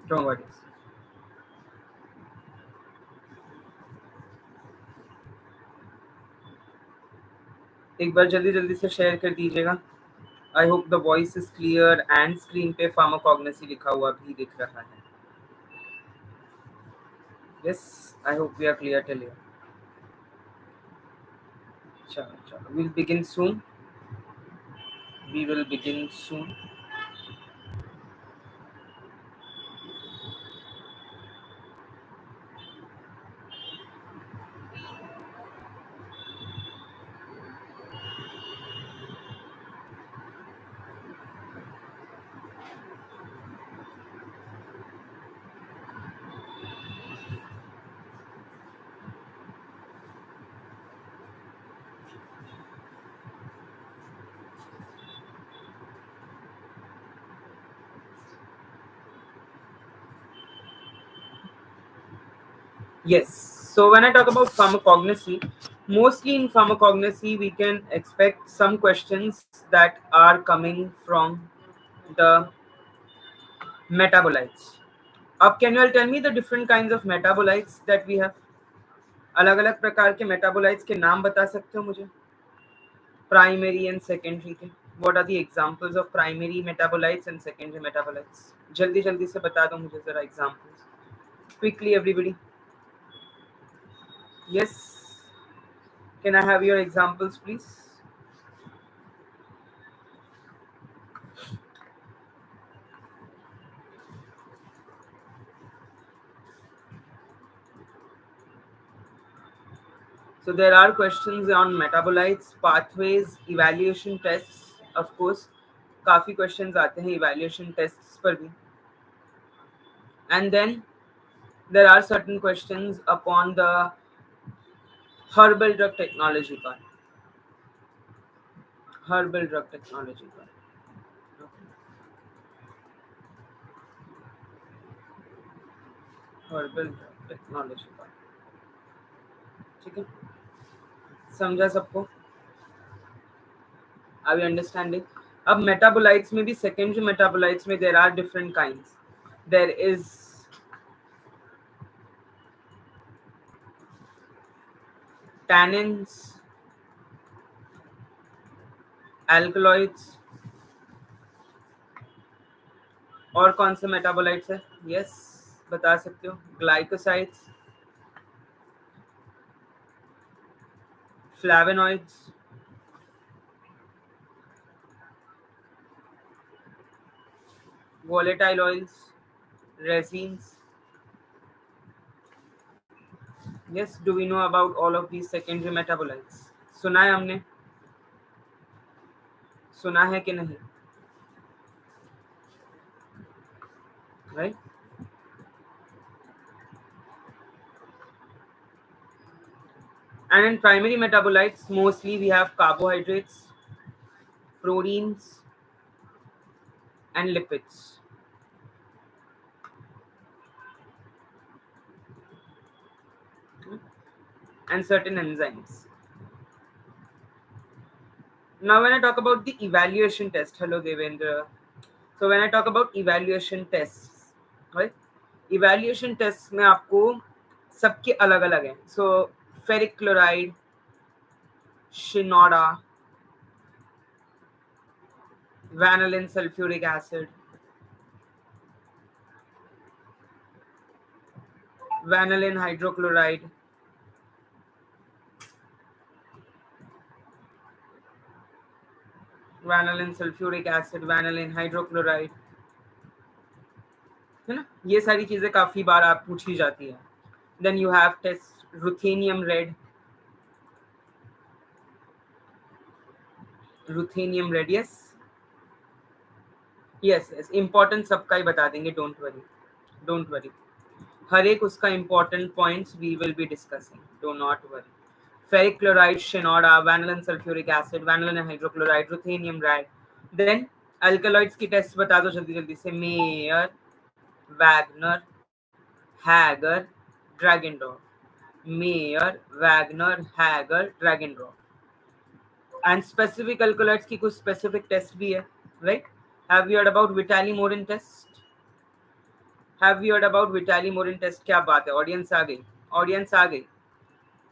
Don't worry. एक बार जल्दी जल्दी से शेयर कर दीजिएगा। I hope the voice is clear and screen पे फार्माकोग्नोसी लिखा हुआ भी दिख रहा है। Yes, I hope we are clear till here. चलो चलो, will begin soon, we will begin soon. Yes. So when I talk about pharmacognosy, mostly in pharmacognosy, we can expect some questions that are coming from the metabolites. Up, can you all tell me the different kinds of metabolites that we have? अलग अलग प्रकार के metabolites के नाम बता सकते हो मुझे? प्राइमरी एंड सेकेंडरी के what are the examples of primary metabolites and secondary metabolites? जल्दी जल्दी से बता दो मुझे जरा examples quickly everybody. Yes, can I have your examples please? So there are questions on metabolites, pathways, evaluation tests. Of course, काफी questions आते हैं evaluation tests पर भी. And then there are certain questions upon the herbal drug technology part. Herbal drug technology part. Okay. Herbal drug technology part. ठीक है, समझा सबको? Are we understanding? अब मेटाबोलाइट्स में भी सेकेंडरी मेटाबोलाइट्स में there are different kinds. There is tannins, alkaloids, और कौन से मेटाबोलाइट्स है? यस, बता सकते हो? Glycosides, flavonoids, volatile oils, resins. Yes, do we know about all of these secondary metabolites? सुना है हमने? सुना है कि नहीं? Right? And in primary metabolites, mostly we have carbohydrates, proteins, and lipids. And certain enzymes. Now, when I talk about the evaluation test, hello Devendra. So, when I talk about evaluation tests, right? Evaluation tests में आपको सबके अलग अलग हैं. So, ferric chloride, shinoda, vanillin sulfuric acid, vanillin hydrochloride, vanillin sulfuric acid, vanillin hydrochloride, है ना? ये सारी चीजें काफी बार आप पूछी जाती है. Then you have test ruthenium red, ruthenium red. Yes, yes, yes. Important सबका ही बता देंगे. Don't worry, don't worry. हर एक उसका important points we will be discussing. Do not worry. Ferric chloride, shinoda, vanillin sulfuric acid, vanillin hydrochloride, ruthenium red. Then alkaloids की test बता दो जल्दी जल्दी से. Mayer, Wagner, Hager, Dragendorff. Mayer, Wagner, Hager, Dragendorff. And specific alkaloids की कुछ specific test भी है, right? Have you heard about Vitali Morin test? Have you heard about Vitali Morin test? क्या बात है, ऑडियंस आ गई, ऑडियंस आ गई।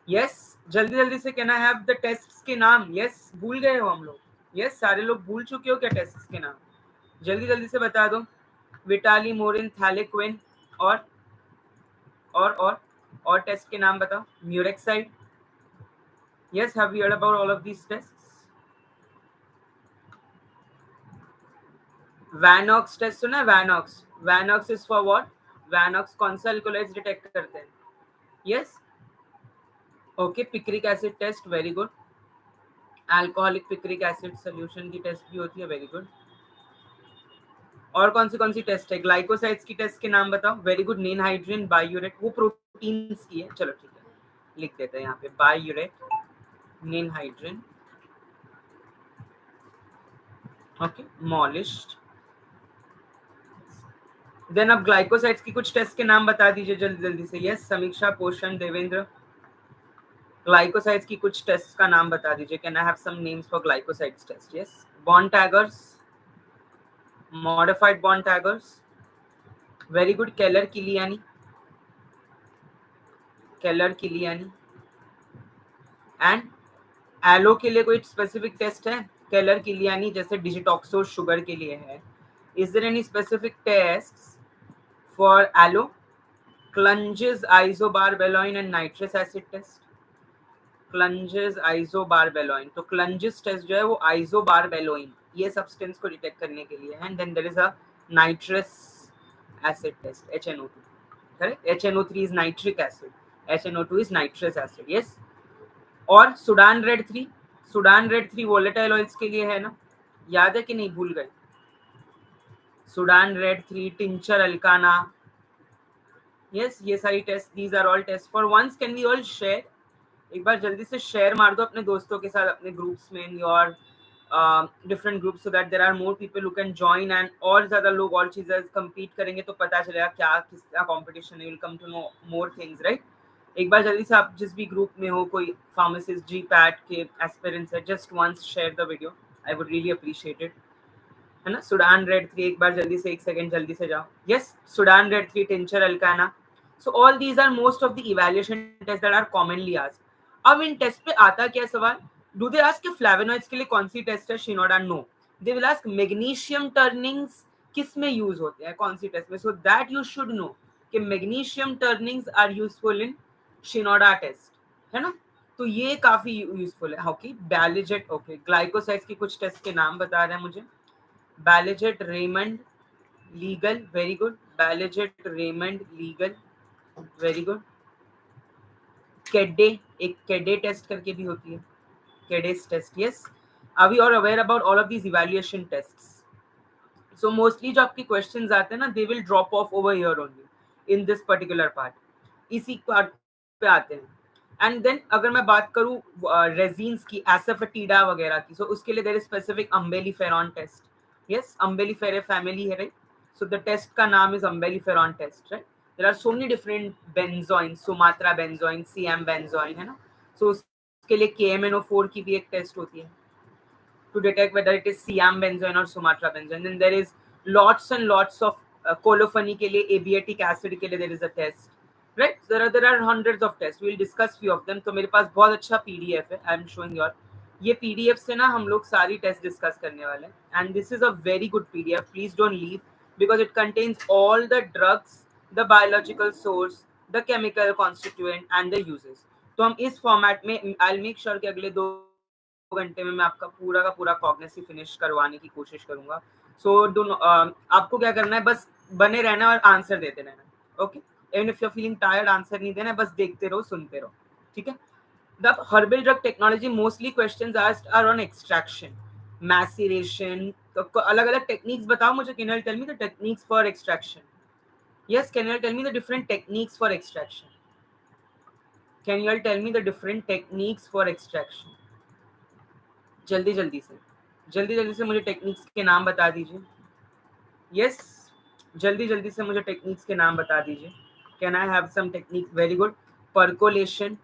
यस, जल्दी जल्दी से कहना हैव द टेस्ट्स के नाम। यस, भूल गए हो हम लोग? यस, सारे लोग भूल चुके हो क्या टेस्ट्स के नाम? जल्दी जल्दी से बता दो। विटाली मोरिन, थैलेक्विन और टेस्ट के नाम बताओ। Murexide. Yes, have you heard about all of these tests? Vanox test सुना है? Vanox, Vanox is for what? Vanox कौन सा अल्कोलाइड्स डिटेक्ट करते हैं? Yes, okay. Picric acid test, very good. Alcoholic picric acid solution की test भी होती है, वेरी गुड। और कौन सी टेस्ट है? ग्लाइकोसाइड्स की टेस्ट के नाम बताओ। Very good. निनहाइड्रिन, बायूरेट, वो प्रोटीन्स की है, चलो ठीक है, लिख देते हैं यहाँ पे बायूरेट, निनहाइड्रिन, ओके, मॉलिश्ड। देन अब ग्लाइकोसाइड्स की कुछ टेस्ट के नाम बता दीजिए जल्दी जल्दी से। यस, समीक्षा, पोषण, देवेंद्र, ग्लाइकोसाइड्स की कुछ टेस्ट का नाम बता दीजिए। Can I have some names for glycosides test? Yes, Borntrager's, modified Borntrager's, very good. Keller Kiliani, Keller Kiliani. And aloe के लिए कोई स्पेसिफिक टेस्ट है? केलर किलियानी जैसे डिजिटॉक्सो शुगर के लिए है। Is there any specific test for aloe? Klunge's, isobarbaloin and nitrous acid test. Klunge's, isobarbaloin, तो Klunge's test जो है वो आइसोबारबेलोइन ये सब्सटेंस को डिटेक्ट करने के लिए है। And then there is a nitrous acid test, HNO2, correct? HNO3 is nitric acid, HNO2 is nitrous acid. Yes. और Sudan red 3, Sudan red 3 volatile oils के लिए है ना, याद है कि नहीं, भूल गए? Sudan red 3, tincture alkanna, yes, ये सारी test, these are all test for once. Can we all share? एक बार जल्दी से शेयर मार दो अपने दोस्तों के साथ, अपने ग्रुप्स में, in your different groups, so that there are more people who can join, and और ज्यादा लोग और चीजें कंपीट करेंगे तो पता चलेगा क्या किसका कंपटीशन है, will come to know more things, right? एक बार जल्दी से आप जिस भी ग्रुप में हो, कोई फार्मासिस्ट, जी पैट के एस्पिरेंट्स है, just once share the video, I would really appreciate it, है ना? सुडान रेड 3, एक बार जल्दी से, एक सेकंड जल्दी से जाओ। Yes, Sudan red 3, tincture alkanna, so all these are most of the evaluation test that are commonly asked. अब इन टेस्ट पे आता क्या सवाल? डू दे आस्क फ्लैवेनॉइड्स के लिए कौन सी टेस्ट है? Shinoda? No, they will ask magnesium turnings किस में यूज होते हैं, कौन सी टेस्ट में, so that you should know कि magnesium turnings are useful in Shinoda test, है ना? तो ये काफी यूजफुल है। ओके, बैलिजेट, ओके, ग्लाइकोसाइड्स की कुछ टेस्ट के नाम बता रहे हैं मुझे। Baljet, Raymond, Legal, very good. Baljet, Raymond, Legal, very good. Kedde, एक केडे टेस्ट करके भी होती है, Kedde's test. Yes, are we are aware about all of these evaluation tests? So mostly जो आपके क्वेश्चंस आते हैं ना, they will drop off over here only in this particular part, इसी पार्ट पे आते हैं। एंड देन अगर मैं बात करूं रेजिन्स की, एसाफेटिडा वगैरह की, सो उसके लिए there is specific umbelliferone test. Yes, Umbelliferae family है, राइट? सो द टेस्ट का नाम is umbelliferone test, right? There are so many different benzoin, Sumatra benzoin, Siam benzoin, है ना? सो उसके लिए KMNO4 की भी एक टेस्ट होती है to detect whether it is Siam benzoin or Sumatra benzoin. Then there is lots and lots of colophony के लिए, abiotic acid के लिए there is a test, right? There are hundreds of tests. We will discuss few of them. तो मेरे पास बहुत अच्छा PDF है, I am showing you all. ये PDF से ना हम लोग सारी टेस्ट डिस्कस करने वाले हैं, and this is a very good PDF. Please don't leave because it contains all the drugs, the biological source, the chemical constituent and the uses. तो हम इस फॉर्मेट में I'll make sure कि अगले 2 घंटे में मैं आपका पूरा का पूरा कॉग्निटिव फिनिश करवाने की कोशिश करूंगा। सो आपको क्या करना है, बस बने रहना और आंसर देते रहना, okay? Even if you are feeling tired, answer नहीं देना, बस देखते रहो, सुनते रहो, ठीक है? The herbal drug technology, mostly questions asked are on extraction, maceration, तो अलग अलग टेक्निक्स बताओ मुझे। Can you tell me the techniques for extraction? Yes, can you tell me the different techniques for extraction? Can you tell me the different techniques for extraction? जल्दी जल्दी से मुझे techniques के नाम बता दीजिए। यस, जल्दी से मुझे टेक्निक्स के नाम बता दीजिए। Can I have some technique? Very good. Percolation,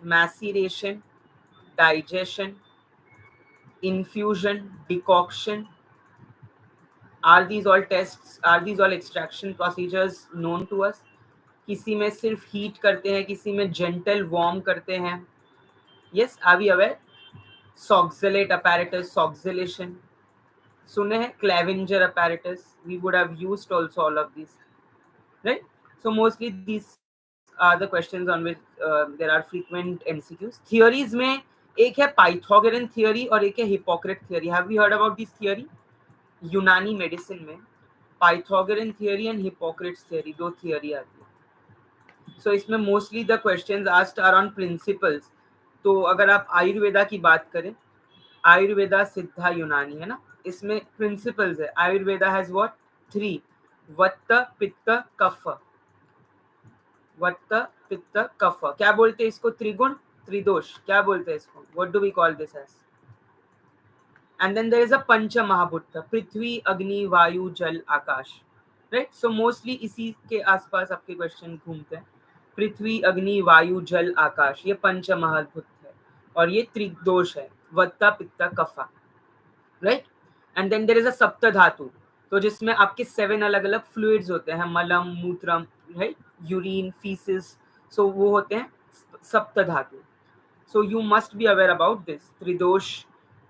maceration, digestion, infusion, decoction, Are these all tests, are these all extraction procedures known to us? किसी में सिर्फ हीट करते हैं, किसी में जेंटल वार्म करते हैं. Yes, are we aware? Soxalate apparatus, soxalation. सुने हैं Clavinger apparatus. We would have used also all of these, right? So mostly these are the questions on which there are frequent MCQs. Theories में एक है Pythagorean theory और एक है Hippocrates theory. Have you heard about this theory? यूनानी medicine में Pythagorean theory and Hippocrates theory दो theory आती है. So इसमें mostly the questions asked are on principles. तो अगर आप आयुर्वेदा की बात करें, आयुर्वेदा सिद्धा यूनानी है ना, इसमें प्रिंसिपल्स है. Ayurveda has what? 3. वत्त पित्त कफ. वत्त पित्त कफ. क्या बोलते हैं इसको? त्रिगुण, त्रिदोष. क्या बोलते हैं इसको? What do we call this as? And then there is a पंच महाभूत, पृथ्वी अग्नि वायु जल आकाश, राइट? सो मोस्टली इसी के आसपास आपके क्वेश्चन घूमते हैं. पृथ्वी अग्नि वायु जल आकाश, ये पंच महाभूत है और ये त्रिदोष है, वत्ता पित्ता कफा, right? And then there is a सप्त धातु, तो जिसमें आपके 7 अलग अलग फ्लूइड्स होते हैं, मलम मूत्रम, राइट, यूरिन, फीसिस. सो वो होते हैं सप्त धातु. So you must be aware about this त्रिदोष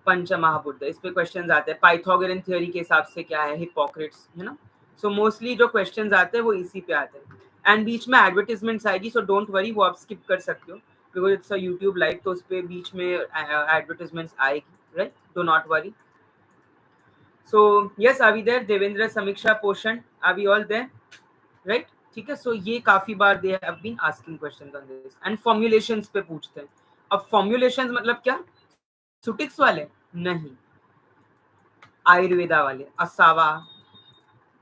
पंच महाभूत. इस पे क्वेश्चंस आते हैं. पाइथागोरन थ्योरी के हिसाब से क्या है, हिपोक्रेट्स, है ना. सो मोस्टली जो क्वेश्चंस आते हैं वो इसी पे आते हैं. एंड बीच में एडवर्टाइजमेंट्स आएगी, सो डोंट वरी, वो आप स्किप कर सकते हो because it's a YouTube live, तो उस पे बीच में एडवर्टाइजमेंट्स आएगी, right? Do not worry. So yes, are we there? Devendra, समीक्षा, पोषण, are we all there? Right? ठीक है. सो ये काफी बार they have been asking questions on this. And formulations पे पूछते हैं. अब formulations मतलब क्या? सुटिक्स वाले नहीं, आयुर्वेदा वाले. असावा,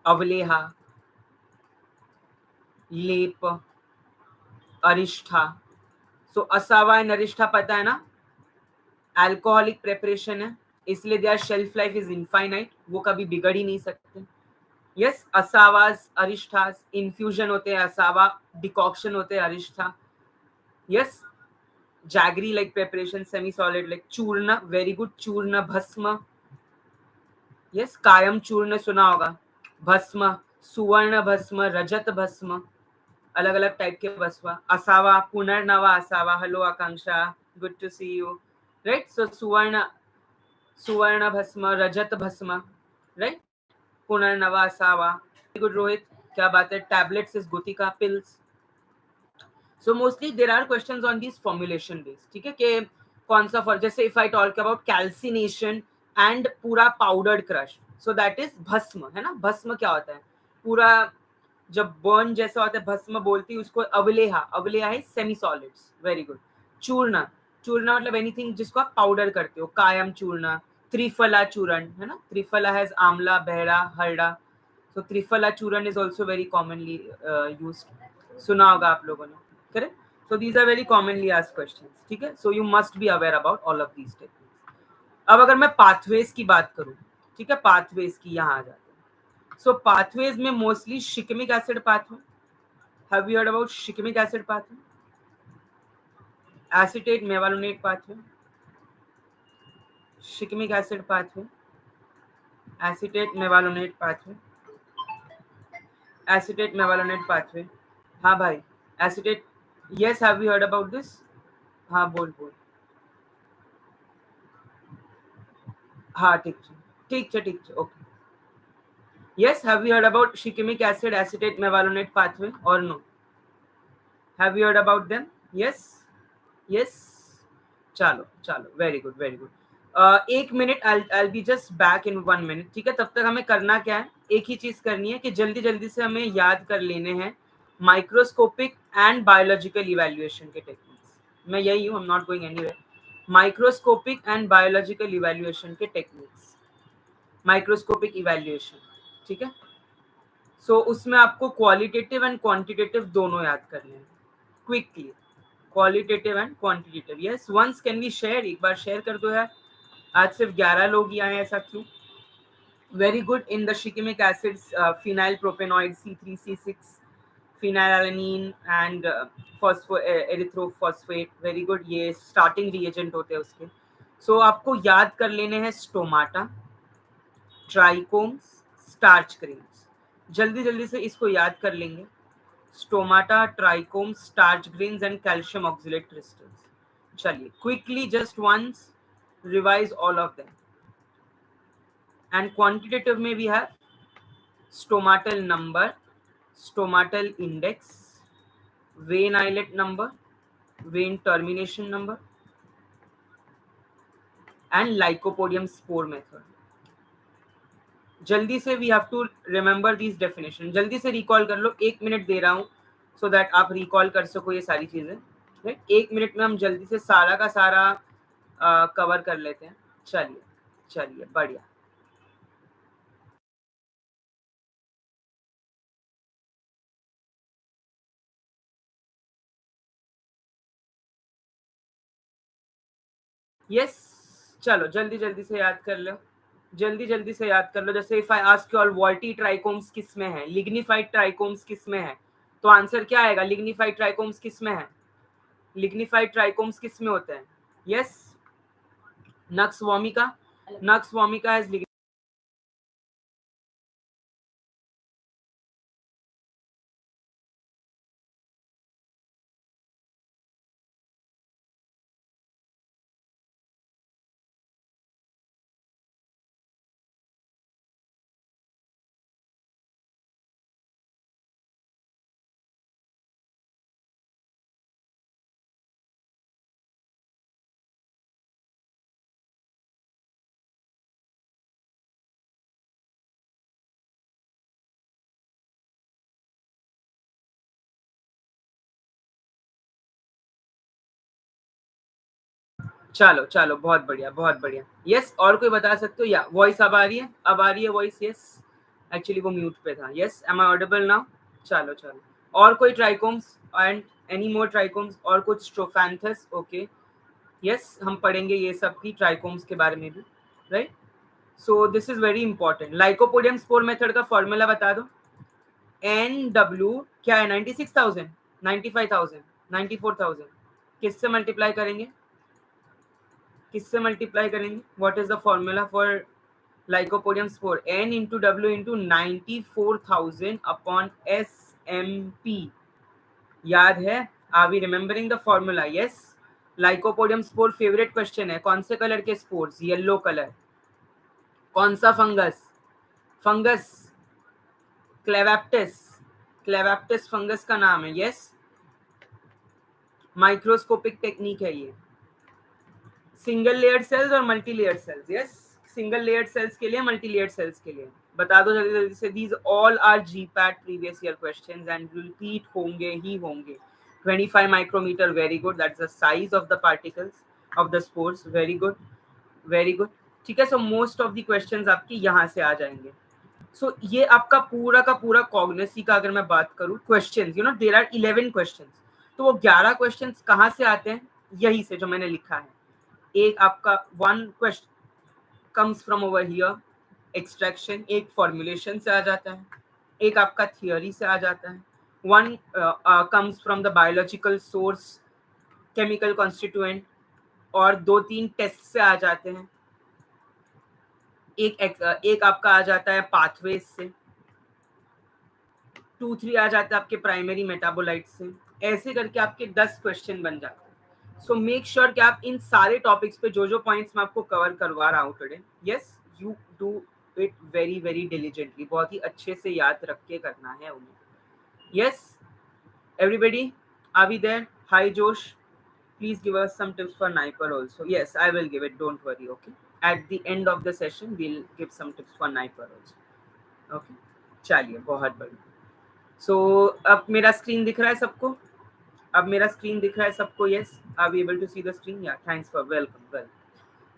अवलेहा, लेप, अरिष्ठा. सो असावा एंड अरिष्ठा पता है ना, अल्कोहलिक प्रेपरेशन है, इसलिए their shelf life is infinite, वो कभी बिगड़ ही नहीं सकते. यस, असावास, अरिष्ठास, इन्फ्यूजन होते हैं असावा, डिकॉक्शन होते हैं Arishta. Yes, jaggery like preparation, semi solid like चूर्ण, वेरी गुड. चूर्ण, भस्म. यस, कायम चूर्ण सुना होगा. भस्म, सुवर्ण भस्म, रजत भस्म, अलग अलग टाइप के भस्म. असावा, पुनर्नवा असावा. Hello Akanksha, good to see you, right? So सुवर्ण भस्म, रजत भस्म, राइट? पुनर्नवा असावा. गुड रोहित, क्या बात है. टैबलेट्स इज गुतिका, pills. So mostly there are questions on this formulation based. ठीक है, कि कौन सा फॉर, जैसे if I talk about calcination and पूरा powdered crush, so that is भस्म, है ना. भस्म क्या होता है? पूरा जब बर्न जैसा होता है, भस्म बोलती है उसको. अवलेहा, अवलेहा है सेमी सॉलिड्स, वेरी गुड. चूर्ण, चूर्ण मतलब एनीथिंग जिसको आप पाउडर करते हो. कायम चूर्ण, त्रिफला चूर्ण, है ना. त्रिफला हैज आमला, बहरा, हरड़ा. So triphala churna is also very commonly used. सुना होगा आप लोगों ने, correct? So these are very commonly asked questions. ठीक है, so you must be aware about all of these techniques. अब अगर मैं पाथवेज की बात करूं, ठीक है, पाथवेज की यहाँ आ जाते हैं. सो पाथवेज में mostly shikimic acid pathway. Have you heard about shikimic acid pathway? Acetate mevalonate pathway, shikimic acid pathway, acetate mevalonate pathway, acetate mevalonate pathway. हाँ भाई, acetate. Yes, have you heard about this? हाँ बोल बोल. हाँ ठीक है, ठीक है, ठीक है, okay. Yes, have you heard about shikimic acid acetate mevalonate pathway or no? Have you heard about them? Yes, yes. चलो चलो, very good, very good. 1 minute, I'll be just back in 1 minute. ठीक है, तब तक हमें करना क्या है, एक ही चीज करनी है कि जल्दी जल्दी से हमें याद कर लेने हैं माइक्रोस्कोपिक एंड बायोलॉजिकल इवैल्यूएशन के टेक्निक्स. मैं यही हूँ, I'm not going anywhere. Microscopic and biological evaluation के टेक्निक्स, माइक्रोस्कोपिक इवैल्यूएशन. ठीक है, सो उसमें आपको क्वालिटेटिव एंड क्वांटिटेटिव दोनों याद करने हैं quickly. Qualitative and quantitative. Yes, once can we share, एक बार शेयर कर दो यार. आज सिर्फ 11 लोग ही आए, ऐसा क्यों? Very good. In the shikimic acids, phenyl propanoid, C3C6, phenylalanine and phospho erythrophosphate. Very good, ये स्टार्टिंग रिएजेंट होते हैं उसके. सो आपको याद कर लेने हैं स्टोमाटा, ट्राइकोम्स, स्टार्च ग्रेन्स। जल्दी जल्दी से इसको याद कर लेंगे, stomata, trichome, starch grains and calcium oxalate crystals. चलिए quickly just once revise all of them. And quantitative में we have stomatal number, stomatal index, vein islet number, vein termination number, and lycopodium spore method. जल्दी से we have to remember these definition, जल्दी से recall कर लो, 1 minute दे रहा हूँ so that आप recall कर सको ये सारी चीजें, राइट। 1 मिनट में हम जल्दी से सारा का सारा कवर कर लेते हैं। चलिए चलिए बढ़िया। यस चलो जल्दी जल्दी से याद कर लो, जल्दी जल्दी से याद कर लो। जैसे if I ask you all volatile trichomes किस में है, लिग्निफाइड ट्राइकोम्स किस में है, तो आंसर क्या आएगा? लिग्निफाइड ट्राइकोम्स किस में है? लिग्निफाइड ट्राइकोम्स किस में होते हैं? Yes nux vomica, nux vomica is चलो चलो बहुत बढ़िया बहुत बढ़िया। यस और कोई बता सकते हो? या वॉइस अब आ रही है? अब आ रही है वॉइस? यस एक्चुअली वो म्यूट पे था। Yes am I audible now? चलो चलो और कोई trichomes and any more trichomes और कुछ स्ट्रोफैंथस? ओके यस हम पढ़ेंगे ये सब की ट्राइकोम्स के बारे में भी, right. So this is very important. Lycopodium spore method का फॉर्मूला बता दो। NW क्या है? 96,000, 95,000, 94,000। किससे मल्टीप्लाई करेंगे? किससे मल्टीप्लाई करेंगे? What is the formula for lycopodium spore? N into W into 94,000 upon SMP। याद है? Are we remembering the formula? Yes lycopodium spore favourite question है। कौन से कलर के स्पोर्स? Yellow colour. कौन सा fungus? Fungus claviceps, claviceps fungus का नाम है। यस माइक्रोस्कोपिक टेक्निक है ये। सिंगल लेयर्ड सेल्स और multi layered cells. Yes single layered cells के लिए, मल्टी लेयर्ड सेल्स के लिए। बता दो जल्दी जल्दी से। These all are GPAT previous year questions and repeat होंगे ही होंगे। 25 micrometre, very good, that's the size of the particles of the spores. Very good very good. ठीक है, so most of the questions आपके यहाँ से आ जाएंगे। सो ये आपका पूरा का पूरा कॉग्निसी का अगर मैं बात करूं questions, you know there are 11 questions, तो वो 11 क्वेश्चंस कहाँ से आते हैं? यही से जो मैंने लिखा है। एक आपका one question comes from over here, extraction, एक फॉर्मुलेशन से आ जाता है, एक आपका थियोरी से आ जाता है, one comes from the biological source, chemical constituent, और 2-3 टेस्ट से आ जाते हैं, एक आपका आ जाता है पाथवेज से, 2-3 आ जाता है आपके प्राइमरी मेटाबोलाइट से। ऐसे करके आपके 10 क्वेश्चन बन जाते हैं। सो मेक श्योर कि आप इन सारे टॉपिक्स पे जो जो पॉइंट्स मैं आपको कवर करवा रहा हूँ today, yes you do it very very diligently, बहुत ही अच्छे से याद रख के करना है उन्हें। Yes everybody are we there? High josh, please give us some tips for Nipper also. Yes, I will give it, don't worry. Okay, at the end of the session we'll give some tips for Nipper also. Okay, चलिए बहुत बढ़िया। सो अब मेरा screen दिख रहा है सबको? अब मेरा स्क्रीन दिख रहा है सबको? Yes are we able to see the screen? Yeah thanks for welcome well.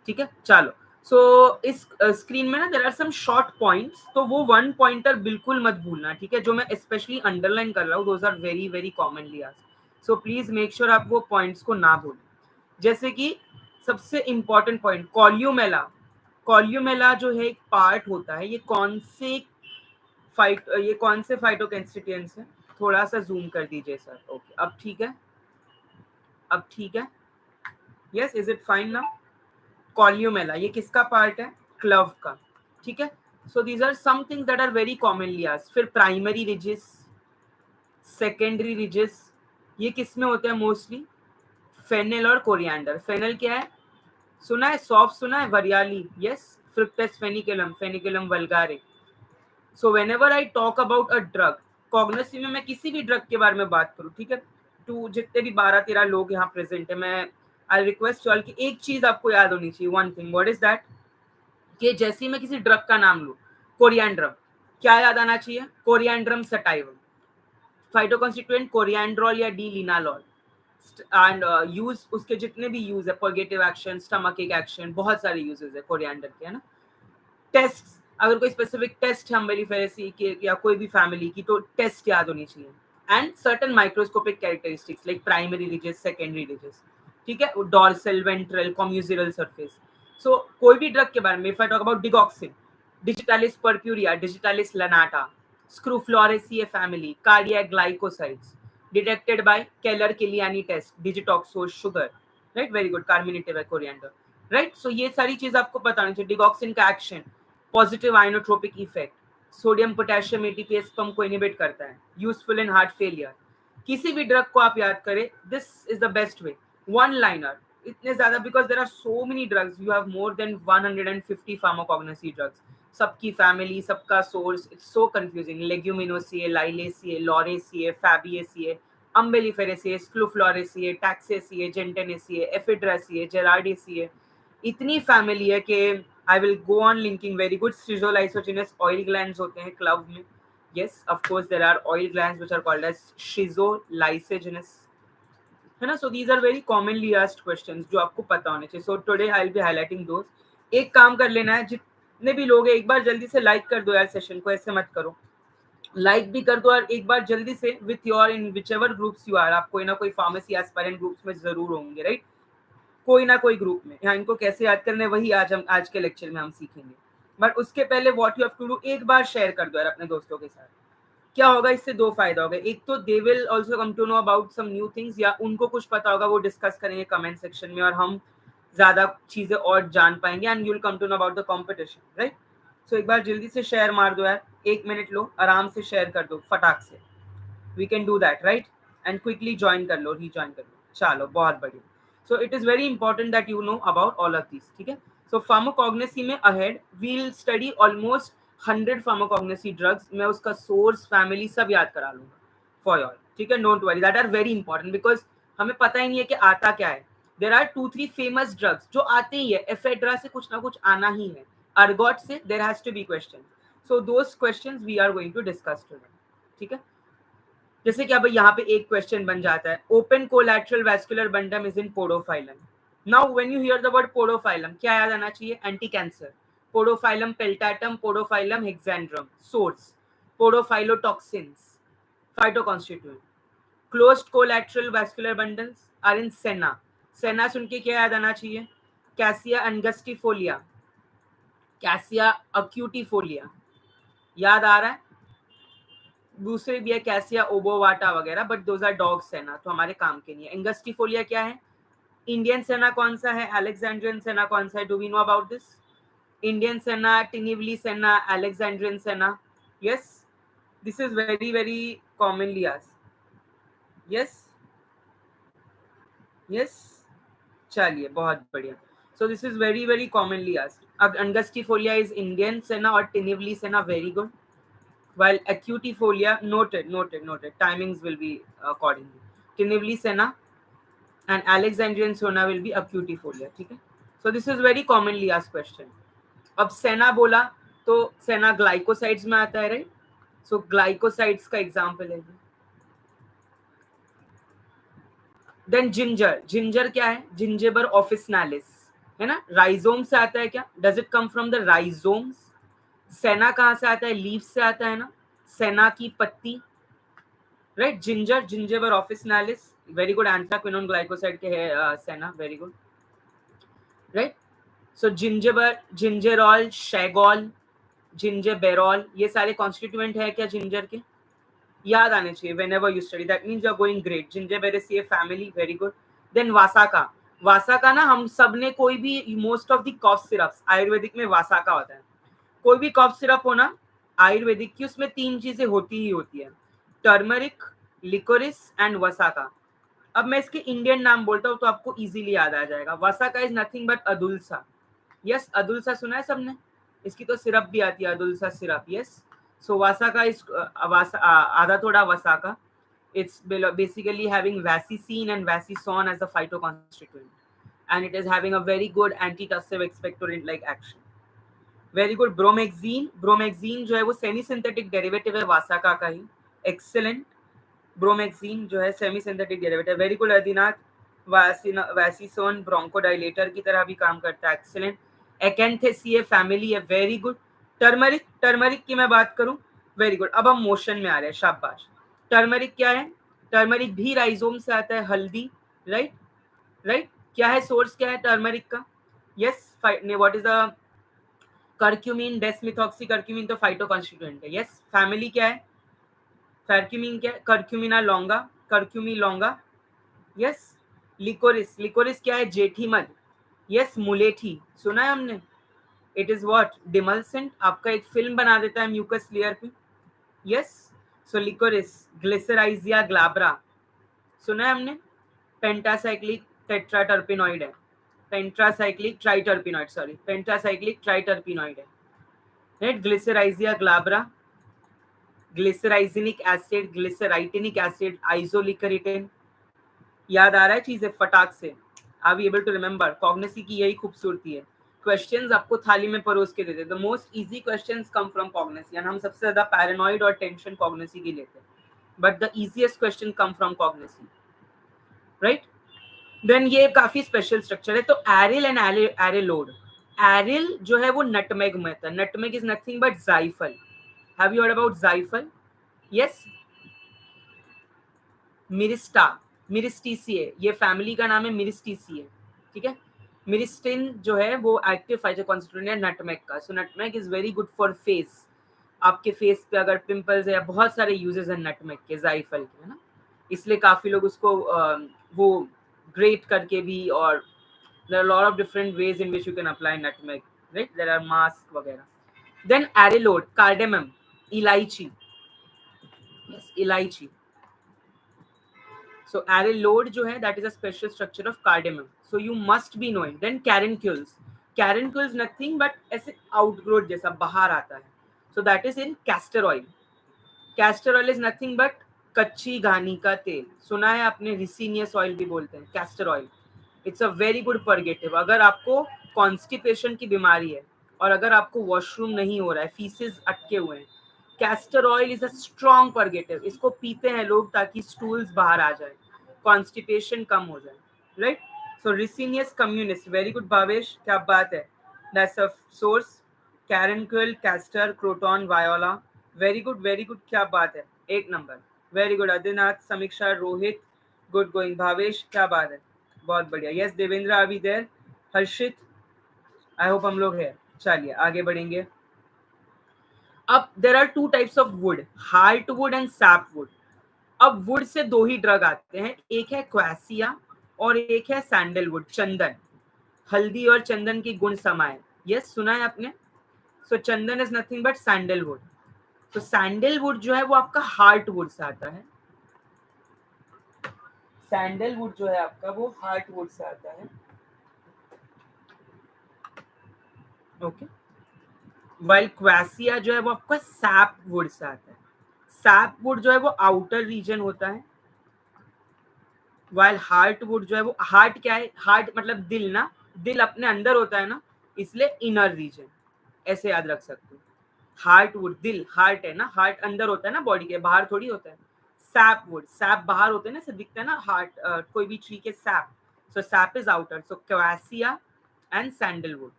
ठीक है चलो। सो इस स्क्रीन में ना there are some short points, तो वो वन पॉइंटर बिल्कुल मत भूलना, ठीक है, जो मैं स्पेशली अंडरलाइन कर रहा हूँ, those are very very commonly asked. So please make sure आप वो पॉइंट्स को ना भूलें। जैसे कि सबसे इंपॉर्टेंट पॉइंट, कॉल्यूमेला। कॉल्यूमेला जो है एक पार्ट होता है, ये कौन से फाइटो कंस्टिट्यूएंट्स है? थोड़ा सा जूम कर दीजिए सर। ओके अब ठीक है, अब ठीक है। Yes is it fine now? Columella ये किसका पार्ट है? क्लव का। ठीक है, So these are some things that are very commonly asked. फिर primary ridges, secondary ridges, ये किस में होते हैं मोस्टली? फेनिल और कोरिएंडर. फेनिल क्या है? सुना है, सौंफ सुना है, वरियाली, यस, फ्रिप्टेस foeniculum, foeniculum vulgare. So whenever I talk about a drug, cognosy में मैं किसी भी ड्रग के बारे में बात करूं, ठीक है, तो जितने भी 12-13 लोग यहाँ प्रेजेंट है, मैं आई रिक्वेस्ट ऑल कि एक चीज आपको याद होनी चाहिए, one thing. What is that? कि जैसे ही मैं किसी ड्रग का नाम लूं, कोरिएंड्रम, क्या याद आना चाहिए? Coriandrum sativum. फाइटोकॉन्स्टिट्यूएंट कोरिएंड्रोल या डी लिनालॉल. एंड यूज, उसके जितने भी यूज है, पर्गेटिव एक्शन, स्टमक एक एक्शन, बहुत सारे यूजेस है कोरिएंडर के, है ना. टेस्ट, अगर कोई स्पेसिफिक टेस्ट है अम्बेलिफेरेसी के या कोई भी फैमिली की, तो टेस्ट याद होनी चाहिए. And certain microscopic characteristics like primary ridges, secondary ridges, ठीक है, dorsal, ventral, commissural surface. So कोई भी ड्रग के बारे में, if I talk about digoxin, digitalis purpurea, digitalis lanata, scrophulariaceae family, cardiac glycosides, detected by Keller Killiani test, digitoxose sugar, right, very good, carminative है coriander, right. So ये सारी चीज आपको पता होनी चाहिए. डिगॉक्सिन का action, positive inotropic effect, sodium potassium ATPase pump को इनहिबिट करता है, यूजफुल इन हार्ट फेलियर. किसी भी ड्रग को आप याद करें, this is the best way, one liner. इतने ज्यादा, because there are so many drugs, you have more than 150 pharmacognosy drugs, सबकी फैमिली, सबका source, it's so confusing. Leguminosae, liliaceae, lauraceae, fabaceae, umbelliferae, scrophulariaceae, taxaceae, gentianaceae, ephedraceae, gerardiaceae, इतनी family है कि I will go on linking. Very good. Schizolysigenous oil glands होते हैं club में, yes, of course there are oil glands which are called as schizolysogenous, है ना. so these are very commonly asked questions जो आपको पता होने चाहिए. so today I'll be highlighting those. एक काम कर लेना है, जितने भी लोग हैं, एक बार जल्दी से लाइक कर दो यार सेशन को, ऐसे मत करो, लाइक भी कर दो और एक बार जल्दी से with your in whichever groups you are, आप कोई ना कोई फार्मेसी एस्पायरेंट ग्रुप्स में जरूर होंगे, राइट, कोई ना कोई ग्रुप में. यहाँ इनको कैसे याद करना है वही आज के लेक्चर में हम सीखेंगे. बट उसके पहले what you have to do, एक बार शेयर कर दो यार अपने दोस्तों के साथ. क्या होगा इससे? दो फायदा होगा. एक तो they will also come to know about some new things, या उनको कुछ पता होगा, वो डिस्कस करेंगे कमेंट सेक्शन में और हम ज्यादा चीजें और जान पाएंगे. And you will come to know about the competition, right. So एक बार जल्दी से शेयर मार दो यार, 1 मिनट लो, आराम से शेयर कर दो फटाक से. We can do that, right. And quickly join कर लो, रीज्वाइन कर लो. चलो, बहुत बढ़िया. So it is very important that you know about all of this, ठीक है. सो फार्माकोग्नोसी में ahead we will study almost 100 pharmacognosy drugs. मैं उसका सोर्स, फैमिली सब याद करा लूंगा फॉर योर, ठीक है. Don't worry, that are very important, because हमें पता ही नहीं है कि आता क्या है. देर आर 2-3 फेमस ड्रग्स जो आते ही है, एफेड्रा से कुछ ना कुछ आना ही है, अर्गोट से there has to be question. So those questions we are going to discuss today, ठीक है. जैसे कि अब यहाँ पे एक क्वेश्चन बन जाता है, open collateral vascular bundle is in podophyllum. Now when you hear the word podophyllum, क्या याद आना चाहिए? Anti cancer. Podophyllum peltatum, podophyllum hexandrum. Source podophyllotoxins, phytoconstituent. Closed collateral vascular bundles are in senna. Senna सुन के क्या याद आना चाहिए? Cassia अंगस्टिफोलिया, cassia अक्यूटिफोलिया, याद आ रहा है? दूसरे भी है कैसिया ओबोवाटा वगैरह, बट दोज आर डॉग्स है ना, तो हमारे काम के नहीं है. एंगस्टिफोलिया क्या है? इंडियन सेना कौन सा है? अलेक्जेंड्रियन सेना कौन सा है? Do we know about this? Indian senna, Tinnevelly senna, Alexandrian senna. Yes, this is very very commonly asked. Yes yes, चलिए, बहुत बढ़िया. So this is very very commonly asked. Angustifolia is Indian senna और Tinnevelly senna, very good. While acutifolia, noted. Timings will be accordingly. Tinivli Sena and Alexandrian Sona will be acutifolia, ठीक है. So this is very commonly asked question. अब सेना बोला तो सेना glycosides में आता है, राइट. सो ग्लाइकोसाइड्स का एग्जाम्पल है. Then ginger. जिंजर क्या है? जिंजेबर ऑफिसनालिस, है ना. राइजोम से आता है क्या? Does it come from the rhizomes? सेना कहाँ से आता है? लीव से आता है ना, सेना की पत्ती, right. Ginger, जिंजेबर ऑफिसनालिस, very good. Anthraquinone glycoside के है सेना, वेरी गुड, राइट. सो जिंजेबर, जिंजेरॉल, शेगॉल, जिंजेबेरॉल, ये सारे कॉन्स्टिट्यूएंट है क्या जिंजर के? याद आने चाहिए whenever you study. That means you are going great. Gingiberraceae family, very good. Then वासाका. वासाका ना हम सब ने कोई भी, most of the cough syrups ayurvedic में वासाका होता है. कोई भी कॉफ सिरप हो ना आयुर्वेदिक की, उसमें 3 चीजें होती ही होती है, टर्मरिक, लिकोरिस एंड वसाका। अब मैं इसके इंडियन नाम बोलता हूँ तो आपको इजीली याद आ जाएगा। वसाका इज नथिंग बट अदुल्सा। यस, अदुल्सा सुना है सबने, इसकी तो सिरप भी आती है, अदुल्सा सिरप। यस, सो वसाका इज आधा थोड़ा वसाका, it's basically having vasicine and vasisone as a phytoconstituent, and it is having a very good antitussive expectorant like action. Very good. Bromhexine, bromhexine जो है वो सेमी सिंथेटिक डेरिवेटिव है वासाका का ही। Excellent. Bromhexine जो है semi synthetic derivative. Very good Adinath. Vasicine bronchodilator की तरह भी काम करता है। एक्सेलेंट। एकेंथेसिए फैमिली है। Very good. टर्मरिक, टर्मरिक की मैं बात करूं, वेरी गुड। अब हम मोशन में आ रहे हैं, शाबाश। टर्मरिक क्या है? टर्मरिक भी राइजोम से आता है, हल्दी। Right, right. क्या है सोर्स, क्या है टर्मरिक का? Yes, what is the curcumin, desmethoxy curcumin तो फाइटोकॉन्स्टिट्यूएंट है। यस, फैमिली क्या है? फर्क्यूमिन क्या है? कर्क्यूमिना लॉन्गा, कर्क्यूमी लॉन्गा। यस, लिकोरिस, लिकोरिस क्या है? जेठी मध। यस, मुलेठी सुना है हमने। It is what? डिमल्सेंट, आपका एक फिल्म बना देता है म्यूकस लेयर पे। Yes, so liquorice. Glycyrrhiza glabra सुना है हमने, पेंटासाइक्लिक टेट्राटर्पिनॉइड है, pentacyclic triterpenoid, sorry pentacyclic triterpenoid है। Right, glycyrrhiza glabra, glycyrrhizinic acid, glycyrrhetinic acid, isoliquiritigenin. याद आ रहा है चीजें फटाक से? Are we able to remember? Cognosy की यही खूबसूरती है, क्वेश्चंस आपको थाली में परोस के देते हैं। The most easy questions come from cognosy, and हम सबसे ज्यादा पैरानॉइड और टेंशन कॉग्निसी की लेते हैं, but the easiest question come from cognosy. Right, then ये काफी स्पेशल स्ट्रक्चर है। तो एरिल एंड एरिलोड, एरिल जो है वो नटमेग में था। नटमेग इज नथिंग बट जाइफल। हैव यू हर्ड अबाउट जाइफल? यस, मिरिस्टा, मिरिस्टीसिए, ये फैमिली का नाम है, मिरिस्टीसिए। ठीक है, मिरिस्टिन जो है वो एक्टिव फाइटोकॉन्स्टिट्यूएंट है नटमेग का। So nutmeg is very good for face. आपके फेस पे अगर पिंपल्स है, या बहुत सारे यूजेस हैं नटमेग के, जाइफल के, है ना, इसलिए काफी लोग उसको वो ग्रेट करके भी, और there are a lot of different ways in which you can apply nutmeg, right? There are mask वगैरह. Then arylode, cardamom, इलायची. Yes, इलायची. So arylode जो है that is a special structure of cardamom. So you must be knowing. Then carancules. Carancules nothing but ऐसे outgrowth जैसा बाहर आता है. So that is in castor oil. Castor oil is nothing but कच्ची घानी का तेल। सुना है आपने, रिसिनियस ऑयल भी बोलते हैं castor oil. It's a very good purgative. अगर आपको कॉन्स्टिपेशन की बीमारी है और अगर आपको वॉशरूम नहीं हो रहा है, फीसेस अटके हुए हैं, castor oil is a strong purgative. इसको पीते हैं लोग ताकि स्टूल्स बाहर आ जाए, कॉन्स्टिपेशन कम हो जाए। Right, so ricinus communis, very good Bhavesh, क्या बात है। That's a source. कैरनक्विल, castor, croton, viola, very good, very good, क्या बात है, एक नंबर। वेरी गुड आदिनाथ, समीक्षा, रोहित, गुड गोइंग। भावेश, क्या बात है, बहुत बढ़िया। यस, देवेंद्र अभी देर, हर्षित, आई होप हम लोग है। चलिए आगे बढ़ेंगे। अब there are two types of wood, heart wood and sap wood. अब वुड से दो ही ड्रग आते हैं, एक है क्वासिया और एक है सैंडलवुड, चंदन। हल्दी और चंदन की गुण समाये। यस, सुना है आपने। सो चंदन इज नथिंग बट सैंडलवुड। तो सैंडलवुड जो है वो आपका हार्ट वुड से आता है। सैंडलवुड जो है आपका वो हार्ट वुड से आता है। ओके, वाइल क्वासिया जो है वो आपका सैप वुड से आता है। सैप वुड जो है वो आउटर रीजन होता है, वाइल हार्ट वुड जो है वो, हार्ट क्या है, हार्ट मतलब दिल ना, दिल अपने अंदर होता है ना, इसलिए इनर रीजन, ऐसे याद रख सकते हो। हार्ट वुड, दिल, हार्ट है ना, हार्ट अंदर होता है ना, बॉडी के बाहर थोड़ी होता है। सैप वुड, सैप बाहर होते हैं ना, से दिखता है ना हार्ट, कोई भी ट्री के sap. So sap is outer. So quassia and sandalwood.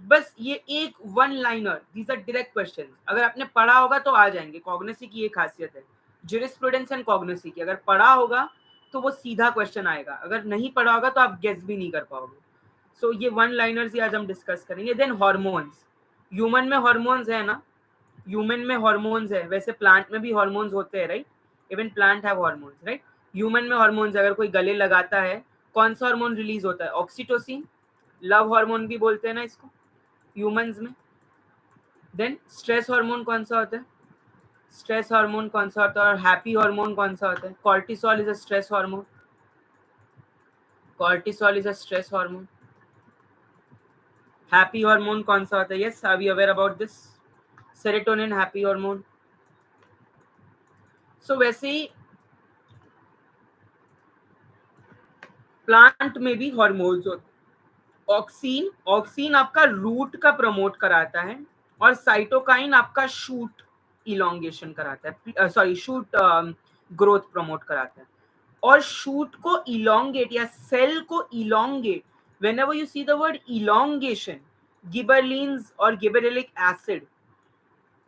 बस ये एक one liner, these are direct question. अगर आपने पढ़ा होगा तो आ जाएंगे। कॉग्निसी की ये खासियत है, ज्यूरिस्प्रूडेंस एंड कॉग्निसी की, अगर पढ़ा होगा तो वो सीधा क्वेश्चन आएगा, अगर नहीं पढ़ा होगा तो आप गेस भी नहीं कर पाओगे। सो ये वन लाइनर्स ही आज हम डिस्कस करेंगे। देन हॉर्मोन्स, ह्यूमन में हॉर्मोन्स है ना, ह्यूमन में हॉर्मोन्स है, वैसे प्लांट में भी हॉर्मोन्स होते हैं, right, even plant have hormones, right. Human में हॉर्मोन्स, अगर कोई गले लगाता है, कौन सा हार्मोन रिलीज होता है? ऑक्सीटोसिन, लव हार्मोन भी बोलते हैं ना इसको ह्यूमंस में। देन स्ट्रेस हार्मोन कौन सा होता है? स्ट्रेस हार्मोन कौन सा होता है? और हैप्पी हार्मोन कौन सा होता है? Cortisol is a stress hormone. Cortisol is a stress hormone. Happy hormone कौन सा होता है? Yes, are we aware about this? Serotonin happy hormone. So वैसे ही प्लांट में भी हार्मोन्स होते हैं. ऑक्सीन, ऑक्सीन आपका रूट का प्रमोट कराता है और साइटोकाइन आपका शूट इलोंगेशन कराता है, सॉरी शूट ग्रोथ प्रमोट कराता है. और शूट को इलोंगेट या सेल को elongate, whenever you see the word elongation, गिबरलिन्स और गिबरेलिक एसिड,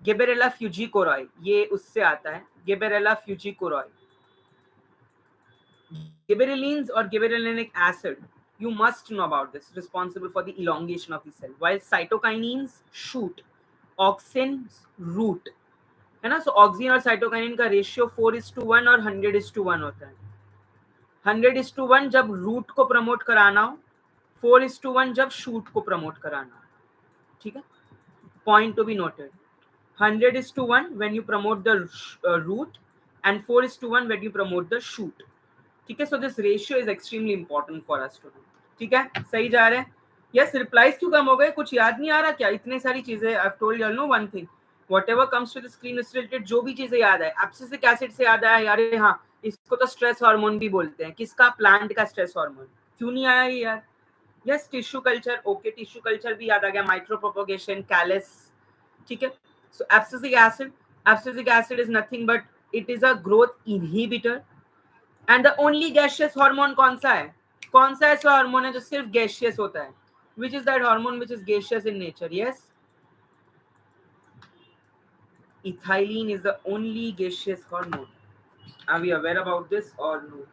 गिबरेला फ्यूजिकोरॉय, ये उससे आता है. गिबरेला फ्यूजिकोरॉय, gibberellins or gibberellinic acid, you must know about this, responsible for the elongation of the cell, while cytokinins shoot, auxins root, है ना. सो oxygen और cytokinin का ratio 4:1 और 100:1 होता है. 100:1 जब रूट को प्रमोट कराना हो, 4:1 जब शूट को प्रमोट कराना हो. ठीक है, point to be noted. 100:1 when you promote the root and 4:1 when you promote the shoot. ठीक है, so this ratio is extremely important for us to know. ठीक है, सही जा रहे हैं. यस, रिप्लाईज क्यों कम हो गए? कुछ याद नहीं आ रहा क्या? इतनी सारी चीजें. I have told you know one thing, whatever comes to the screen is related, जो भी चीजें याद आए. एब्सिसिक एसिड से याद आया यार, हाँ इसको तो स्ट्रेस हार्मोन भी बोलते हैं. किसका? प्लांट का स्ट्रेस हार्मोन. क्यों नहीं आया ये यार? Yes, tissue culture. Okay, tissue culture भी याद आ गया. Micro propagation, callus. ठीक है, so abscisic acid, abscisic acid is nothing but it is a growth inhibitor. And the only gaseous hormone कौन सा है? कौन सा ऐसा हार्मोन है जो सिर्फ गैशियस होता है? Which is that hormone which is gaseous in nature? Yes, ethylene is the only gaseous hormone. Are we aware about this और no?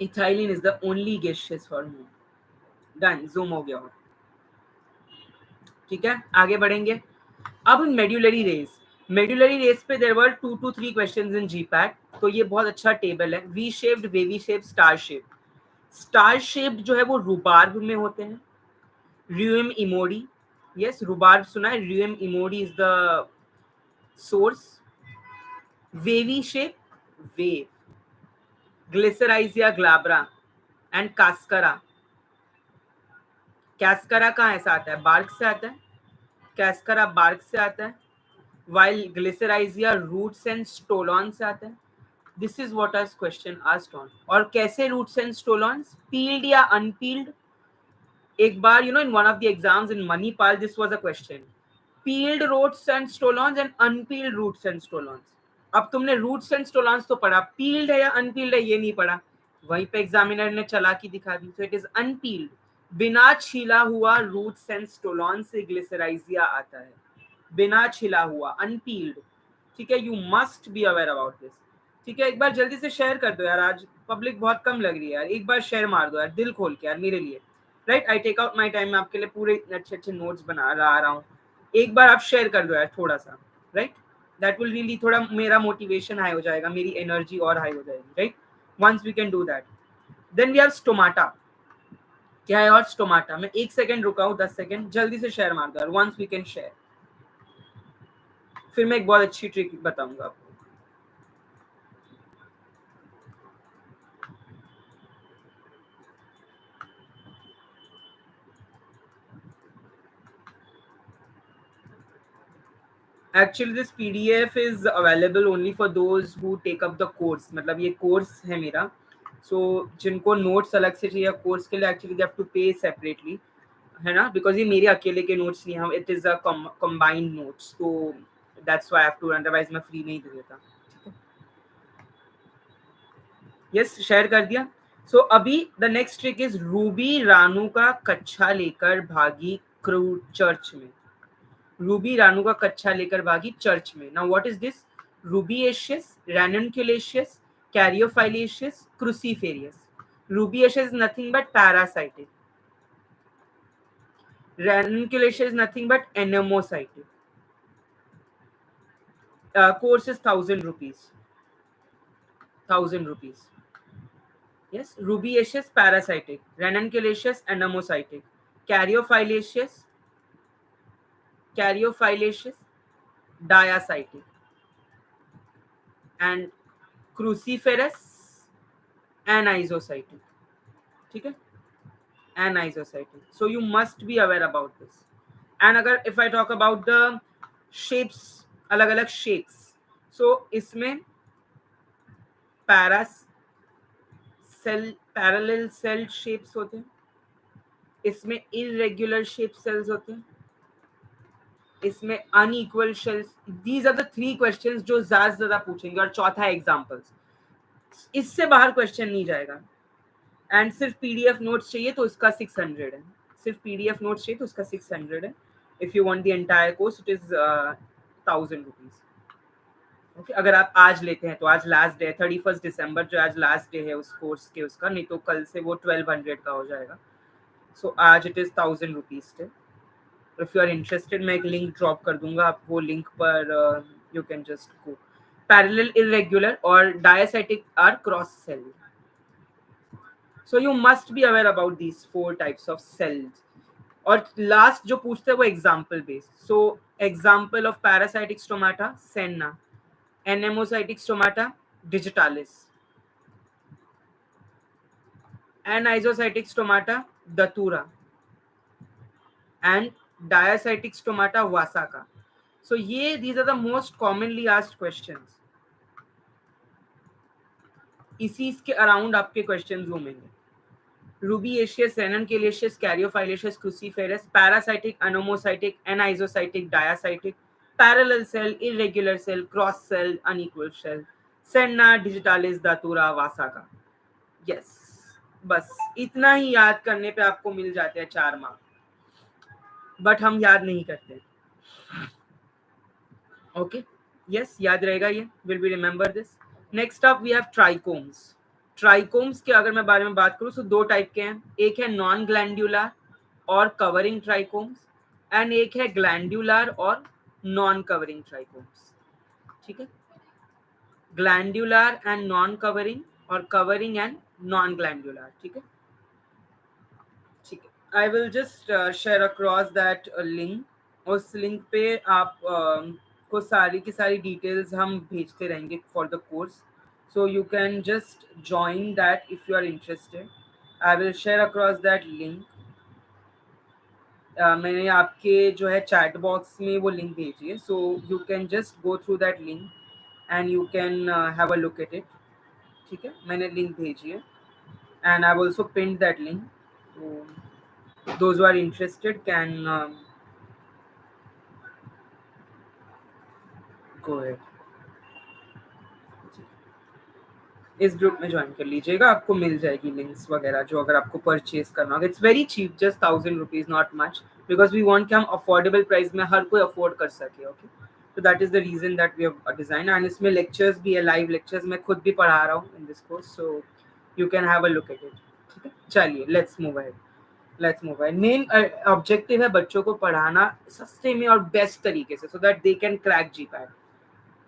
Ethylene is the only gaseous hormone. Done, zoom हो गया हो. ठीक है, आगे बढ़ेंगे. अब मेड्यूलरी रेस, मेड्यूलरी रेस पे there were 2 to 3 questions in GPAT. तो ये बहुत अच्छा टेबल है. V shaped, wavy shape, star shape. Star shaped जो है वो रूबार्ब में होते हैं. Rheum imodi. Yes, rhubarb सुना है. Rheum imodi is the source. Wavy shape, wave. Glycyrrhizia glabra and cascara. Cascara कहाँ ऐसा आता है? bark से आता है. Cascara bark से आता है. While Glycyrrhizia roots and stolons से आता है. This is what is question asked on. और कैसे roots and stolons? Peeled या unpeeled? एक बार you know in one of the exams in Manipal this was a question. Peeled roots and stolons and unpeeled roots and stolons. अब तुमने roots and स्टोलॉन्स तो पढ़ा, peeled है या अनपील्ड है ये नहीं पढ़ा. वहीं पे एग्जामिनर ने चालाकी दिखा दी. सो इट इज अनपील्ड. बिना छिला हुआ रूट्स एंड स्टोलॉन से ग्लिसराइजिया आता है. बिना छिला हुआ, अनपील्ड. ठीक है, you must be aware about this. ठीक है, एक बार जल्दी से शेयर कर दो यार, आज पब्लिक बहुत कम लग रही है यार. एक बार शेयर मार दो यार, दिल खोल के यार मेरे लिए. Right, I take out my time, मैं आपके लिए पूरे अच्छे अच्छे नोट्स बना रहा हूँ. एक बार आप शेयर कर दो यार थोड़ा सा. राइट, that will really थोड़ा मेरा मोटिवेशन हाई हो जाएगा, मेरी एनर्जी और हाई हो जाएगी. Right, once we can do that. then we have stomata. क्या है और स्टोमाटा? मैं 1 सेकंड रुका हूँ, 10 सेकंड, जल्दी से शेयर मार दो यार. once we can share. फिर मैं एक बहुत अच्छी ट्रिक बताऊंगा आपको. Actually this PDF is available only for those who take up the course. मतलब ये कोर्स है मेरा. So जिनको नोट्स अलग से चाहिए कोर्स के लिए, एक्चुअली दे हैव टू पे सेपरेटली, है ना, बिकॉज ये मेरे अकेले के नोट्स नहीं, हम it is a combined notes. तो that's why I have to, otherwise मैं फ्री नहीं दे देता. यस, शेयर कर दिया. सो अभी the next trick is Ruby Ranu का कच्छा लेकर भागी क्रू चर्च में. रूबी रानू का कच्छा लेकर भागी चर्च में. Now what is this? Rubiaceous, ranunculaceous, caryophyllaceous, cruciferous. Rubiaceous is nothing but parasitic. Ranunculation is nothing but anemocytic. Course is 1,000 rupees. 1,000 rupees. Yes, rubiaceous parasitic, ranunculaceous anemocytic, caryophyllaceous, diacytic, and cruciferous anisocytic. ठीक है, anisocytic. So you must be aware about this. And अगर if I talk about the shapes, अलग अलग shapes, so इसमें पैरास cell parallel cell shapes होते हैं, इसमें इरेग्युलर शेप सेल्स होते हैं, इसमें unequal cells. These are the three questions जो ज्यादा से ज्यादा पूछेंगे. और चौथा एग्जांपल्स, इससे बाहर क्वेश्चन नहीं जाएगा. एंड सिर्फ पीडीएफ नोट्स चाहिए तो इसका 600 है. सिर्फ पीडीएफ नोट्स चाहिए तो उसका 600 है. If you want the entire course it is 1000 rupees. Okay, अगर आप आज लेते हैं तो आज लास्ट डे 31 दिसंबर, जो आज लास्ट डे है उस कोर्स के उसका, नहीं तो कल से वो 1200 का हो जाएगा. सो आज इट इज 1000 रुपीज थे. इफ यू आर इंटरेस्टेड मैं एक लिंक ड्रॉप कर दूंगा, आप वो लिंक पर you can just go. Parallel, irregular और diacytic or cross cell. So you must be aware about these 4 types of cells. और लास्ट जो पूछते हैं वो example based. So example of paracytic stomata, senna. Anomocytic stomata, digitalis. Anisocytic stomata, datura. And diacytic stomata, vasaka. So ये these are the most commonly asked questions. इसी के around आपके questions घूमेंगे. rubiaceous, ranunculaceous, caryophyllaceous, cruciferous, parasitic, anemocytic, anisocytic, diacytic, parallel cell, irregular cell, cross cell, unequal cell, senna, digitalis, datura, vasaka. Yes, बस इतना ही याद करने पे आपको मिल जाते हैं 4 मार्क. बट हम याद नहीं करते. ओके, यस, याद रहेगा ये. Will be remember this. Next up we have trichomes. Trichomes के अगर मैं बारे में बात करूं तो 2 टाइप के हैं. एक है नॉन ग्लैंडुलर और कवरिंग ट्राइकोम्स, एंड एक है ग्लैंडुलर और नॉन कवरिंग ट्राइकोम्स. ठीक है, ग्लैंडुलर एंड नॉन कवरिंग और कवरिंग एंड नॉन ग्लैंडुलर. ठीक है, ठीक है. I will just share across that link. उस लिंक पे आप को सारी की सारी डिटेल्स हम भेजते रहेंगे for the course. So you can just join that if you are interested. I will share across that link. मैंने आपके जो है चैट बॉक्स में वो लिंक भेजी है. So you can just go through that link and you can have a look at it. ठीक है, मैंने लिंक भेजी है and I've also pinned that link. So those who are interested can go ahead. इस group में join कर लीजिएगा, आपको मिल जाएगी लिंक्स वगैरह जो अगर आपको परचेज करना होगा. It's very cheap, just 1000 rupees, not much, because we want कि हम अफोर्डेबल प्राइस में हर कोई अफोर्ड कर सके. ओके, तो that is the reason that we have design. And इसमें लेक्चर्स भी है, लाइव लेक्चर्स मैं खुद भी पढ़ा रहा हूँ in this course. So you can have a look at it. ठीक है, चलिए let's move ahead. Main objective है बच्चों को पढ़ाना सस्ते में और बेस्ट तरीके से, so that they can crack GPAT.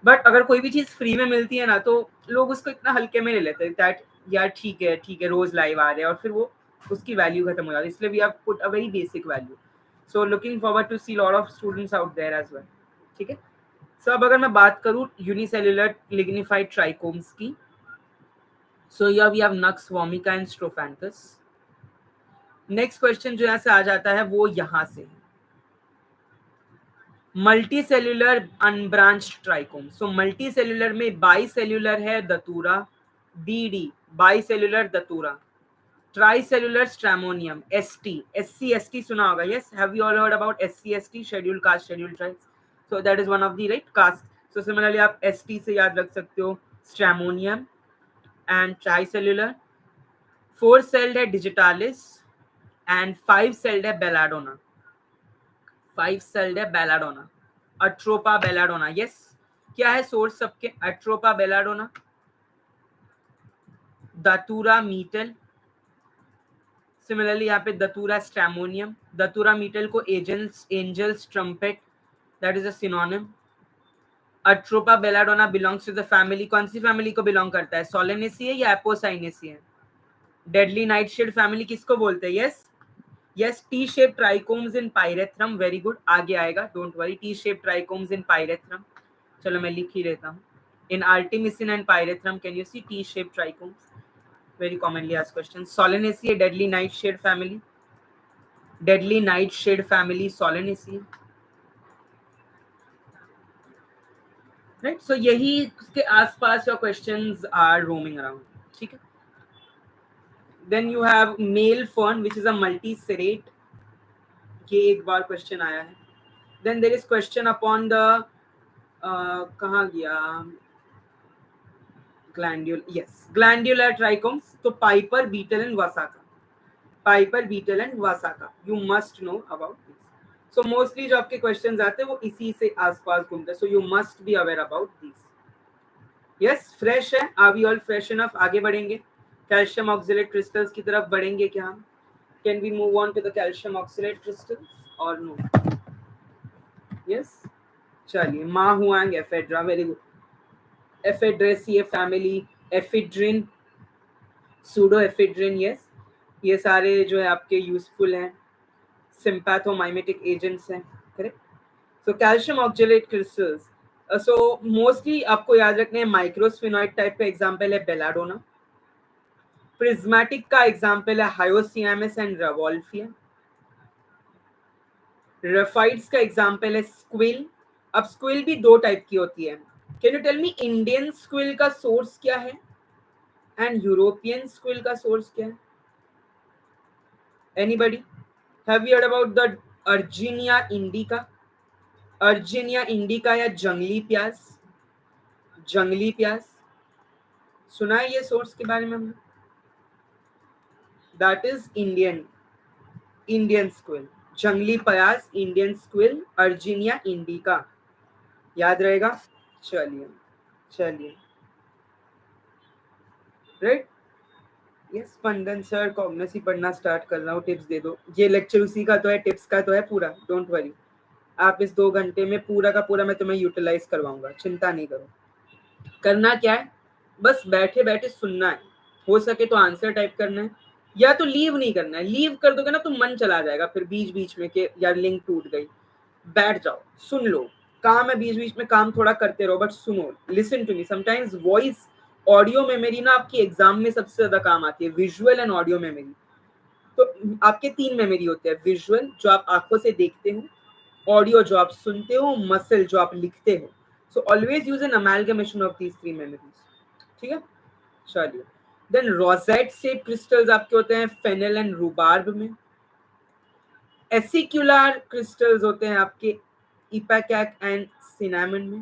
But अगर कोई भी चीज फ्री में मिलती है ना तो लोग उसको इतना हल्के में ले लेते हैं दैट यार ठीक है रोज लाइव आ रहे हैं, और फिर वो उसकी वैल्यू खत्म हो जाती है. इसलिए we have put a very basic value. So looking forward to see lot of students out there as well. ठीक है, सो अब अगर मैं बात करूं यूनिसेल्युलर लिग्निफाइड ट्राइकोम्स की, so here we have nux vomica and strophanthus. Next question जो यहाँ से आ जाता है वो यहाँ से, multicellular unbranched trichome. So multicellular में बाइसेल्युलर है datura, BD bicellular datura. Tricellular stramonium, ST, SC ST सुना होगा. Yes, have you all heard about SC ST, schedule caste, schedule tribes. So that is one of the right caste. सो similarly आप ST से याद रख सकते हो stramonium. And tricellular 4 celled है डिजिटालिस एंड 5 सेल्ड है बेलाडोना. 5 सेल्ड है बेलाडोना, अट्रोपा बेलाडोना. यस, क्या है सोर्स सबके? Atropa belladonna, datura metel. Similarly यहाँ पे दतूरा स्ट्रैमोनियम. दतूरा मीटल को angel's trumpet, that is a synonym. Atropa belladonna belongs to the family. कौन सी फैमिली को बिलोंग करता है? सोलेनेसी है या एपोसाइनेसी है? डेडली नाइटशेड फैमिली किसको बोलते हैं? Yes yes, T shape trichomes in pyrethrum, very good, आगे आएगा, don't worry, T shape trichomes in pyrethrum, चलो मैं लिख ही लेता हूँ। In artemisinin and pyrethrum can you see T shape trichomes, very commonly asked question. Solanaceae, deadly nightshade family, deadly nightshade family, Solanaceae, right? So यही के आसपास your questions are roaming around, ठीक है? Then you have male fern which is a multiserrate, ये एक बार question आया है. Then there is question upon the कहाँ गया, glandular, yes, glandular trichomes, तो piper, beetle and Vasaka, piper betle and Vasaka, you must know about this. So mostly जो आपके questions आते हैं वो इसी से आसपास घूमते हैं, so you must be aware about this. Yes, fresh है, are we all fresh enough? आगे बढ़ेंगे, कैल्शियम ऑक्सलेट क्रिस्टल्स की तरफ बढ़ेंगे क्या हम? Can we move on to the calcium oxalate crystals और नो? यस, चलिए, ma huang ephedra, very good. Ephedraceae family, ephedrine, pseudoephedrine, yes, ये सारे जो है आपके यूजफुल हैं, सिंपैथोमाइमेटिक एजेंट्स हैं, correct. So calcium oxalate crystals, so mostly आपको याद रखने हैं, माइक्रोस्फिनॉइड टाइप का एग्जांपल है बेलाडोना, प्रिज्मेटिक का एग्जांपल है हायोसियामस एंड रेवोल्फिया, रेफाइड्स का एग्जांपल है स्क्विल. अब स्क्विल भी दो टाइप की होती है. Can you tell me Indian squill का सोर्स क्या है एंड यूरोपियन स्क्विल का सोर्स क्या है? Anybody have you heard about the urginea indica? Urginea indica या जंगली प्याज, जंगली प्याज सुना है ये सोर्स के बारे में हमने? That is Indian, Indian squill, जंगली प्याज, इंडियन स्क्विल, अर्जिनिया इंडिका, याद रहेगा. चलिए चलिए, राइट. यस, स्पंदन सर, कॉग्निसी पढ़ना स्टार्ट कर रहा हूँ, टिप्स दे दो. ये लेक्चर उसी का तो है, टिप्स का तो है पूरा, डोंट वरी. आप इस 2 घंटे में पूरा का पूरा मैं तुम्हें यूटिलाइज करवाऊंगा, चिंता नहीं करो. करना क्या है, बस बैठे बैठे सुनना है, हो सके तो आंसर टाइप करना है, या तो लीव नहीं करना है. लीव कर दोगे ना तो मन चला जाएगा फिर बीच बीच में कि यार लिंक टूट गई. बैठ जाओ, सुन लो, काम है, बीच बीच में काम थोड़ा करते रहो, बट सुनो, listen to me. Sometimes voice audio memory ना आपकी एग्जाम में सबसे ज्यादा काम आती है, विजुअल एंड ऑडियो मेमोरी. तो आपके 3 मेमोरी होते हैं, विजुअल जो आप आंखों से देखते हो, ऑडियो जो आप सुनते हो, मसल जो आप लिखते हो. So always use N amalgamation of these 3 memories, ठीक है. चलिए, देन रोजेट से क्रिस्टल्स आपके होते हैं फेनेल एंड रूबार्ब में. एसिक्युलर क्रिस्टल्स होते हैं आपके इपैकैक एंड सिनेमन में.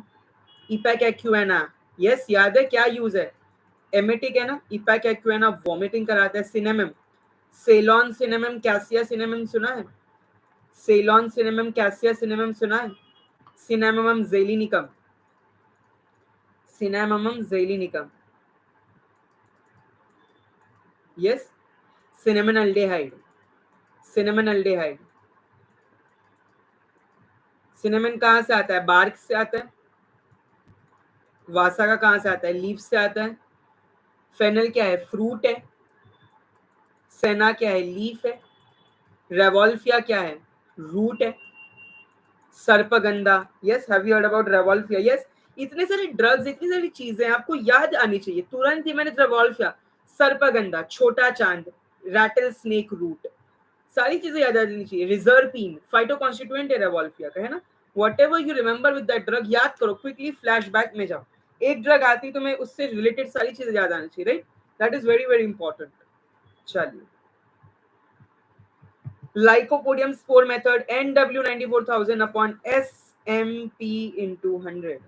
इपैकैक्यूएना, यस, याद है क्या यूज है? एमेटिक है ना. इपैकैक्यूएना वॉमिटिंग कराता है. Cinnamomum, Ceylon cinnamon, cassia cinnamomum सुना है? सेलॉन सिनेमम, कैसिया सिनेमम सुना है? Cinnamomum zeylanicum, cinnamomum zeylanicum, yes. Cinnamon aldehyde, cinnamon aldehyde. Cinnamon कहाँ से आता है? बार्क से आता है. वासा का कहाँ से आता है? लीफ से आता है. फेनल क्या है? फ्रूट है. सेना क्या है? लीफ है. रेवोल्फिया क्या है? रूट है. Sarpagandha, yes, have you heard about rauwolfia? Yes. इतने सारे ड्रग्स, इतनी सारी चीजें आपको याद आनी चाहिए तुरंत ही. मैंने रेवोल्फिया, सर्पगंधा, छोटा चांद, रैटल स्नेक रूट, सारी चीजें याद आनी चाहिए. रिजर्पीन फाइटो कॉन्स्टिट्यूएंट है रेवोल्फिया का, है ना. Whatever you remember with that drug, याद करो, क्विकली फ्लैशबैक में जाओ. एक ड्रग आती तो मैं उससे रिलेटेड सारी चीजें याद आनी चाहिए, right. That is very very important. चलिए, Lycopodium spore method, NW 94,000 upon SMP into 100.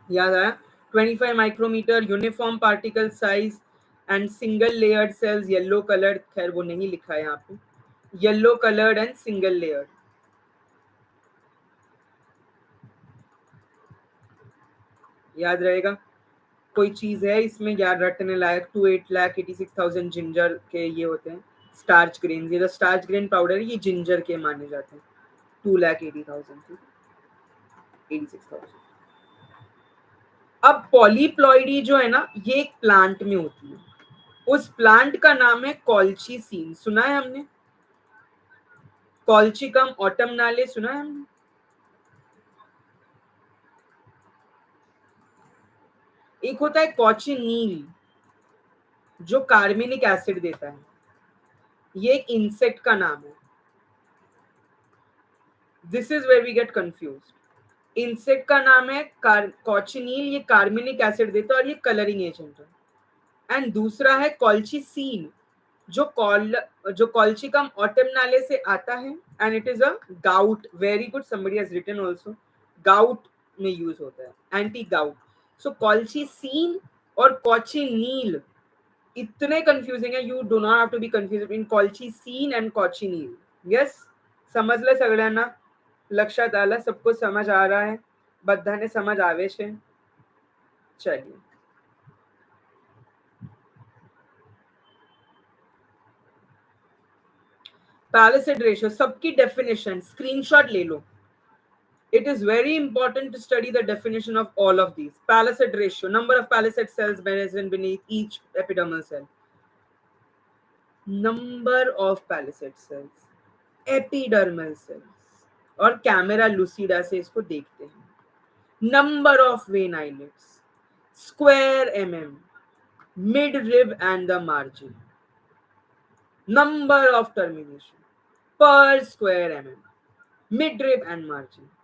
याद आया? 25 micrometer, uniform particle size and single layered cells, yellow coloured, खैर वो नहीं लिखा है यहाँ पे, yellow coloured and single layered. याद रहेगा. कोई चीज है इसमें याद रखने लायक? 2,8,86,000 जिंजर के ये होते हैं स्टार्च ग्रेन. ये जो स्टार्च ग्रेन पाउडर है ये जिंजर के माने जाते हैं. 2,80,000 86,000. अब पॉलीप्लॉइडी जो है ना, ये एक प्लांट में होती है, उस प्लांट का नाम है कॉल्चीसीन, सुना है हमने? कॉल्चिकम ऑटमनाले सुना है हमने? एक होता है कॉचिनील जो कार्बनिक एसिड देता है, ये एक इंसेक्ट का नाम है। This is where we get confused. Insect का नाम है कॉचिनील, ये कार्बनिक एसिड देता है और ये कलरिंग एजेंट है। एंड दूसरा है कॉल्चिसीन जो कॉल्चिकम ऑटमनाले से आता है, and it is a gout, very good, somebody has written also, gout में यूज होता है, एंटी गाउट। सो कॉल्चिसीन और कॉचिनील इतने कंफ्यूजिंग है, you do not have to be confused in colchicine and cochineal. Yes, समजलं सगळ्यांना? लक्षात आलं? सबको समझ आ रहा है? बधाने समझ आवे छे? चलिए, पैलिसेड रेशियो सबकी डेफिनेशन स्क्रीनशॉट ले लो। It is very important to study the definition of all of these. Palisade ratio, number of palisade cells present beneath each epidermal cell. Number of palisade cells, epidermal cells, और camera लुसिडा से इसको देखते हैं। Number of vein islets, square mm, mid rib and the margin. Number of termination per square mm, mid rib and margin.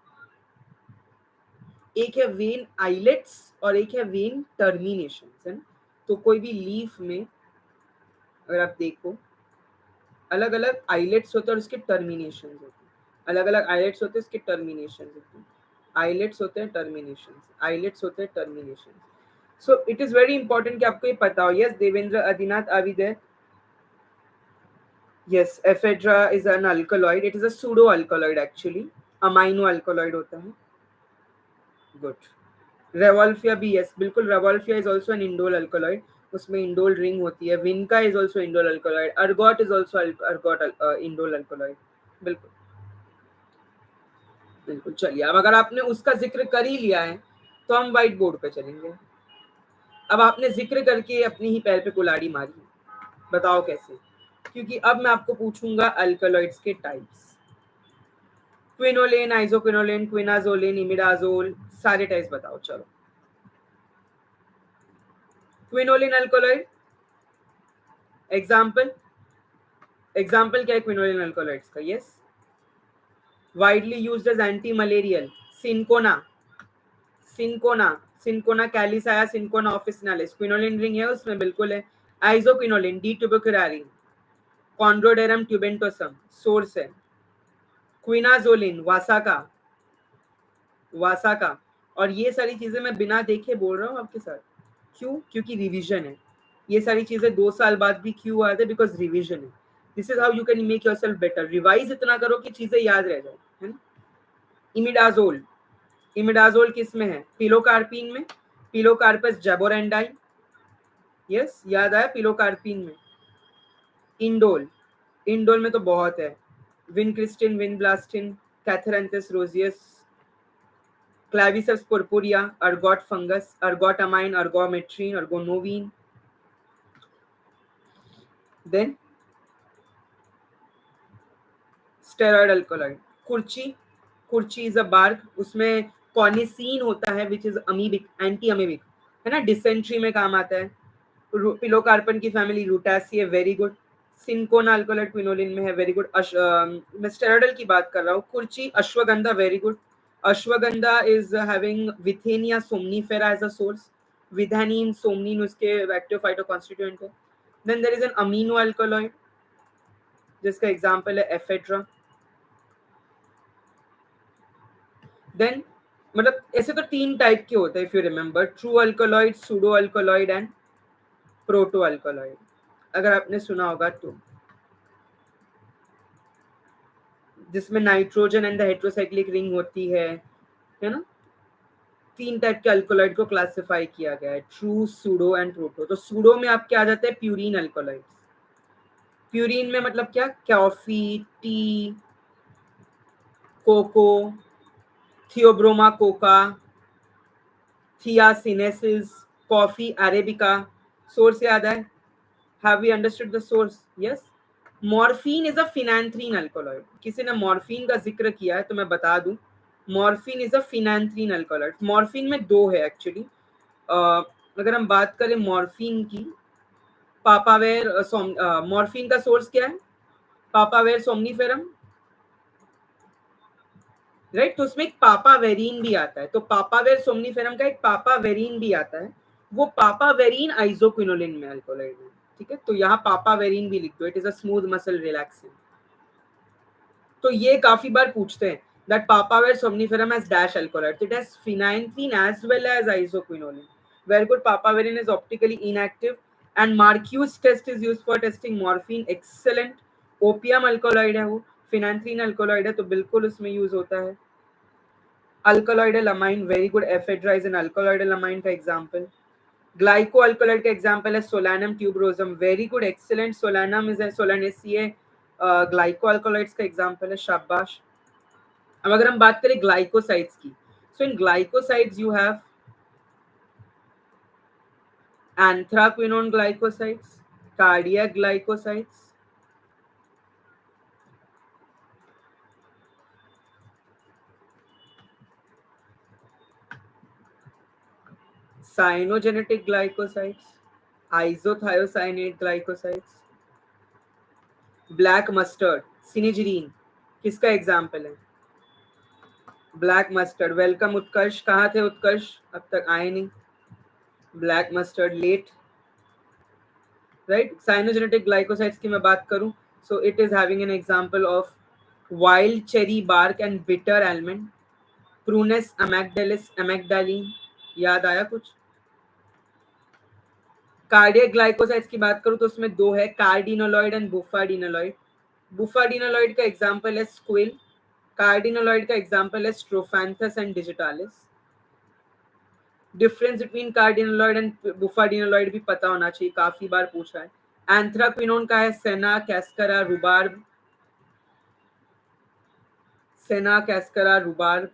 एक है when islets और एक है वेन टर्मिनेशन, है ना? तो कोई भी लीफ में अगर आप देखो, अलग अलग आइलेट्स होते हैं और उसके टर्मिनेशन होते हैं, अलग अलग आइलेट्स होते हैं, उसके टर्मिनेशन होते हैं, आइलेट्स होते हैं, टर्मिनेशन, आइलेट्स होते हैं, termination. So it is very important कि आपको ये पता हो। Yes Devendra Adinath, are we there? Yes, ephedra is an alkaloid, it is a pseudo alkaloid, actually amino alkaloid होता है। गुड। रेवॉल्फिया भी, यस बिल्कुल, rauwolfia is also an indole alkaloid, उसमें इंडोल रिंग होती है। Vinca is also indole alkaloid, ergot is also ergot indole alkaloid. बिल्कुल बिल्कुल। चलिए, अब अगर आपने उसका जिक्र कर ही लिया है तो हम व्हाइट बोर्ड पे चलेंगे। अब आपने जिक्र करके अपनी ही पैर पे कुल्हाड़ी मारी, बताओ कैसे? क्योंकि अब मैं आपको पूछूंगा अल्कलॉइड्स के types. Quinoline, isoquinoline, quinazoline, imidazole, सारे टाइप्स बताओ। चलो, क्विनोलिन अल्कलॉइड एग्जाम्पल, एग्जाम्पल क्या है क्विनोलिन अल्कलॉइड्स का? Yes, widely used as anti malarial, cinchona, cinchona, cinchona calisaya, cinchona officinalis, quinoline ring है उसमें, बिल्कुल है। Isoquinoline, D tubocurarine, chondrodendron tomentosum source है। क्विनाजोलिन, वासाका, वासाका। और ये सारी चीजें मैं बिना देखे बोल रहा हूँ आपके साथ, क्यों? क्योंकि रिवीजन है। ये सारी चीजें 2 साल बाद भी क्यों आते हैं? बिकॉज रिवीजन है। This is how you can make yourself better. Revise इतना करो कि चीजें याद रह जाए, है ना? इमिडाजोल, इमिडाजोल किस में है? पिलोकार्पिन में, पिलोकार्पस जैबोरेंडाई, यस याद आया, पिलोकार्पिन में। इंडोल, इंडोल में तो बहुत है, vincristine, vinblastine, catharanthus roseus, claviceps purpurea, ergot fungus, ergotamine, ergometrine, ergonovine. Then steroid alkaloid, kurchi, kurchi is a bark, उसमें कॉनिसीन होता है which is amoebic, anti amoebic, है ना? डिसेंट्री में काम आता है। पिलोकार्पन की फैमिली रूटासी है, very good. Cinchona alkaloid quinoline में है, वेरी गुड। मैं स्टेरॉइडल की बात कर रहा हूँ। Kurchi, ashwagandha, very good. Ashwagandha is having withania somnifera as a source, withanine, somnine उसके एक्टिव फाइटोकॉन्स्टिट्यूएंट है। Then there is an amino alkaloid जिसका एग्जांपल है एफेड्रा। देन मतलब ऐसे तो 3 टाइप के होते हैं, if you remember, true alkaloid, pseudo alkaloid and proto alkaloid, अगर आपने सुना होगा तो, जिसमें nitrogen and the heterocyclic ring होती है ना? 3 टाइप के अल्कोलॉइड को क्लासिफाई किया गया है, ट्रू, सूडो एंड प्रोटो। तो सूडो में आपके आ जाते हैं प्यूरिन अल्कोलॉइड्स। प्यूरिन में मतलब क्या? Coffee, tea, cocoa, theobroma cacao, thea sinensis, coffee arabica. Source याद है? Have we understood the source? Yes. Morphine is a phenanthrene alkaloid. किसी ने मॉर्फिन का जिक्र किया है तो मैं बता दूं, morphine is a phenanthrene alkaloid. Morphine में दो है एक्चुअली. अगर हम बात करें मॉर्फिन की, पापावेर मॉर्फिन का सोर्स क्या है? पापावेर सोमनीफेरम, राइट. तो उसमें एक पापावेरिन भी आता है. तो पापावेर सोमनीफेरम का एक पापावेरिन भी आता है. वो पापावेरिन आइसोक्विनोलिन में अल्कोलॉइड है. ठीक है, तो यहाँ पापावेरिन भी लिख दो. It is a smooth muscle relaxant. तो ये काफी बार पूछते हैं that papaver somniferum has dash alkaloids. It has phenanthrene as well as isoquinoline. Very good. Papaverin is optically inactive and Marquis test is used for testing morphine. Excellent. Opium alkaloid है वो, फिनैंथ्रीन alkaloid है, तो बिल्कुल उसमें use होता है. Alkaloidal amine, very good. Ephedrine alkaloidal amine का example. Glyco alkaloid का एग्जांपल है solanum tuberosum. Very good, excellent. Solanum is Solanaceae glyco alkaloids का एग्जांपल है. शाबाश. अब अगर हम बात करें ग्लाइकोसाइड्स की, so in glycosides you have anthraquinone glycosides, cardiac glycosides, cyanogenetic glycosides, isothiocyanate glycosides, black mustard, sinigrin किसका एग्जाम्पल है? Black mustard. वेलकम उत्कर्ष. कहाँ थे उत्कर्ष? अब तक आए नहीं. Black mustard late, right. Cyanogenetic glycosides की मैं बात करूं, so it is having an example of wild cherry bark and bitter almond, prunus amygdalus amygdalin. याद आया कुछ? कार्डियक ग्लाइकोसाइड्स की बात करूं तो उसमें दो है, कार्डिनोलॉइड एंड बुफाडिनोलॉइड. बुफाडिनोलॉइड का एग्जांपल है स्क्विल. कार्डिनोलॉइड का एग्जांपल है strophanthus and digitalis. Difference between cardenolide and bufadienolide भी पता होना चाहिए, काफी बार पूछा है. एंथ्राक्विनोन का है सेना कैस्करा रुबार्ब. सेना कैस्करा रुबार्ब.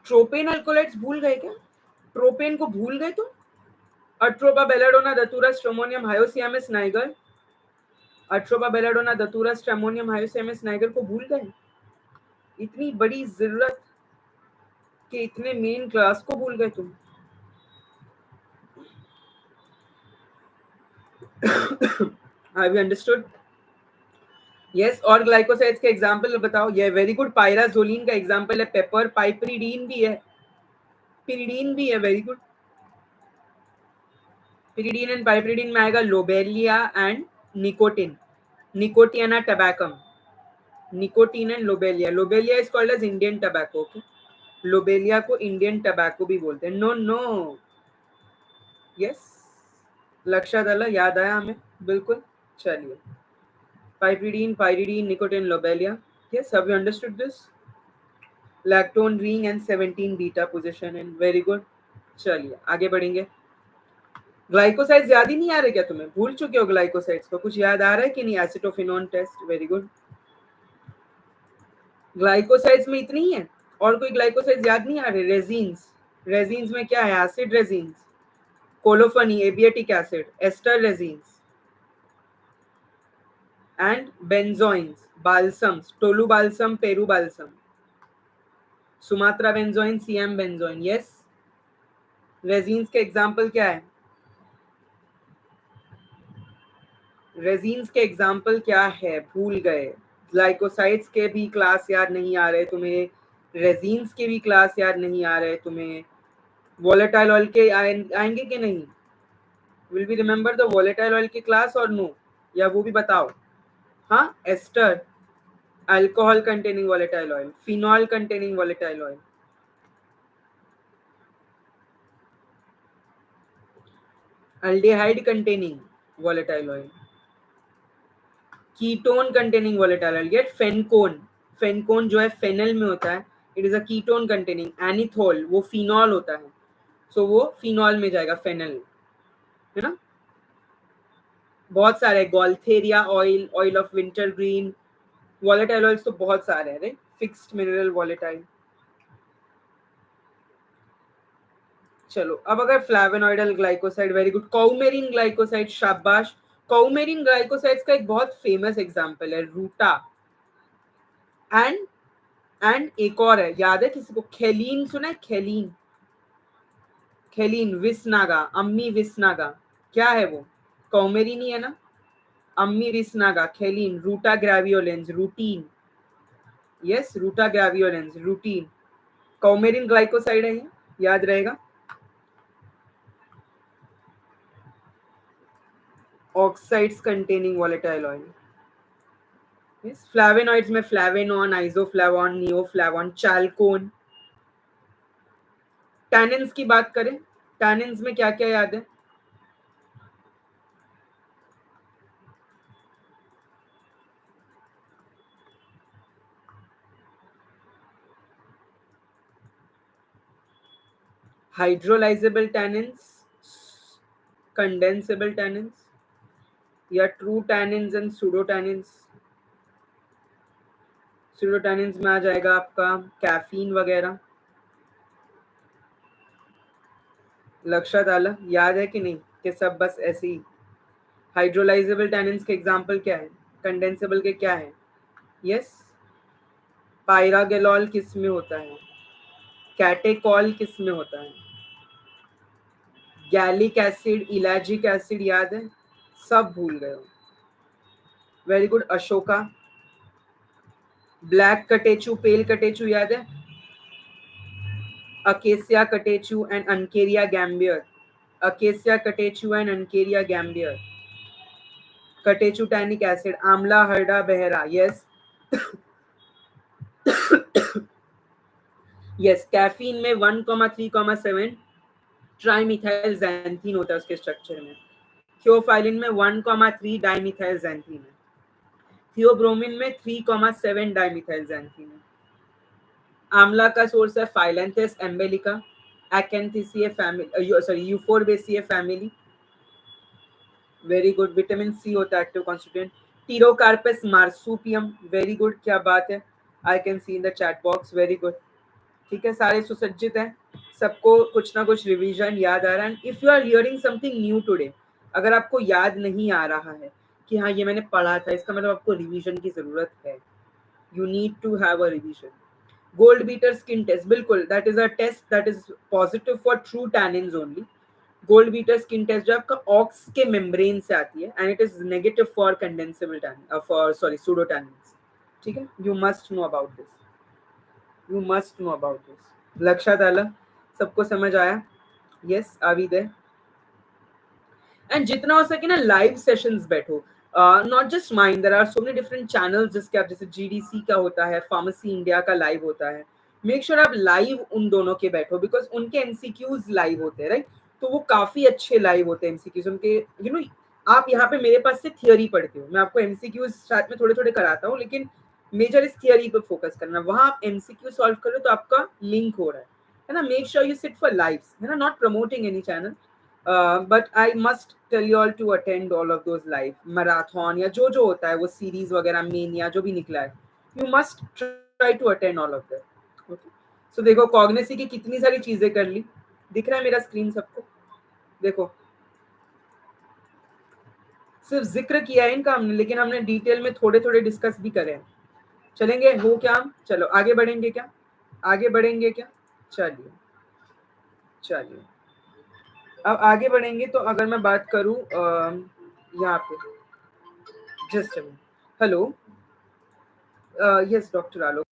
ट्रोपेन अल्कोलाइड्स भूल गए क्या? ट्रोपेन को भूल गए तुम? Atropa belladonna datura stramonium hyoscyamus niger. Atropa belladonna datura stramonium hyoscyamus niger को भूल गए? इतनी बड़ी जरूरत के इतने मेन क्लास को भूल गए तुम? Have you understood? यस. और ग्लाइकोसाइड्स के एग्जांपल बताओ. ये वेरी गुड. पायराजोलिन का एग्जांपल है पेपर. पाइपरिडीन भी है, पिरिडीन भी है. Very good. Pyridine and piperidine में आएगा lobelia and nicotine. Nicotiana tabacum. Nicotine and lobelia. Lobelia is called as Indian tobacco. Okay, lobelia को इंडियन टबैको भी बोलते हैं. No no. यस, लक्षा दला याद आया हमें. बिल्कुल. चलिए, piperidine, pyridine, nicotine, lobelia. Yes, have you understood this? Lactone ring and 17 beta position in. Very good. चलिए आगे बढ़ेंगे. ग्लाइकोसाइड्स याद ही नहीं आ रहे क्या तुम्हें? भूल चुके हो ग्लाइकोसाइड्स को? कुछ याद आ रहा है कि नहीं? Acetophenone test. Very good. Glycosides में इतनी ही है, और कोई ग्लाइकोसाइड्स याद नहीं आ रहे? रेजिन्स. रेजिन्स में क्या है? Acid resins, colophony, abietic acid, ester resins and benzoins, balsams, Tolu balsam, Peru balsam, Sumatra benzoin, Siam benzoin. Yes. Resins के एग्जांपल क्या है? रेजिन्स के एग्जांपल क्या है? भूल गए. ग्लाइकोसाइड्स के भी क्लास याद नहीं आ रहे तुम्हें, रेजिन्स के भी क्लास याद नहीं आ रहे तुम्हें. वोलेटाइल ऑयल के आएंगे कि नहीं? Will be remember the volatile oil की क्लास और नो? या वो भी बताओ. हाँ, ester, alcohol containing volatile oil, phenol containing volatile oil, aldehyde containing volatile oil, ketone containing volatile oil. Get fenchone. Fenchone जो है फेनल में होता है. It is a ketone containing. Anethole वो फिनॉल होता है, सो वो फिनॉल में जाएगा, फेनल, है ना. बहुत सारे. Gaultheria oil, oil of winter green, volatile oils तो बहुत सारे हैं, राइट. Fixed mineral volatile. चलो अब अगर फ्लैवेनॉइडल ग्लाइकोसाइड, वेरी गुड। कौमेरिन ग्लाइकोसाइड, शाबाश। कौमेरिन ग्लाइकोसाइड्स का एक बहुत फेमस एग्जांपल है रूटा, एंड एक और है, याद है किसी को? खेलीन, सुना है खेलीन? खेलीन विसनागा, अम्मी विसनागा, क्या है वो? कौमेरिन ही है ना? Ammi visnaga, khellin, ruta graveolens, rutin, yes ruta graveolens, rutin, coumarin glycoside है ये, याद रहेगा। Oxides containing volatile oil. Yes, flavonoids में फ्लैवेनॉन, आइसोफ्लावोन, नियोफ्लावोन, चाल्कोन। टैनिन्स की बात करें, टैनिन्स में क्या क्या याद है? हाइड्रोलाइजेबल टैनिन्स, कंडेंसेबल टैनिन्स, या true tannins and pseudo tannins. Pseudo tannins में आ जाएगा आपका कैफीन वगैरह। लक्षात आला, याद है कि नहीं कि सब बस ऐसे ही? हाइड्रोलाइजेबल टैनिन्स के एग्जांपल क्या है? कंडेंसेबल के क्या है? यस, पायरागेलॉल किस में होता है? कैटेकॉल किस में होता है? गैलिक एसिड, इलाजिक एसिड, याद है? सब भूल गए हो। Very good. Ashoka, black catechu, pale catechu, याद है? Acacia catechu and uncaria gambier, acacia catechu and uncaria gambier. Catechu tannic acid, amla harda bahera, yes. Yes, caffeine में 1,3,7 ट्राइमिथाइल जैंथीन होता है उसके स्ट्रक्चर में। थियोफाइलिन में 1,3 डाइमिथाइल जैंथीन है। थियोब्रोमिन में 3,7 डाइमिथाइल जैंथीन है। आमला का सोर्स है phyllanthus emblica, Acanthaceae family, sorry Euphorbiaceae family. Very good. Vitamin C होता है active constituent. Pterocarpus marsupium, very good, क्या बात है, I can see in the chat box, very good. ठीक है, सारे सुसज्जित हैं, सबको कुछ ना कुछ रिवीजन याद आ रहा है। If you are hearing something new today, अगर आपको याद नहीं आ रहा है कि हाँ ये मैंने पढ़ा था, इसका मतलब आपको रिवीजन की जरूरत है। You need to have a revision. Gold beater skin test, बिल्कुल, that is a test that is positive for true tannins only. Gold beater skin test जो आपका ऑक्स के मेम्ब्रेन से आती है, and it is negative for condensable tannin, for sorry pseudo tannins. ठीक है, you must know about this, you must know about this. लक्षात आला, सबको समझ आया? यस, आवी दे। एंड जितना हो सके ना लाइव सेशंस बैठो, not just mind, there are so many different channels जिसके आप, जैसे जीडीसी का होता है, फार्मेसी इंडिया का लाइव होता है। मेक श्योर आप लाइव उन दोनों के बैठो, बिकॉज उनके एमसीक्यूज लाइव होते हैं, राइट? तो वो काफी अच्छे लाइव होते हैं एमसीक्यूज उनके। यू नो, आप यहाँ पे मेरे पास से थियोरी पढ़ते हो, मैं आपको एमसीक्यूज साथ में थोड़े थोड़े कराता हूँ, लेकिन मेजर इस थियोरी पे फोकस करना। वहां आप एमसीक्यू सॉल्व करो तो आपका लिंक हो रहा है ना? Make sure you sit for lives, है ना? Not promoting any channel, but I must tell you all to attend all of those live marathon, या जो जो होता है वो सीरीज वगैरह, मेन या जो भी निकला है, you must try to attend all of that. Okay, so देखो कॉग्निसी की कितनी सारी चीजें कर ली। दिख रहा है मेरा स्क्रीन सबको? देखो, सिर्फ जिक्र किया है इनका हमने, लेकिन हमने डिटेल में थोड़े थोड़े डिस्कस भी करे हैं। चलेंगे हो क्या हम? चलो आगे बढ़ेंगे क्या? आगे बढ़ेंगे क्या? चलिए, चलिए अब आगे बढ़ेंगे। तो अगर मैं बात करूं यहाँ पे, जस्ट हेलो, यस डॉक्टर आलोक।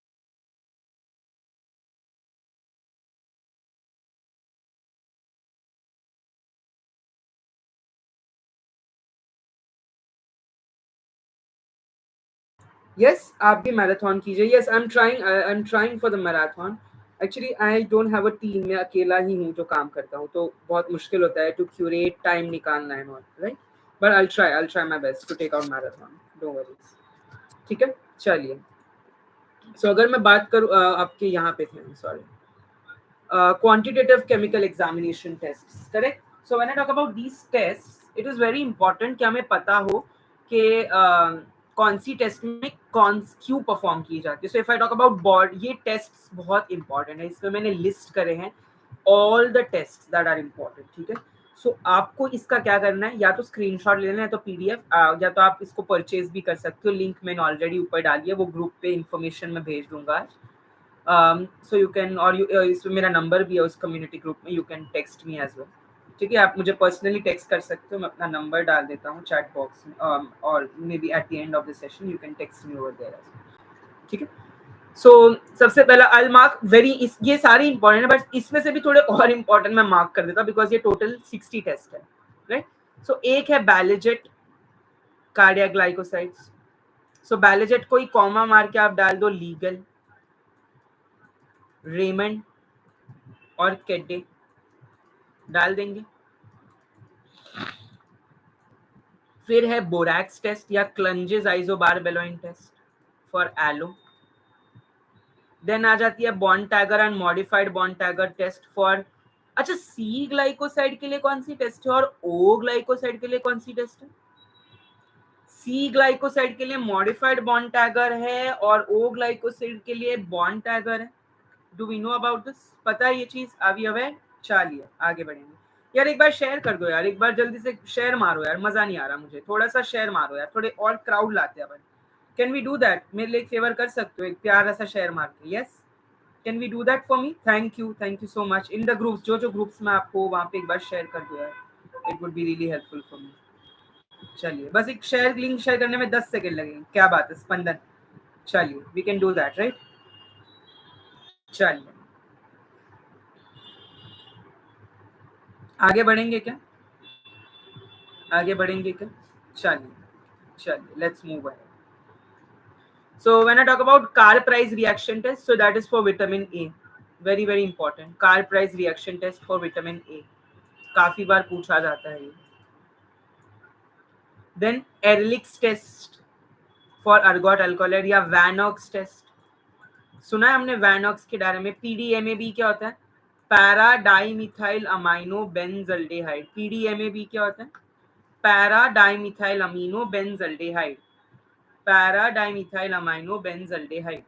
यस, आप भी मैराथन कीजिए। Yes, I am trying for the marathon. Actually I don't have a team, मैं अकेला ही हूँ जो काम करता हूँ, तो बहुत मुश्किल होता है टू क्यूरेट, टाइम निकालना है, right? But I try my best to take out marathon, don't worry. ठीक है, चलिए। सो अगर मैं बात करूँ, आपके यहाँ पे थे, sorry, quantitative chemical examination tests, correct? So when I talk about these tests, it is very important कि हमें पता हो कि कौन सी टेस्ट में कौन क्यों परफॉर्म की जाती है. So if I talk about बॉड, ये टेस्ट बहुत इंपॉर्टेंट है. इसमें मैंने लिस्ट करे हैं all the test that are important. ठीक है. सो आपको इसका क्या करना है, या तो स्क्रीनशॉट ले लेना है तो पीडीएफ, या तो आप इसको परचेज भी कर सकते हो. लिंक मैंने ऑलरेडी ऊपर डाली है, वो ग्रुप पे इंफॉर्मेशन में भेज दूंगा आज. सो यू कैन, और इसमें मेरा नंबर भी है उस कम्युनिटी ग्रुप में, you can text me as well. ठीक है. आप मुझे पर्सनली टेक्स्ट कर सकते हो. मैं अपना नंबर डाल देता हूँ चैट बॉक्स में, और maybe at the end of the session you can text me over there. ठीक है. सो सबसे पहला आई मार्क वेरी, ये सारे इंपॉर्टेंट है, बट इसमें से भी थोड़े और इंपॉर्टेंट मैं मार्क कर देता बिकॉज ये टोटल 60 टेस्ट है. राइट. सो एक है बैलेजेट कार्डियक ग्लाइकोसाइड्स. सो बैलेजेट को ही कॉमा मार के आप डाल दो लीगल, रेमंड और केडे डाल देंगे. फिर है बोरैक्स टेस्ट या Klunge's isobarbaloin test for aloe. Then आ जाती है Borntrager and modified Borntrager test for, अच्छा सी ग्लाइकोसाइड के लिए कौन सी टेस्ट है और ओ ग्लाइकोसाइड के लिए कौन सी टेस्ट है. सी ग्लाइकोसाइड के लिए मॉडिफाइड बॉन्ड टैगर है और ओ ग्लाइकोसाइड के लिए बॉन्ड टैगर है. Do we know about this? पता है ये चीज? अभी अवे चलिए आगे बढ़ेंगे. यार एक बार शेयर कर दो यार, एक बार जल्दी से शेयर मारो यार, मजा नहीं आ रहा मुझे. थोड़ा सा शेयर मारो यार, थोड़े और क्राउड लाते हैं अपन. Can we do that? मेरे लिए एक फेवर कर सकते हो, एक प्यारा सा शेयर मार के. Yes, can we do that for me? Thank you so much. In the groups, जो ग्रुप्स में आपको, वहां पे एक बार शेयर कर दो यार. It would be really helpful for me. चलिए, बस एक शेयर लिंक शेयर करने में 10 सेकंड लगेंगे. क्या बात है स्पंदन. चलिए, we can do that. Right. चलिए आगे बढ़ेंगे क्या? आगे बढ़ेंगे क्या? चलिए let's move ahead. So when I talk about car price reaction test, so that is for vitamin A. Very very important. car price reaction test for vitamin A. काफी बार पूछा जाता है ये. Then Ehrlich's test for ergot alkaloid या Vanox test. सुना है हमने Vanox के बारे में. PDMAB क्या होता है? Para dimethyl amino benzaldehyde. PDMAB क्या होता है? Para dimethyl amino benzaldehyde. Para dimethyl amino benzaldehyde.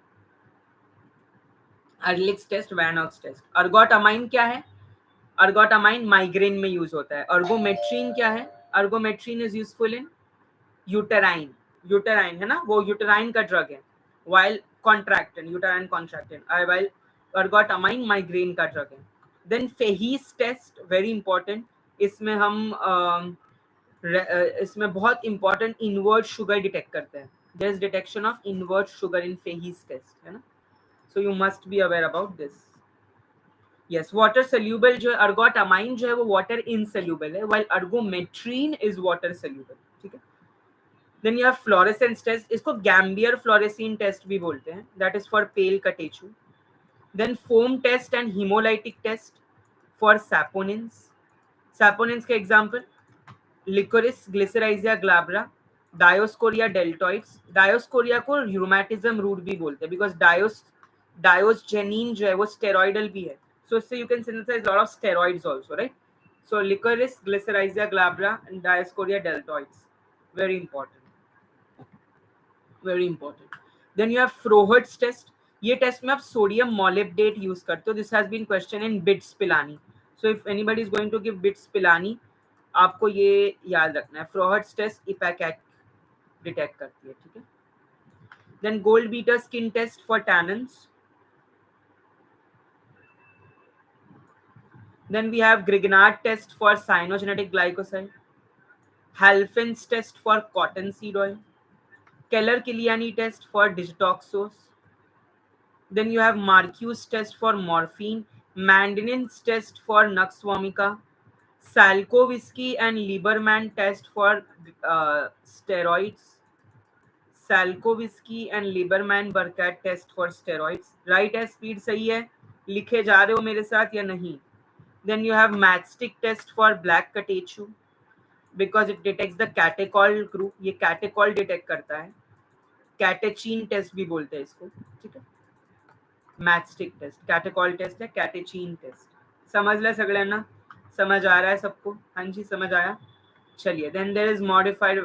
Ehrlich's test, van Urk's test. Ergotamine क्या है? अर्गोटामाइन माइग्रेन में यूज होता है. अर्गोमेट्रिन क्या है? Ergometrine is useful in uterine. Uterine है ना, वो यूटेराइन का ड्रग है. While contractant, uterine contractant, while ergotamine migraine का ड्रग है. देन फेहीस टेस्ट, वेरी इंपॉर्टेंट. इसमें हम इसमें बहुत इंपॉर्टेंट इनवर्ट शुगर डिटेक्ट करते हैं. There is detection of invert sugar in फेहीस टेस्ट, है ना. So you must be aware about this. Yes, water soluble जो है अर्गोटामाइन जो है वो water insoluble है, while ergometrine is water soluble. ठीक है. Then you have fluorescence test. इसको Gambier fluorescein test भी बोलते हैं. That is for pale catechu. Then foam test and hemolytic test for saponins. Saponins के example Licorice, Glycyrrhizia glabra, Dioscorea deltoids. Dioscorea को rheumatism root भी बोलते हैं because diosgenin जो है वो steroidal भी है. So इससे you can synthesize a lot of steroids also, right? So licorice, Glycyrrhizia glabra and Dioscorea deltoids. Very important. Very important. Then you have Frohert's test. ये टेस्ट में आप सोडियम मोलिब्डेट यूज करते हो. This has been question in BITS Pilani. So if anybody is going to give BITS Pilani, आपको ये याद रखना है. फ्रोहर्ट्स टेस्ट इपैकैक डिटेक्ट करती है. ठीक है. Then gold beater skin test for tannins. Then we have Grignard test for cyanogenetic glycoside, Halpin's test for cottonseed oil, Keller-Kiliani test for digitoxos. Then you have Marque's test for morphine, Mandanin's test for Nux vomica, Salkovsky and Lieberman test for steroids, Salkovsky and Lieberman Burkhardt test for steroids. Right है, speed सही है, लिखे जा रहे हो मेरे साथ या नहीं? Then you have matchstick test for black catechu because it detects the catechol group. ये catechol detect करता है. Catechin test भी बोलते हैं इसको. ठीक है. Matchstick test, catechol test है, catechin test. समझ ले सगळ्यांना? समझ आ रहा है सबको? हाँ जी, समझ आया. चलिए, देन देयर इज मॉडिफाइड,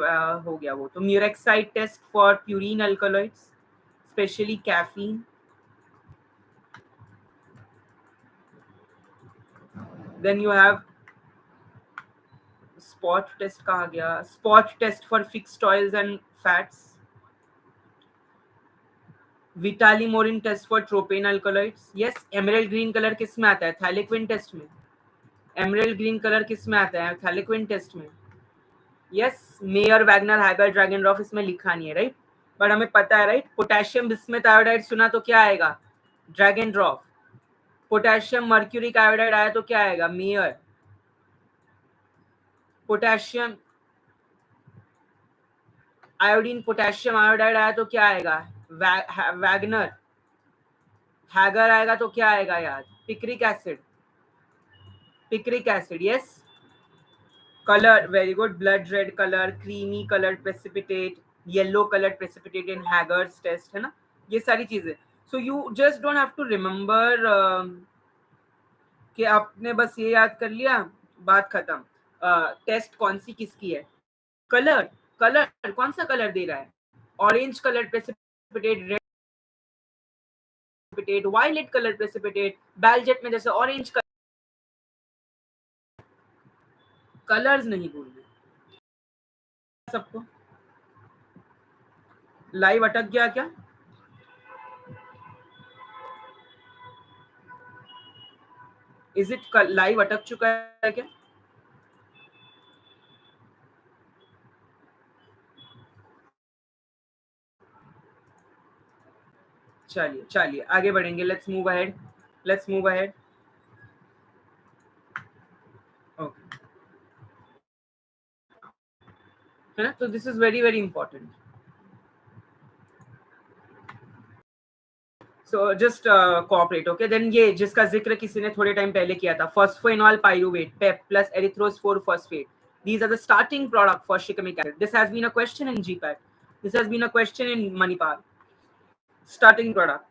हो गया वो तो। Murexide test for purine alkaloids, specially caffeine. Then you have spot test, कहा गया spot test for fixed oils and fats. Vitali Morin test for tropane alkaloids. Yes, emerald green colour किस में आता है? थैलेक्विन टेस्ट में। एमरल्ड ग्रीन कलर किस में आता है? थैलेक्विन टेस्ट में। Yes, Mayer, Wagner, Hager, Dragendorff इसमें लिखा नहीं है, राइट, बट हमें पता है, राइट। पोटेशियम बिस्मथ आयोडाइड सुना तो क्या आएगा? ड्रैगनरॉफ। पोटेशियम मर्क्यूरिक आयोडाइड आया तो क्या आएगा? Mayor. Potassium iodine potassium iodide आया तो क्या आएगा? वैगनर। हैगर आएगा तो क्या आएगा यार? Picric acid. Picric acid, yes. Colour, very good, blood red colour, creamy colour precipitate, yellow colour precipitate in Hager's test, है ना, ये सारी चीजें। So you just don't have to remember कि आपने बस ये याद कर लिया, बात खत्म। टेस्ट कौन सी किसकी है? कलर, कलर कौन सा कलर दे रहा है? Orange colour precipitate, red precipitate, violet colour precipitate, Baljet में जैसे ऑरेंज कलर। कलर्स नहीं भूलने सबको। लाइव अटक गया क्या? इज इट लाइव अटक चुका है क्या? चलिए चलिए आगे बढ़ेंगे, let's move ahead, let's move ahead. Okay, है ना, तो this is very very important. So just cooperate, okay. Then ये जिसका जिक्र किसी ने थोड़े टाइम पहले किया था, phosphoenol pyruvate, PEP plus erythrose four phosphate, these are the starting product for shikimic acid. This has been a question in GPAT, this has been a question in Manipal. Starting product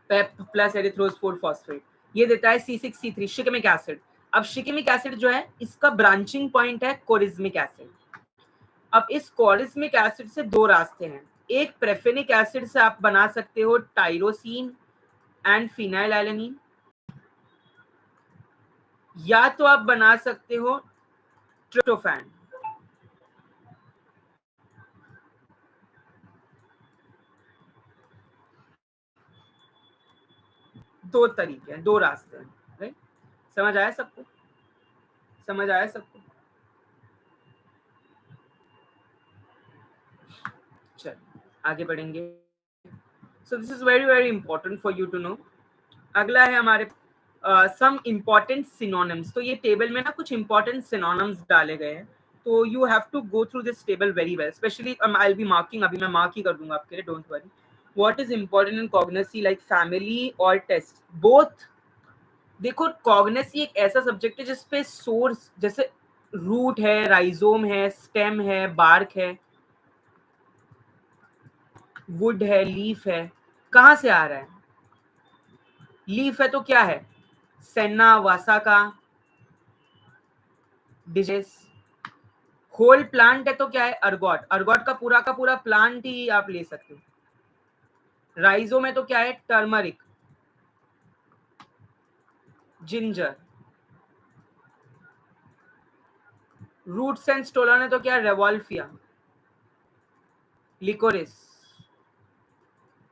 PEP plus erythrose four phosphate, ये देता है C6C3 शिकेमिक acid. अब शिकेमिक acid जो है इसका branching point है chorismic acid. अब इस कोरिज्मिक एसिड से दो रास्ते हैं, एक प्रेफेनिक एसिड से आप बना सकते हो टाइरोसिन एंड फिनाइलएलेनिन, या तो आप बना सकते हो ट्रिप्टोफैन। दो तरीके हैं, दो रास्ते हैं, राइट। समझ आया सबको? समझ आया सबको? चलिए आगे बढ़ेंगे। So this is very very important for you to know. अगला है हमारे सम इम्पॉर्टेंट सिनोनिम्स। तो ये टेबल में ना कुछ इम्पॉर्टेंट सिनोनिम्स डाले गए हैं, तो you have to go through this table very well, specially I will be marking, अभी मैं मार्क ही कर दूंगा आपके लिए, don't worry. What is important in cognosy, like family और टेस्ट बोथ। देखो, कॉग्निसी एक ऐसा सब्जेक्ट है जिसपे सोर्स, जैसे रूट है, राइजोम है, स्टेम है, बार्क है, वुड है, लीफ है, कहाँ से आ रहा है? लीफ है तो क्या है? सेना, वासाका, डिजेस। होल प्लांट है तो क्या है? अर्गॉट, अर्गॉट का पूरा प्लांट ही आप ले सकते हो। राइजो में तो क्या है? Turmeric, ginger. Roots and stolon है तो क्या? Rauwolfia, liquorice.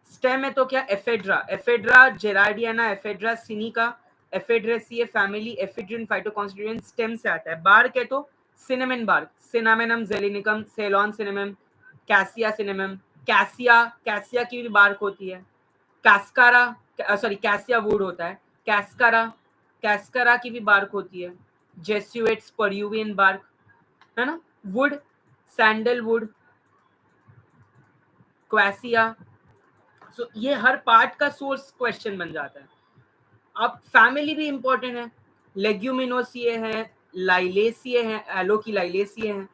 स्टेम है तो क्या? Ephedra, Ephedra gerardiana, Ephedra sinica, Ephedraceae family, ephedrine phytoconstituent stem से आता है। बार्क है तो cinnamon bark, Cinnamomum zeylanicum, Ceylon cinnamon, cassia cinnamon. Cassia, cassia की भी बार्क होती है। कैस्कारा, सॉरी कैसिया वुड होता है। कैस्कारा, कैस्कारा की भी बार्क होती है। जेस्यूएट्स, पर्यूवियन बार्क, है ना। Would, sandalwood, क्वेसिया। सो ये हर पार्ट का सोर्स क्वेश्चन बन जाता है। अब फैमिली भी इंपॉर्टेंट है, लेग्यूमिनोसिए हैं, लाइलेसिए हैं, एलो की लाइलेसिए हैं,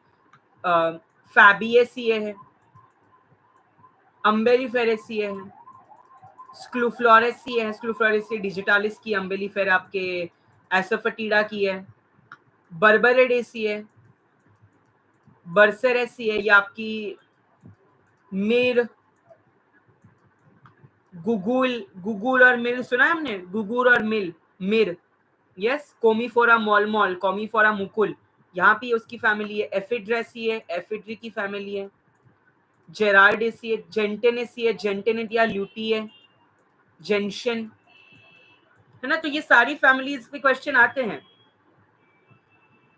फैबिएसिए है, अम्बेलिफेरेसिए हैं, स्क्लूफ्लोरेसिए है, स्क्लूफ्लोरेसिए डिजिटालिस की, अम्बेलिफेर आपके एसोफेटिडा की है, बर्बरेडेसी है, बर्सेरेसी है, ये आपकी मिर, गुगुल, गुगुल और मिल सुना है हमने, गुगुल और मिल, मिर, यस, कोमीफोरा मॉलमॉल, कोमीफोरा मुकुल, यहाँ पे उसकी फैमिली है। एफिड्रेसी है, एफिड्री की फैमिली है। जेरार्डेसी है, जेंटेनेसी है, जेंटेनेटिया ल्यूटी है, जेंशन, है ना। तो ये सारी फैमिलीज पे क्वेश्चन आते हैं।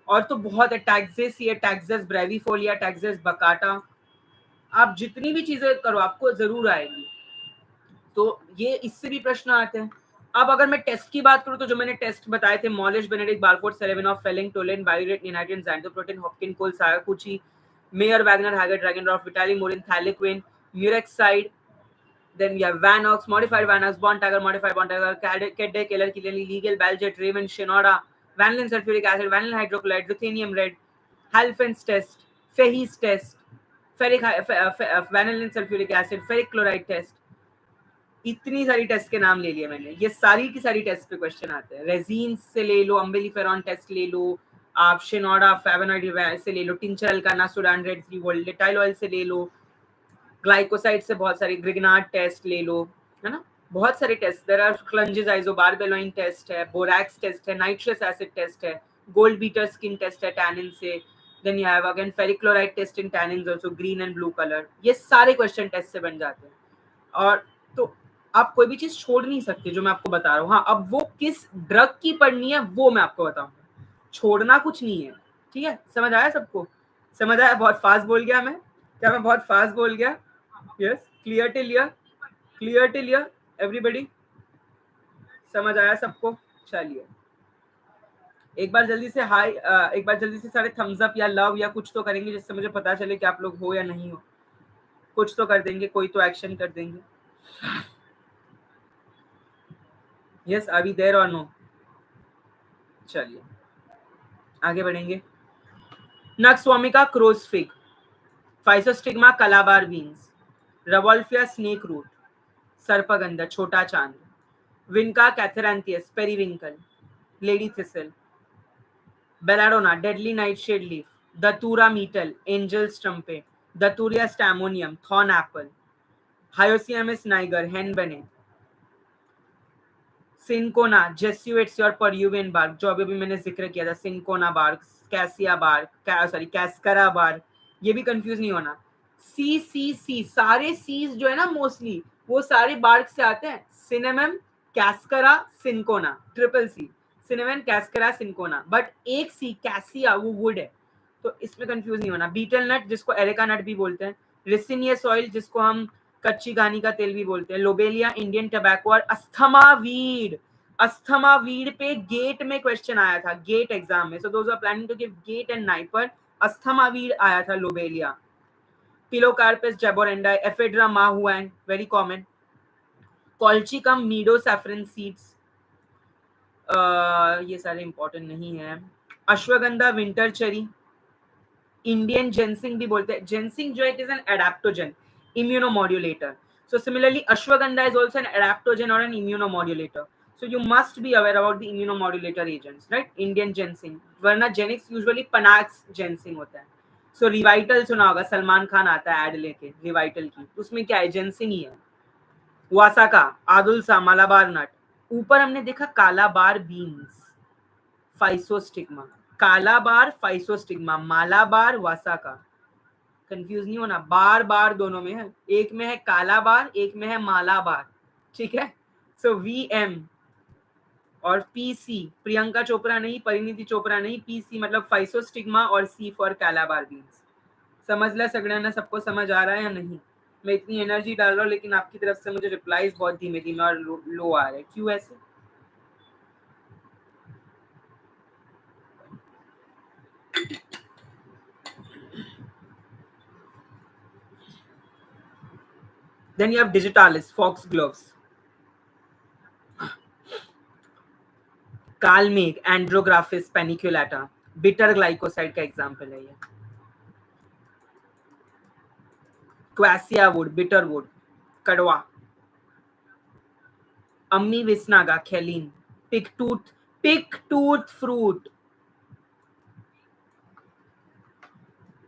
और तो बहुत है, टैक्सेसी है, टैक्सेस ब्रेविफोलिया, टैक्सेस बकाटा, आप जितनी भी चीजें करो आपको जरूर आएगी। तो ये इससे भी प्रश्न आते हैं। अब अगर मैं टेस्ट की बात करूं तो जो मैंने टेस्ट बताए थे, Molisch, Benedict, Barfoed, Seliwanoff, Fehling, Tollen, biuret, ninhydrin, xanthoprotein, Hopkin, Cole, Sakaguchi, Mayer, Wagner, हैगर्ट, Dragendorff, Vitali, Morin, thalleioquin, murexide, then we have Vanox, modified Vanox, Bond Tiger, modified Bond Tiger, Kedde, Keller, Killian, legal, Baljet, Raven, Shinoda, vanillin sulfuric acid, vanillin hydrochloride, ruthenium red, Halfen's test, Fehis test, vanillin sulfuric acid, ferric chloride test, इतनी सारी test के नाम ले लिए मैंने। ये सारी की सारी टेस्ट पे क्वेश्चन आते हैं। रेजिन से ले लो, अम्बिलिफेरॉन टेस्ट ले लो, आप शिनोडा फ्लेवोनॉइड से ले लो, tincture alkanna, Sudan red 3 volatile oil से ले लो, ग्लाइकोसाइड से बहुत सारी, ग्रिगनाट टेस्ट ले लो, है ना। बहुत सारे test, there are Klunge's, isobarbaloin test है, बोरैक्स टेस्ट है, नाइट्रस एसिड टेस्ट है, गोल्ड बीटर स्किन टेस्ट है टैनिन से, then you have again ferric chloride test in tannins also, green and blue colour. ये सारे क्वेश्चन टेस्ट से बन जाते हैं। और तो आप कोई भी चीज छोड़ नहीं सकते जो मैं आपको बता रहा हूँ। हाँ, अब वो किस ड्रग की पढ़नी है वो मैं आपको बताऊंगा, छोड़ना कुछ नहीं है। ठीक है, समझ आया सबको? समझ आया? बहुत फास्ट बोल गया मैं क्या? मैं बहुत फास्ट बोल गया? Yes, clear till here, clear till here everybody? समझ आया सबको? चलिए, एक बार जल्दी से हाई, एक बार जल्दी से सारे थम्स अप या लव या कुछ तो करेंगे जिससे मुझे पता चले कि आप लोग हो या नहीं हो। कुछ तो कर देंगे, कोई तो एक्शन कर देंगे। यस, आर वी देयर और नो? चलिए आगे बढ़ेंगे। Nux vomica crow fig, Physostigma Calabar beans, Rauwolfia snake root, Sarpagandha छोटा चांद, Vinca Catharanthus periwinkle, lady thistle, belladonna deadly nightshade leaf, Datura metel angel's trumpet, Datura stramonium thorn apple, Hyoscyamus niger henbane, cinchona Jesuit's और Peruvian bark, जो अभी मैंने जिक्र किया था, cinchona bark, cassia bark, sorry cascara bark, ये भी confuse नहीं होना। सी सी सी, सारे सीज जो है ना मोस्टली वो सारे बार्क से आते हैं। Cinnamon, cascara, cinchona, triple C, cinnamon, cascara, cinchona, but एक सी कैसिया वो वुड है, तो इसमें कंफ्यूज नहीं होना। बीटल नट जिसको एरेका नट भी बोलते हैं, रिसिनियस ऑयल जिसको हम कच्ची घानी का तेल भी बोलते हैं, लोबेलिया, इंडियन टबैको और अस्थमा वीड। अस्थमा वीड पे गेट में क्वेश्चन आया था, गेट एग्जाम में, so those are planning to give GATE and night पर अस्थमा वीड आया था, Lobelia, Pilocarpus jaborandi, Ephedra ma huang very common, Colchicum meadow saffron seeds, ये सारे इंपॉर्टेंट नहीं है। Ashwagandha winter cherry, Indian ginseng भी बोलते हैं। जेंसिंग जो है it is an adaptogen, immunomodulator. So similarly, ashwagandha is also an adaptogen or an immunomodulator. So you must be aware about the immunomodulator agents, right? Indian ginseng, वरना जेनिक्स usually पनाक्स ginseng होता है। सो Revital सुना होगा, सलमान खान आता है add लेके Revital की, उसमें क्या है? जेंसिंग ही है। वासाका, आदुलसा, मालाबार नट। ऊपर हमने देखा कालाबार बीन्स, फाइसोस्टिग्मा, कालाबार फाइसोस्टिग्मा, मालाबार वासाका, कंफ्यूज नहीं होना, बार बार दोनों में है, एक में है काला बार, एक में है माला बार, ठीक है। सो वी एम और पीसी, प्रियंका चोपड़ा नहीं, परिणीति चोपड़ा नहीं, पीसी मतलब फाइसोस्टिग्मा और सी फॉर कालाबार बीन्स। समझला सगळ्यांना? सबको समझ आ रहा है या नहीं? मैं इतनी एनर्जी डाल रहा हूँ लेकिन आपकी तरफ से मुझे रिप्लाईज बहुत धीमे धीमे और लो आ रहे हैं, क्यों ऐसे? Then you have digitalis, foxgloves, Kalmegh, Andrographis paniculata, bitter glycoside का एग्जाम्पल है ये। क्वासिया वुड, बिटर वुड, कड़वा, Ammi visnaga, khellin, pick tooth fruit,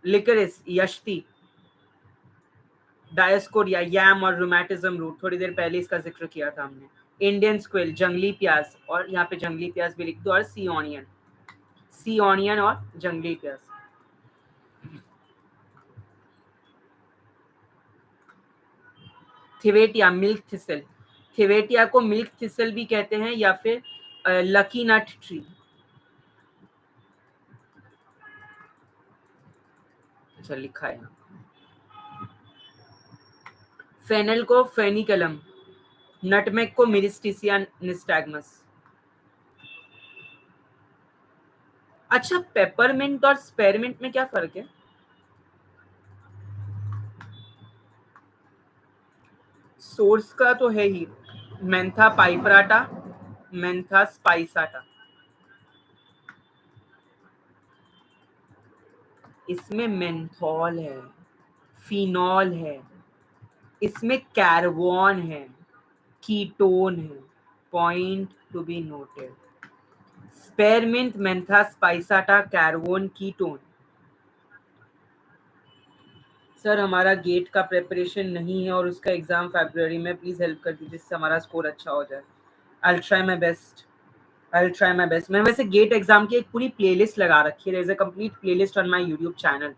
liquorice, Yashti, Dioscorea, yam और रूमेटिज्म रूट, थोड़ी देर पहले इसका जिक्र किया था हमने। इंडियन स्क्विल, जंगली प्याज, और यहाँ पे जंगली प्याज भी लिख दो, और सी ऑनियन, सी ऑनियन और जंगली प्याज। थिवेटिया, मिल्क थिसल, थिवेटिया को मिल्क थिसल भी कहते हैं, या फिर लकी नट ट्री। अच्छा लिखा है। फेनल को फेनिकलम, नटमेग को मिरिस्टिसिया निस्टैगमस। अच्छा, पेपरमिंट और स्पेरमिंट में क्या फर्क है? सोर्स का तो है ही, मेंथा पाइपराटा, मेंथा स्पाइसाटा। इसमें मेंथॉल है, फिनॉल है, इसमें कैरवॉन है, कीटोन है, point to be noted. Spearmint, Mentha spicata, carvone, ketone. Sir हमारा गेट का प्रिपरेशन नहीं है और उसका एग्जाम फरवरी में, प्लीज हेल्प कर दीजिए जिससे हमारा स्कोर अच्छा हो जाए। I try my best, I try my best. मैं वैसे गेट एग्जाम की एक पूरी प्लेलिस्ट लगा रखी है, there is a complete playlist on my YouTube channel.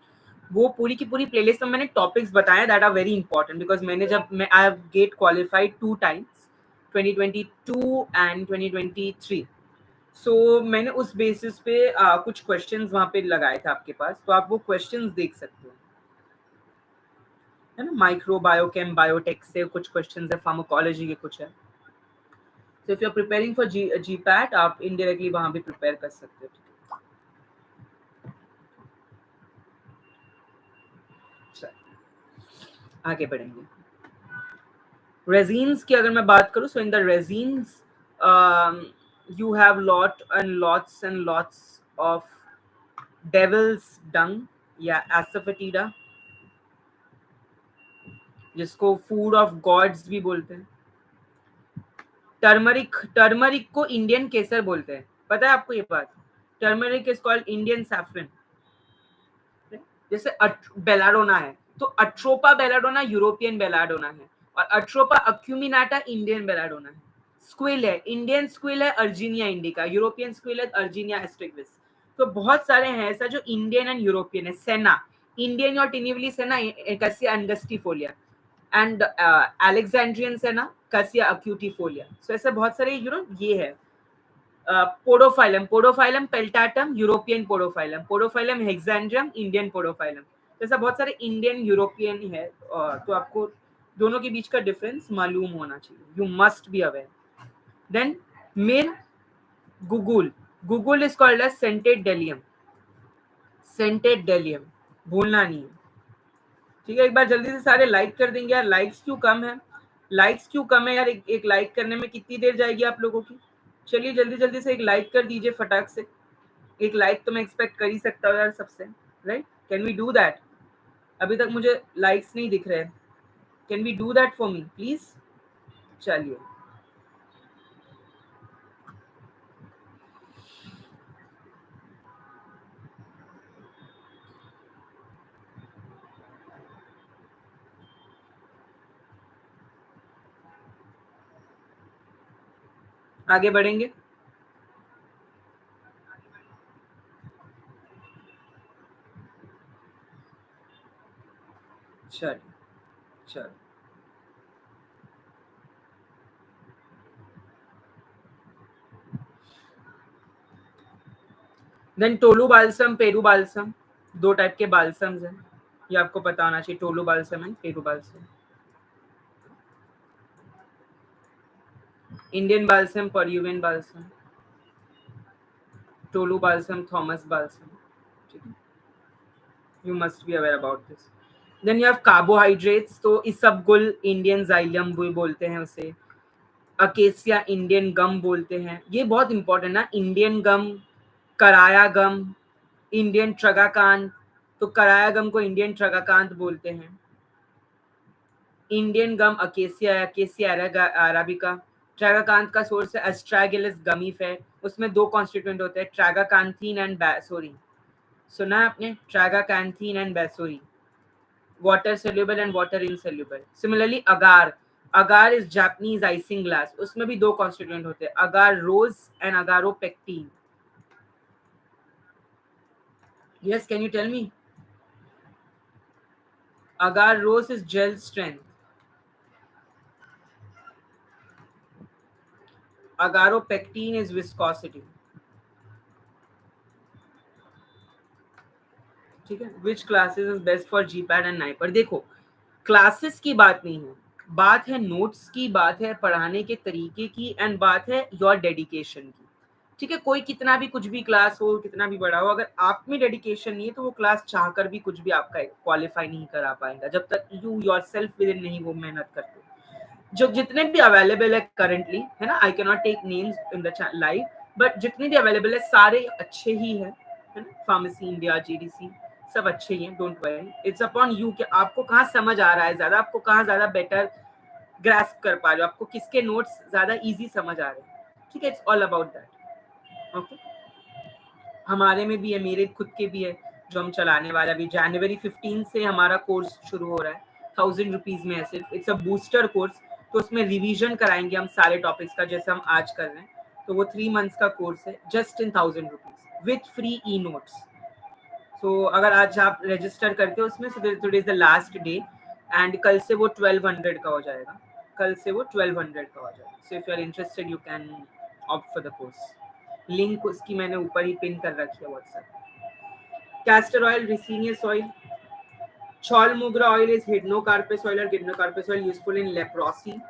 वो पूरी की पूरी प्लेलिस्ट में मैंने टॉपिक्स बताए that are very important, because मैंने जब मैं I have get qualified 2 times, 2022 and 2023। So मैंने उस बेसिस पे कुछ क्वेश्चंस वहां पे लगाए थे आपके पास, तो आप वो क्वेश्चंस देख सकते हो, है ना। माइक्रो बायोकेम बायोटेक से कुछ क्वेश्चंस है, फार्माकोलॉजी के कुछ है। So if you are preparing for GPAT, आप इनडायरेक्टली वहां भी प्रिपेयर कर सकते हो। आगे बढ़ेंगे। रेजिन्स की अगर मैं बात करूं, so in the resins you have and lots of devil's dung या asafoetida, जिसको फूड ऑफ गॉड्स भी बोलते हैं। टर्मरिक, टर्मरिक को इंडियन केसर बोलते हैं, पता है आपको ये बात? Turmeric is called Indian saffron. जैसे बेलाडोना है, तो अट्रोपा बेलाडोना यूरोपियन बेलाडोना है, और अट्रोपा अक्यूमिनाटा इंडियन बेलाडोना है। स्क्विल है, इंडियन स्क्विल है अर्जीनिया इंडिका, यूरोपियन स्क्विल है अर्जीनिया एस्ट्रिगविस। तो बहुत सारे हैं ऐसा जो इंडियन एंड यूरोपियन है। सेना, इंडियन और Tinnevelly senna, Cassia angustifolia, and Alexandrian senna, Cassia acutifolia. So ऐसे बहुत सारे ये है। Podophyllum, Podophyllum peltatum European Podophyllum, Podophyllum hexandrum Indian Podophyllum. जैसा बहुत सारे इंडियन यूरोपियन है, तो आपको दोनों के बीच का डिफरेंस मालूम होना चाहिए, you must be aware. Then myrrh guggul, guggul is called as scented bdellium, scented bdellium, भूलना नहीं है, ठीक है। एक बार जल्दी से सारे लाइक कर देंगे यार, लाइक्स क्यों कम है, लाइक्स क्यों कम है यार? एक लाइक करने में कितनी देर जाएगी आप लोगों की? चलिए जल्दी जल्दी से एक लाइक कर दीजिए फटाक से। एक लाइक तो मैं एक्सपेक्ट कर ही सकता हूँ यार सबसे, right? Can we do that? अभी तक मुझे लाइक्स नहीं दिख रहे, can we do that for me please? चलिए आगे बढ़ेंगे। चलिए चलिए, then Tolu balsam, Peru balsam, दो टाइप के बालसम्स हैं, ये आपको पता होना चाहिए, Tolu balsam and Peru balsam. Indian balsam, Peruvian balsam, Tolu balsam, Thomas balsam, ठीक है। You must be aware about this. Then you have carbohydrates, तो इसबगुल इंडियन जाइलियम बुल बोलते हैं उसे, अकेसिया इंडियन गम बोलते हैं, ये बहुत इंपॉर्टेंट ना, इंडियन गम, कराया गम, इंडियन ट्रगाकांत, तो कराया गम को इंडियन ट्रगाकांत बोलते हैं। इंडियन गम अकेसिया, अकेसिया अराबिका। ट्रैगाकांत का सोर्स है एस्ट्रागिलिस गमीफेर, उसमें दो कॉन्स्टिट्यूएंट होते हैं, ट्रैगाकांथीन एंड सॉरी सुना है आपने? ट्रागाकैंथीन and बेसोरी, water soluble and water insoluble. Similarly, agar is Japanese icing glass. उसमें भी दो constituent होते हैं, agarose and agaropectin. Yes, can you tell me? Agarose is gel strength, agaropectin is viscosity. ठीक है, which classes is best for GPAT and NIPER? देखो, classes की बात नहीं है, बात है नोट्स की, बात है पढ़ाने के तरीके की, एंड बात है योर डेडिकेशन की. ठीक है, कोई कितना भी कुछ भी क्लास हो, कितना भी बड़ा हो, अगर आप में डेडिकेशन नहीं है तो वो क्लास चाहकर भी कुछ भी आपका क्वालिफाई नहीं करा पाएगा, जब तक यू योरसेल्फ विद इन नहीं वो मेहनत करते. जो जितने भी अवेलेबल है करंटली, है ना, I can not take names in the live, but जितने भी अवेलेबल है सारे अच्छे ही है ना. फार्मेसी इंडिया, जीडीसी, सब अच्छे ही हैं. Don't worry, it's upon you कि आपको कहाँ समझ आ रहा है ज्यादा, आपको कहाँ ज्यादा बेटर ग्रास्प कर पा रहे हो, आपको किसके नोट्स ज्यादा इजी समझ आ रहे हैं. ठीक है, it's all about that. Okay, हमारे में भी है, मेरे खुद के भी है, जो हम चलाने वाला भी. जनवरी 15 से हमारा कोर्स शुरू हो रहा है, 1000 रुपीज में है सिर्फ. इट्स अ बूस्टर कोर्स, तो उसमें रिवीजन कराएंगे हम सारे टॉपिक्स का, जैसे हम आज कर रहे हैं. तो वो 3 मंथ्स का कोर्स है, just in 1000 rupees with free e notes. So अगर आज आप रजिस्टर करते हो उसमें, so today is the last day, and कल से वो 1200 का हो जाएगा. कल से वो 1200 का हो जाएगा. So if you are interested you can opt for the course. Link उसकी मैंने ऊपर ही पिन कर रखी है WhatsApp. Castor oil, ricinus oil. Cholmugra oil is hydrocarpus oil or gymnocarpus oil, useful in leprosy.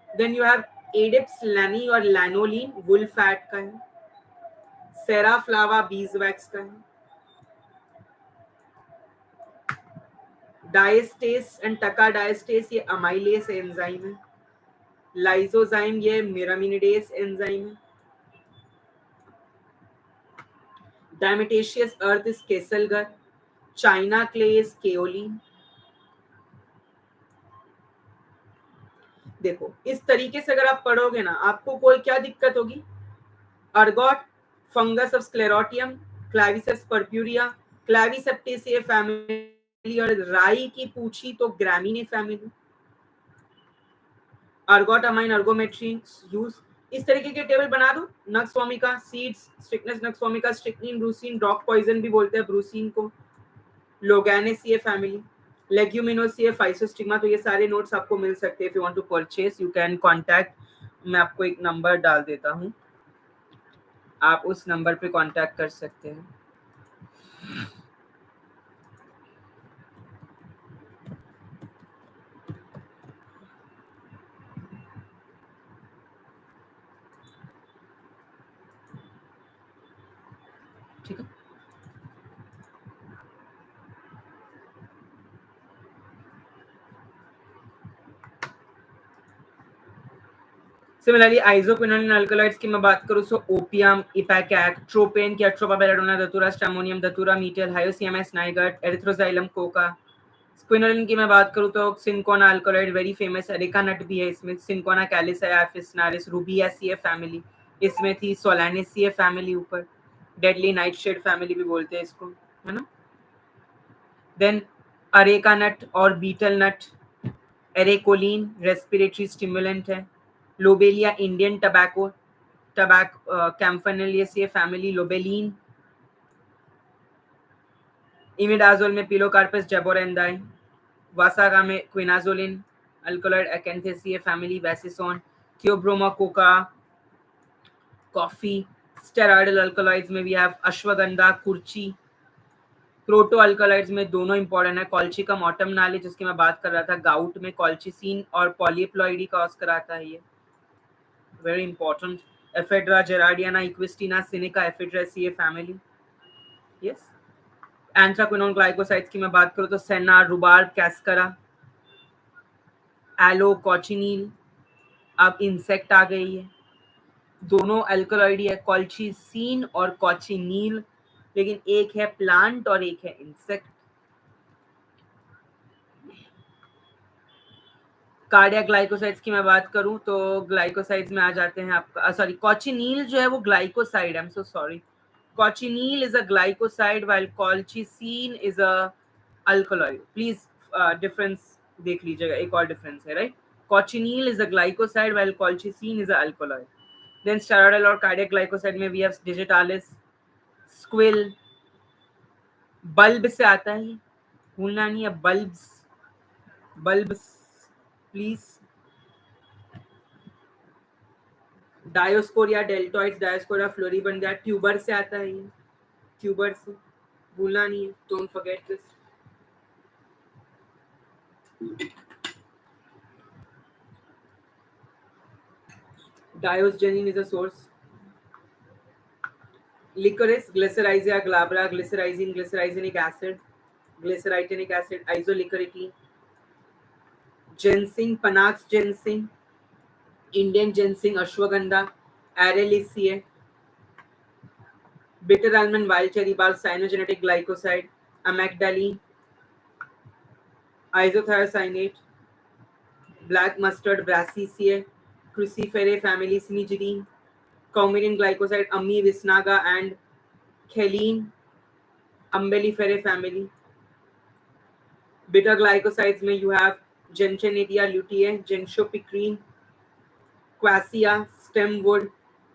Then you have Adeps lani or lanolin, wool fat का है. Serraflava beeswax का है. Diastase and takadiastase ये amylase enzyme है. Lysozyme ये miraminidase enzyme है. Diatomaceous earth is केसलगर. China clay is kaolin. देखो, इस तरीके से अगर आप पढ़ोगे ना, आपको कोई क्या दिक्कत होगी? Ergot, fungus of sclerotium, Claviceps purpurea, Clavicipitaceae family, और राई की पूछी तो Gramineae family. Ergot amine ergometrine use. इस तरीके के टेबल बना दो. Nux vomica seeds, Strychnos nux vomica, strychnine, brucine, dog poison भी बोलते हैं ब्रूसीन को, लोगैनेसिए फैमिली, लेग्यूमिनोसिए, फाइसोस्टिग्मा. तो ये सारे नोट्स आपको मिल सकते हैं. If you want to purchase you can contact. मैं आपको एक नंबर डाल देता हूँ, आप उस नंबर पे कांटेक्ट कर सकते हैं. ठीक है, सिमिलरली आइसोक्विनोलिन अल्कलॉइड्स की मैं बात करूं, so opium, ipecac, tropane, Atropa belladonna, Datura stramonium, Datura metel, Hyoscyamus नाइगट, एरिथ्रोजाइलम कोका. क्विनोलिन की मैं बात करूं तो cinchona alkaloid very famous, areca nut भी है इसमें, सिंकोना कैलिसाया, फिस्नारिस, रूबियासिए फैमिली इसमें थी, सोलानेसिए फैमिली ऊपर, डेडली नाइटशेड फैमिली भी बोलते हैं इसको, है ना. देन अरेका नट और betel nut, arecoline respiratory stimulant है. Lobelia Indian tobacco, Campanulaceae family, lobeline. Imidazole में पिलोकार्पस जेबोरेंदाई, वासागा में quinazoline alkaloid, Acanthaceae family, vasicine, Theobroma cocoa, coffee. Steroidal alkaloids में भी have Ashwagandha, kurchi. Proto alkaloids में दोनों इंपॉर्टेंट है, colchicum ऑटमनाले जिसकी मैं बात कर रहा था, गाउट में कॉल्चिसिन और पॉलीप्लॉइडी कॉज कराता है ये, very important. Ephedra gerardiana, equisetina, sinica, Ephedraceae family. Yes. Anthraquinone glycosides की मैं बात करूं तो सेना, रुबार्ब, कैस्करा, एलो, कॉचिनील. अब इंसेक्ट आ गई है, दोनों अल्कलॉइड है, कॉल्चिसीन और कॉचिनील, लेकिन एक है प्लांट और एक है इंसेक्ट. कार्डियक ग्लाइकोसाइड्स की मैं बात करूं तो ग्लाइकोसाइड्स में आ जाते हैं आपका, सॉरी, कॉचिनील जो है वो glycoside, I am so sorry, Cochineal is a glycoside while colchicine is a alkaloid. Please difference देख लीजिएगा, एक और difference है, right? Cochineal is a glycoside while colchicine is a alkaloid. Then steroidal or cardiac glycoside में we have digitalis, squill, bulb से आता है, भूलना नहीं है, bulbs please. Dioscorea deltoidea, Dioscorea floribunda tuber से आता है, ये ट्यूबर से भूलना नहीं है, don't forget this. Diosgenin is a source. Licorice, Glycyrrhizia glabra, glycyrrhizine, glycyrrhizinic acid, glycyrrhizinic acid, isolicoritin. Ginseng, Panax ginseng, Indian ginseng, ashwagandha, Araliaceae. Bitter almond, wild cherry bark, cyanogenetic glycoside, amygdaline, isothiocyanate, black mustard, Brassicaceae, Cruciferae family, Cinegidine, coumarin glycoside, Ammi, Visnaga, and Cheline, Umbelliferae family. Bitter glycosides में you have Gentianidia luteae, Genshopicrene, Quassia, Stemwood,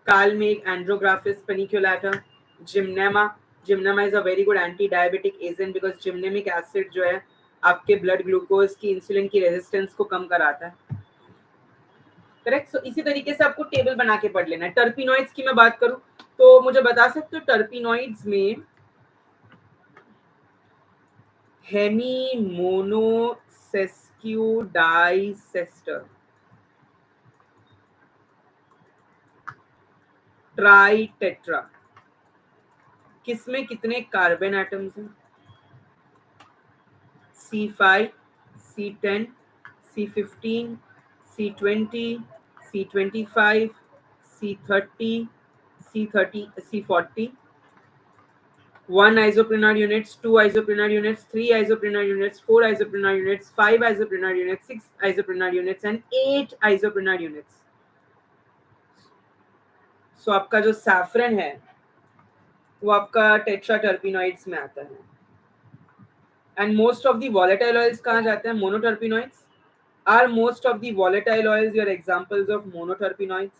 Calmate, Andrographis paniculata, Gymnema. Gymnema is a very good anti-diabetic agent because gymnemic acid जो है आपके blood glucose की insulin की resistance को कम कराता है. Correct. सो इसी तरीके से आपको टेबल बना के पढ़ लेना है. टर्पिनॉइड्स की मैं बात करूं तो मुझे बता सकते हो टर्पिनॉइड्स में हेमीमोनोसेस्क्यूडाइसेस्टर, ट्राइटेट्रा, किसमें कितने कार्बन एटम्स हैं? C5, C10, C15, C20, C25, C30, C40. 1 isoprenar units, 2 isoprenar units, 3 isoprenar units, 4 isoprenar units, 5 isoprenar units, 6 isoprenar units and 8 isoprenar units. So आपका जो सैफरन है वो आपका टेट्राटर्पिनॉइड्स में आता है. And most of the volatile oils कहाँ जाते हैं? Monoterpenoids. Are most of the volatile oils your examples of monoterpenoids?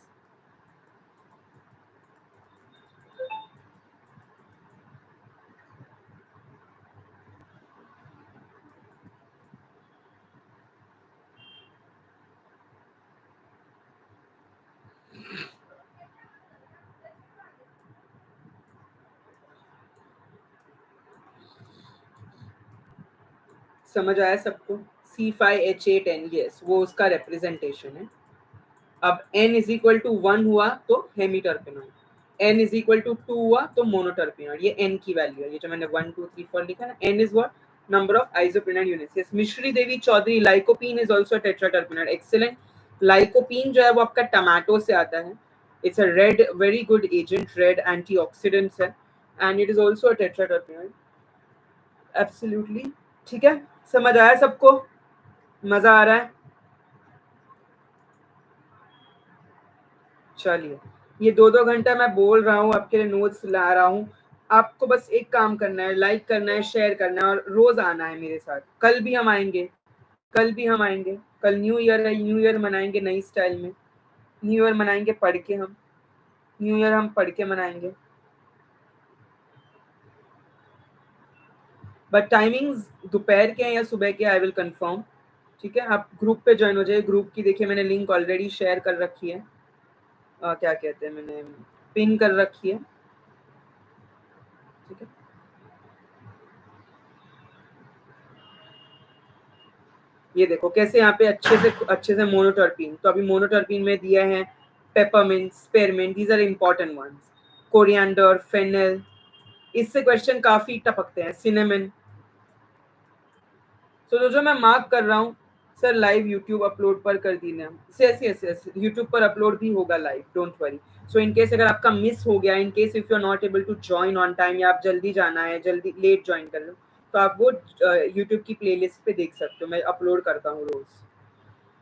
समझ आया सबको? C5H8N, yes, वो उसका representation है. अब N is equal to 1 हुआ तो हेमीटर्पिनॉइड, N is equal to 2 हुआ तो मोनोटर्पिनॉइड. ये N की वैल्यू है, ये जो मैंने 1 2 3 4 लिखा ना. N is what? Number of isoprenoid units. Yes, मिश्री देवी Chaudhary, lycopene is also a tetraterpenoid. Excellent. Lycopene जो है वो आपका टमाटो से आता है. It's a red, very good agent, red antioxidant है, and it is also a tetraterpenoid. Absolutely. ठीक है, समझ आया सबको? मजा आ रहा है? चलिए, ये 2-2 घंटा मैं बोल रहा हूँ, आपके लिए नोट्स ला रहा हूँ. आपको बस एक काम करना है, लाइक करना है, शेयर करना है और रोज आना है मेरे साथ. कल भी हम आएंगे, कल न्यू ईयर है, न्यू ईयर मनाएंगे नई स्टाइल में. न्यू ईयर मनाएंगे पढ़ के, हम न्यू ईयर हम पढ़ के मनाएंगे. बट टाइमिंग्स दोपहर के हैं या सुबह के, आई विल कंफर्म. ठीक है, आप ग्रुप पे ज्वाइन हो जाइए. ग्रुप की देखिए मैंने लिंक ऑलरेडी शेयर कर रखी है, क्या कहते हैं, मैंने पिन कर रखी है. ठीक है, ये देखो कैसे यहाँ पे अच्छे से मोनोटर्पिन. तो अभी मोनोटर्पिन में दिया है peppermint, spearmint, these are important ones. Coriander, fennel, इससे क्वेश्चन काफी टपकते हैं. सिनेमन. तो जो मैं मार्क कर रहा हूँ सर, लाइव यूट्यूब अपलोड पर कर दीजिए. यस, यूट्यूब पर अपलोड भी होगा live, don't worry. So in case अगर आपका मिस हो गया, in case if you are not able to join on time या आप जल्दी जाना है, जल्दी लेट ज्वाइन कर लो, तो आप वो यूट्यूब की प्लेलिस्ट पे देख सकते हो. मैं अपलोड करता हूँ रोज.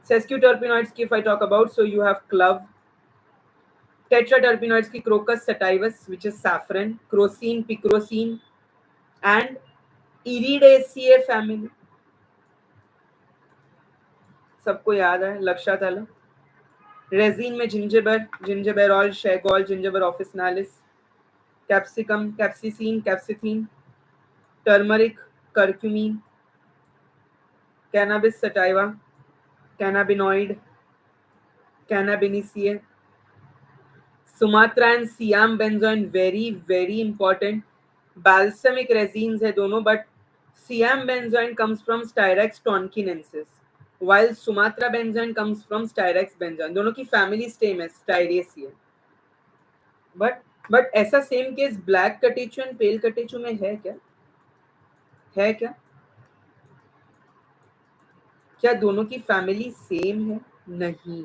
Sesquiterpenoids की if I talk about, so you have clove, Tetraterpenoids की crocus sativus, which is saffron, crocin, picrocin, and Iridaceae family. सबको याद है, लक्षात आलं. रेजिन में Zingiber, zingiberol, shogaol, Zingiber officinale, capsicum, capsaicin, capsanthin, turmeric, curcumin, cannabis sativa, cannabinoid, cannabinaceae, Sumatra and Siam benzoin, very very important. Balsamic resins है दोनों, but Siam benzoin comes from Styrax tonkinensis, while Sumatra benzoin comes from Styrax benzoin. दोनों की family same है, Styraceae. but ऐसा same case black catechu and pale catechu में है क्या? है क्या? क्या दोनों की फैमिली सेम है? नहीं,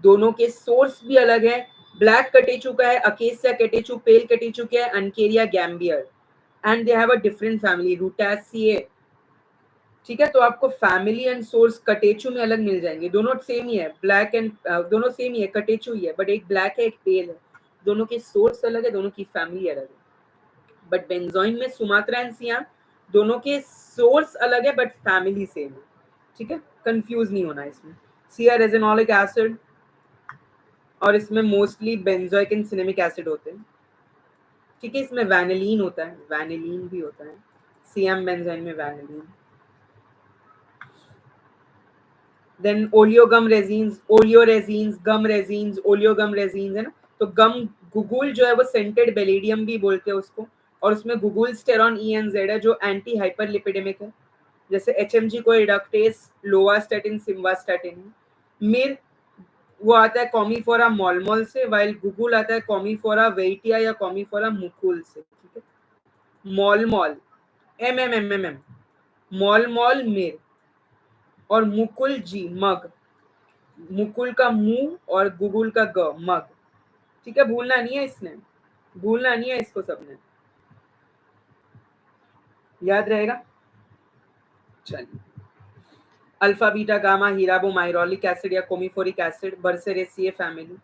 दोनों के सोर्स भी अलग है. ब्लैक कटेचू का है अकेसिया कटेचू, पेल कटेचू क्या है Uncaria gambier, and they have a different family Rutaceae. ठीक है, तो आपको फैमिली एंड सोर्स कटेचू में अलग मिल जाएंगे. दोनों सेम ही है, ब्लैक एंड दोनों सेम ही है, कटेचू ही है, बट एक ब्लैक है एक पेल है. दोनों के सोर्स अलग है, दोनों की फैमिली अलग है. बट बेंजोइन में सुमात्रा एंड सियाम दोनों के सोर्स अलग है बट फैमिली सेम है. ठीक है, कंफ्यूज नहीं होना इसमें. सिया रेजिनोलिक एसिड, और इसमें mostly benzoic and cinnamic acid होते हैं. ठीक है, इसमें वैनिलीन होता है, वैनिलीन भी होता है सियाम बेंजोइन में, vanillin. Then oleogum resins, oleo resins, gum resins, oleogum resins है ना. तो गम गुगुल जो है वो सेंटेड बेलेडियम भी बोलते हैं उसको, और उसमें गुगुल स्टेरॉन ENZ है जो एंटी हाइपरलिपिडेमिक है. जैसे HMG को रिडक्टेस, लोवास्टैटिन, सिम्वास्टैटिन है. मिर वो आता है कॉमीफोरा मॉलमॉल से, वाइल गुगुल आता है कॉमीफोरा वेटिया या कॉमीफोरा मुकुल से. ठीक है, मॉलमॉल MMMMM, मॉलमॉल मिर, और मुकुल जी मग, मुकुल का मुंह और गुगुल का ग मग. ठीक है, भूलना नहीं है इसने, भूलना नहीं है इसको, सबने याद रहेगा. चलिए, alpha beta gamma heerabomyrrholic acid या commiphoric acid, Burseraceae family.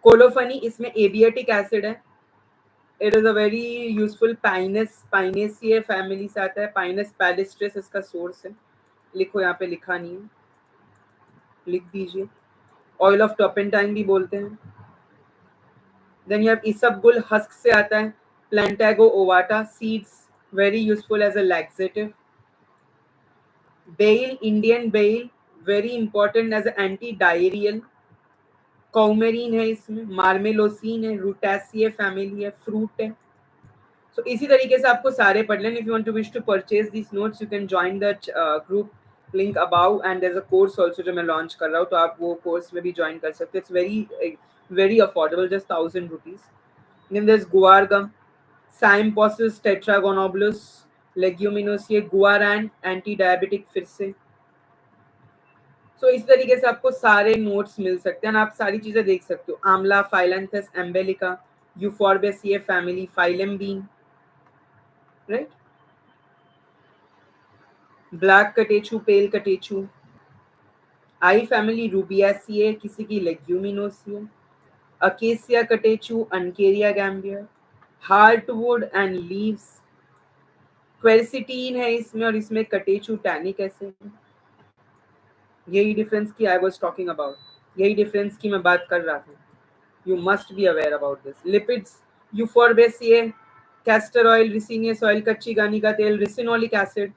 Colophony, इसमें एबियाटिक एसिड है. It is a very useful. Pinus, Pinaceae family से आता है. पाइनस पैलिस्ट्रेस इसका सोर्स है. लिखो, यहाँ पे लिखा नहीं है, लिख दीजिए. ऑयल ऑफ टर्पेंटाइन भी बोलते हैं. Then you have isabgol, husk से आता है. Plantago ovata seeds, very useful as a laxative. Bael, Indian bael, very important as anti diarrhoeal. Coumarin है इसमें, मार्मेलोसिन है, रूटासिए फैमिली है, फ्रूट है. So इसी तरीके से आपको सारे पढ़ लें. If you want to wish to purchase these notes, you can join that group link above, and there's a course also जो मैं launch कर रहा हूँ, तो आप वो course में भी join कर सकते हो. It's very affordable, just 1,000 rupees. Then there's guar gum, Symposis tetragonobulus, Leguminosae, guaran, anti-diabetic फिर से. So इस तरीके से आपको सारे नोट्स मिल सकते हैं, आप सारी चीजें देख सकते हो. Amla, Phyllanthus emblica, Euphorbiaceae family, phylum bean, right. Black catechu, pale catechu, I family Rubiaceae, किसी की Leguminosae, Acacia catechu, Uncaria gambier, heartwood and leaves, quercetin है इसमें, और इसमें कटेचू टैनिक एसिड. यही डिफरेंस की आई वाज टॉकिंग अबाउट, यही difference की मैं बात कर रहा था. You must be aware about this. Lipids, Euphorbiaceae, castor oil, Ricinus oil, कच्ची गानी का तेल, रिसिनोलिक एसिड.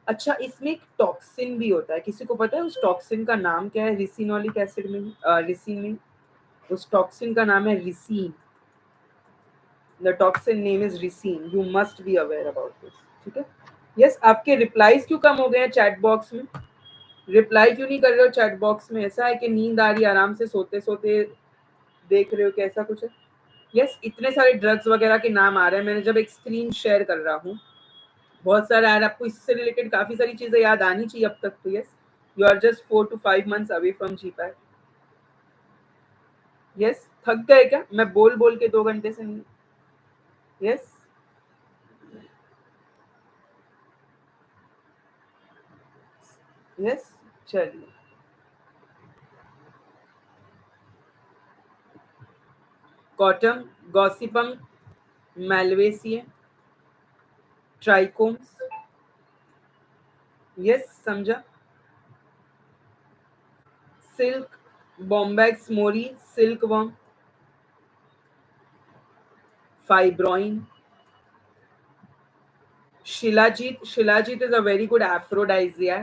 अच्छा, इसमें एक टॉक्सिन भी होता है, किसी को पता है उस टॉक्सिन का नाम क्या है? रिसिनोलिक एसिड में, रिसिन में उस टॉक्सिन का नाम है ricin. The toxin name is ricin. You must be aware about this. ठीक है. यस, आपके रिप्लाईज क्यों कम हो गए हैं चैट बॉक्स में? रिप्लाई क्यों नहीं कर रहे हो चैट बॉक्स में? ऐसा है कि नींद आ रही है, आराम से सोते सोते देख रहे हो कि ऐसा कुछ है? यस, इतने सारे ड्रग्स वगैरह के नाम आ रहे हैं. मैंने जब एक स्क्रीन शेयर कर रहा हूँ, बहुत सारे आ रहे हैं. आपको इससे रिलेटेड काफी सारी चीजें याद आनी चाहिए अब तक. तो yes, you are just 4 to 5 months away from GPAT. Yes, थक गए क्या? मैं बोल बोल के 2 घंटे से नहीं. यस, यस, चलिए. Cotton, Gossypium Malvaceae, trichomes, yes समझा। Silk, Bombyx mori, silk worm, fibroin, shilajit, shilajit is a very good aphrodisiac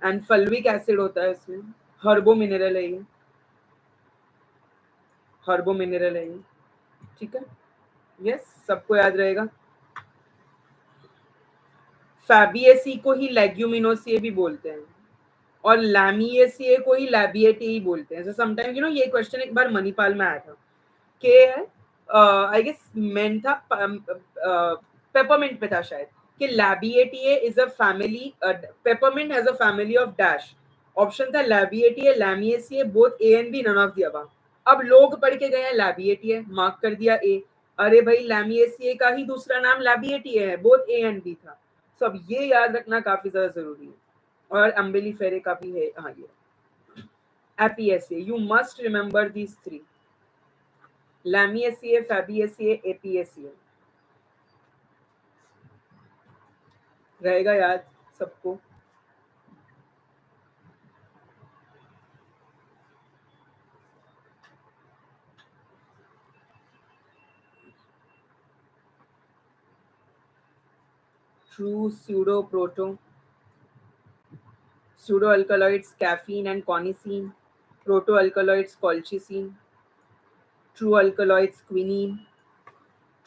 and fulvic acid होता है इसमें। हर्बो मिनरल है ये, हर्बो मिनरल है ये, ठीक है, यस सबको याद रहेगा। फैबिएसी को ही लेग्यूमिनोसिए भी बोलते हैं और लैमिएसिए को ही लैबिएटी बोलते हैं। सो समटाइम यू नो ये क्वेश्चन एक बार मणिपाल में आया था कि आई गेस मेंथा पेपरमिंट पे था शायद कि Labiatae is a family, peppermint has a family of dash. Option था Labiatae, Lamiaceae, both A and B, none of the above. अब लोग पढ़ के गए हैं लैबिएटिए, मार्क कर दिया ए। अरे भाई लैमिएसिए का ही दूसरा नाम लैबिएटिए है, बोथ ए एंड बी था। सो अब ये याद रखना काफी ज्यादा जरूरी है। और अम्बिलीफेरे का भी है, हाँ ये Apiaceae, you must remember these three, Lamiaceae, Fabaceae, Apiaceae, रहेगा याद सबको। True pseudo proto, pseudo alkaloids caffeine and cornicine, proto alkaloids colchicine, true alkaloids quinine।